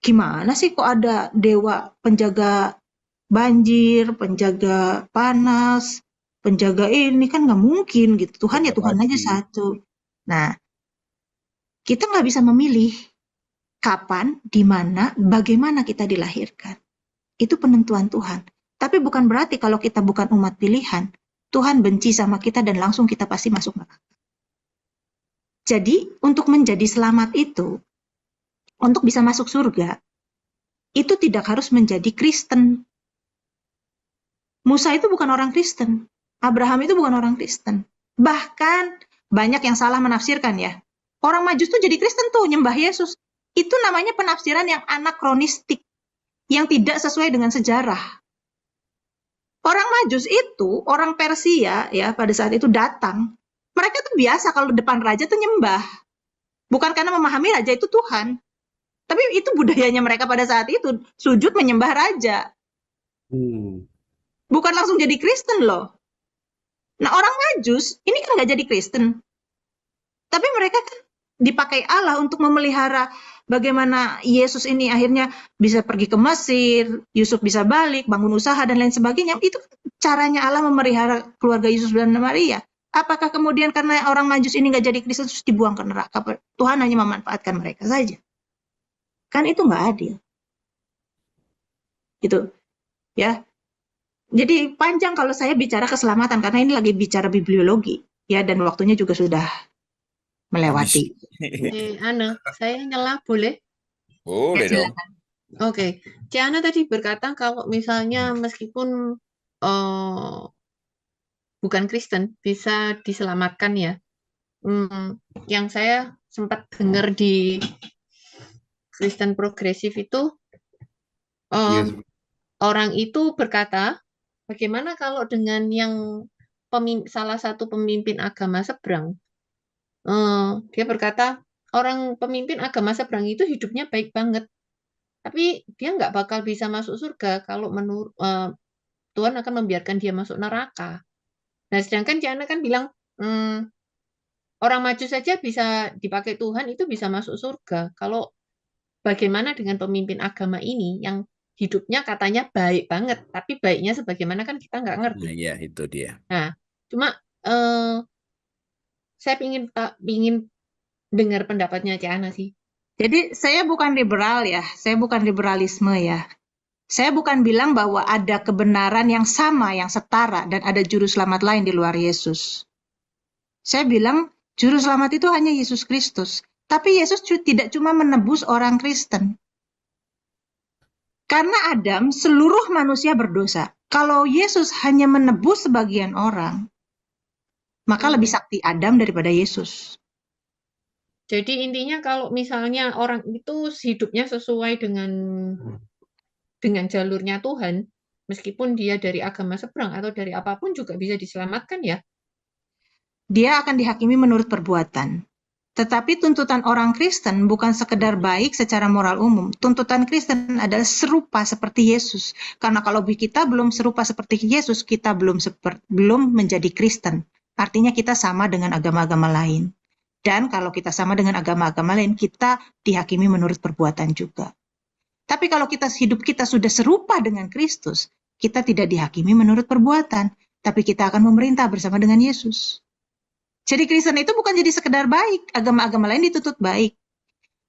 gimana sih kok ada dewa penjaga banjir, penjaga panas, penjaga ini, kan nggak mungkin gitu. Tuhan ya Tuhan aja satu. Nah, kita nggak bisa memilih kapan, di mana, bagaimana kita dilahirkan. Itu penentuan Tuhan. Tapi bukan berarti kalau kita bukan umat pilihan, Tuhan benci sama kita dan langsung kita pasti masuk neraka. Jadi, untuk menjadi selamat itu, untuk bisa masuk surga, itu tidak harus menjadi Kristen. Musa itu bukan orang Kristen. Abraham itu bukan orang Kristen. Bahkan, banyak yang salah menafsirkan ya. Orang Majus tuh jadi Kristen tuh, nyembah Yesus. Itu namanya penafsiran yang anakronistik, yang tidak sesuai dengan sejarah. Orang Majus itu, orang Persia ya, pada saat itu datang, mereka tuh biasa kalau depan raja tuh nyembah. Bukan karena memahami raja itu Tuhan. Tapi itu budayanya mereka pada saat itu, sujud menyembah raja. Bukan langsung jadi Kristen loh. Nah, orang Majus ini kan nggak jadi Kristen. Tapi mereka kan dipakai Allah untuk memelihara bagaimana Yesus ini akhirnya bisa pergi ke Mesir, Yusuf bisa balik, bangun usaha, dan lain sebagainya. Itu caranya Allah memelihara keluarga Yesus dan Maria. Apakah kemudian karena orang Majus ini nggak jadi Kristen terus dibuang ke neraka? Tuhan hanya memanfaatkan mereka saja. Kan itu nggak adil. Gitu. Ya. Jadi panjang kalau saya bicara keselamatan, karena ini lagi bicara bibliologi. Ya, dan waktunya juga sudah melewati. Ana, saya nyela boleh? Boleh dong. Oke. Ciana tadi berkata kalau misalnya meskipun bukan Kristen bisa diselamatkan ya. Yang saya sempat dengar di Kristen progresif itu orang itu berkata, bagaimana kalau dengan yang salah satu pemimpin agama seberang? Dia berkata, orang pemimpin agama seberang itu hidupnya baik banget, tapi dia nggak bakal bisa masuk surga kalau Tuhan akan membiarkan dia masuk neraka. Nah, sedangkan Ciana kan bilang, orang maju saja bisa dipakai Tuhan, itu bisa masuk surga. Kalau bagaimana dengan pemimpin agama ini yang hidupnya katanya baik banget, tapi baiknya sebagaimana kan kita nggak ngerti. Nah, ya itu dia. Nah, cuma saya ingin dengar pendapatnya Ciana sih. Jadi saya bukan liberal ya, saya bukan liberalisme ya. Saya bukan bilang bahwa ada kebenaran yang sama, yang setara, dan ada juru selamat lain di luar Yesus. Saya bilang juru selamat itu hanya Yesus Kristus. Tapi Yesus tidak cuma menebus orang Kristen. Karena Adam, seluruh manusia berdosa. Kalau Yesus hanya menebus sebagian orang, maka lebih sakti Adam daripada Yesus. Jadi intinya kalau misalnya orang itu hidupnya sesuai dengan jalurnya Tuhan, meskipun dia dari agama seberang atau dari apapun juga bisa diselamatkan ya. Dia akan dihakimi menurut perbuatan. Tetapi tuntutan orang Kristen bukan sekedar baik secara moral umum. Tuntutan Kristen adalah serupa seperti Yesus. Karena kalau kita belum serupa seperti Yesus, kita belum menjadi Kristen. Artinya kita sama dengan agama-agama lain. Dan kalau kita sama dengan agama-agama lain, kita dihakimi menurut perbuatan juga. Tapi kalau hidup kita sudah serupa dengan Kristus, kita tidak dihakimi menurut perbuatan, tapi kita akan memerintah bersama dengan Yesus. Jadi Kristen itu bukan jadi sekedar baik, agama-agama lain dituntut baik.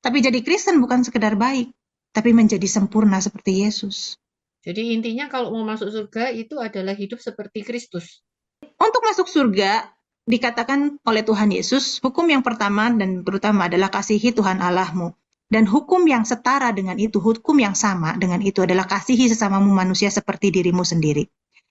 Tapi jadi Kristen bukan sekedar baik, tapi menjadi sempurna seperti Yesus. Jadi intinya kalau mau masuk surga itu adalah hidup seperti Kristus. Untuk masuk surga, dikatakan oleh Tuhan Yesus, hukum yang pertama dan terutama adalah kasihi Tuhan Allahmu. Dan hukum yang setara dengan itu, hukum yang sama dengan itu adalah kasihi sesamamu manusia seperti dirimu sendiri.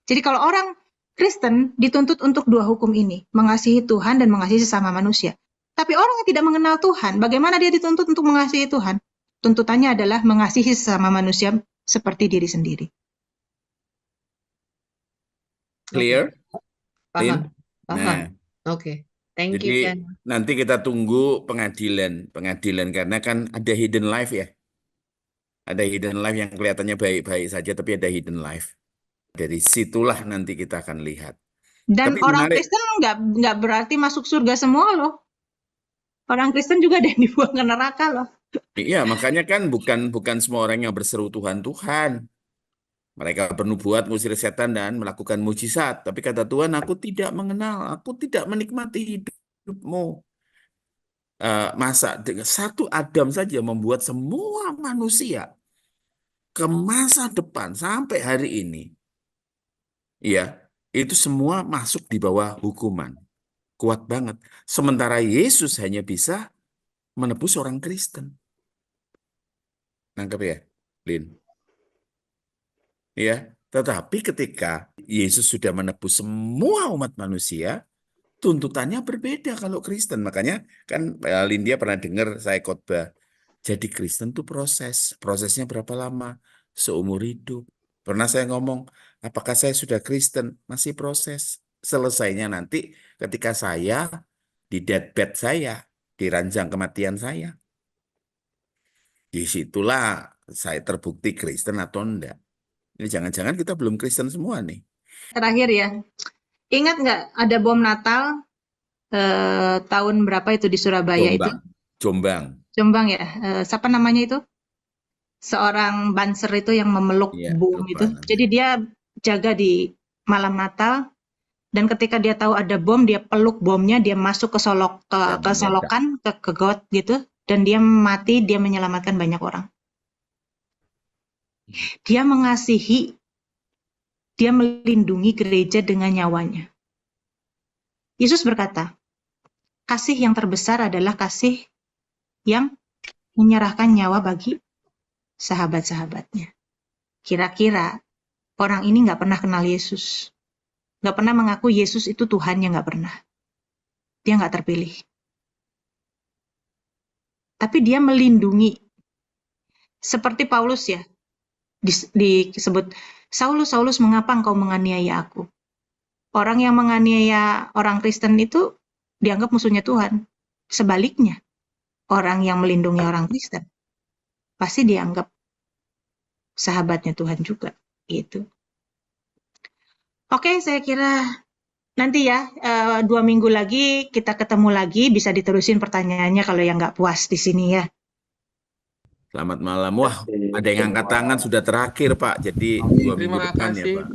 Jadi kalau orang Kristen dituntut untuk dua hukum ini, mengasihi Tuhan dan mengasihi sesama manusia. Tapi orang yang tidak mengenal Tuhan, bagaimana dia dituntut untuk mengasihi Tuhan? Tuntutannya adalah mengasihi sesama manusia seperti diri sendiri. Clear? Paham. Nah, Oke. Thank you, jadi Jan. nanti kita tunggu pengadilan karena kan ada hidden life ya. Ada hidden life yang kelihatannya baik-baik saja, tapi ada hidden life. Dari situlah nanti kita akan lihat. Dan Tapi orang menarik. Kristen nggak berarti masuk surga semua loh. Orang Kristen juga ada yang dibuang ke neraka loh. Iya, makanya kan bukan semua orang yang berseru Tuhan, Tuhan. Mereka bernubuat, mengusir setan dan melakukan mujizat. Tapi kata Tuhan, aku tidak mengenal, aku tidak menikmati hidupmu. Masa dengan satu Adam saja membuat semua manusia ke masa depan sampai hari ini, ya itu semua masuk di bawah hukuman. Kuat banget. Sementara Yesus hanya bisa menebus orang Kristen. Nangkep ya, Lin? Ya, tetapi ketika Yesus sudah menebus semua umat manusia, tuntutannya berbeda kalau Kristen. Makanya kan Lindia pernah dengar saya khotbah. Jadi Kristen itu prosesnya berapa lama? Seumur hidup. Pernah saya ngomong, apakah saya sudah Kristen? Masih proses. Selesainya nanti ketika saya di deathbed saya, di ranjang kematian saya. Disitulah saya terbukti Kristen atau enggak. Ini jangan-jangan kita belum Kristen semua nih. Terakhir ya, ingat nggak ada bom Natal tahun berapa itu di Surabaya itu? Jombang ya. Siapa namanya itu? Seorang banser itu yang memeluk bom itu. Jadi dia jaga di malam Natal dan ketika dia tahu ada bom, dia peluk bomnya, dia masuk ke solokan, ke got gitu, dan dia mati, dia menyelamatkan banyak orang. Dia mengasihi, dia melindungi gereja dengan nyawanya. Yesus berkata, kasih yang terbesar adalah kasih yang menyerahkan nyawa bagi sahabat-sahabatnya. Kira-kira orang ini nggak pernah kenal Yesus. Nggak pernah mengaku Yesus itu Tuhannya, nggak pernah. Dia nggak terpilih. Tapi dia melindungi. Seperti Paulus ya, disebut, Saulus, Saulus, mengapa engkau menganiaya aku? Orang yang menganiaya orang Kristen itu dianggap musuhnya Tuhan. Sebaliknya, orang yang melindungi orang Kristen pasti dianggap sahabatnya Tuhan juga. Gitu. Oke, saya kira nanti ya 2 minggu lagi kita ketemu lagi, bisa diterusin pertanyaannya kalau yang nggak puas di sini ya. Selamat malam. Wah, ada yang angkat tangan sudah terakhir, Pak. Jadi 2 minggu Terima depan ya, kasih. Pak.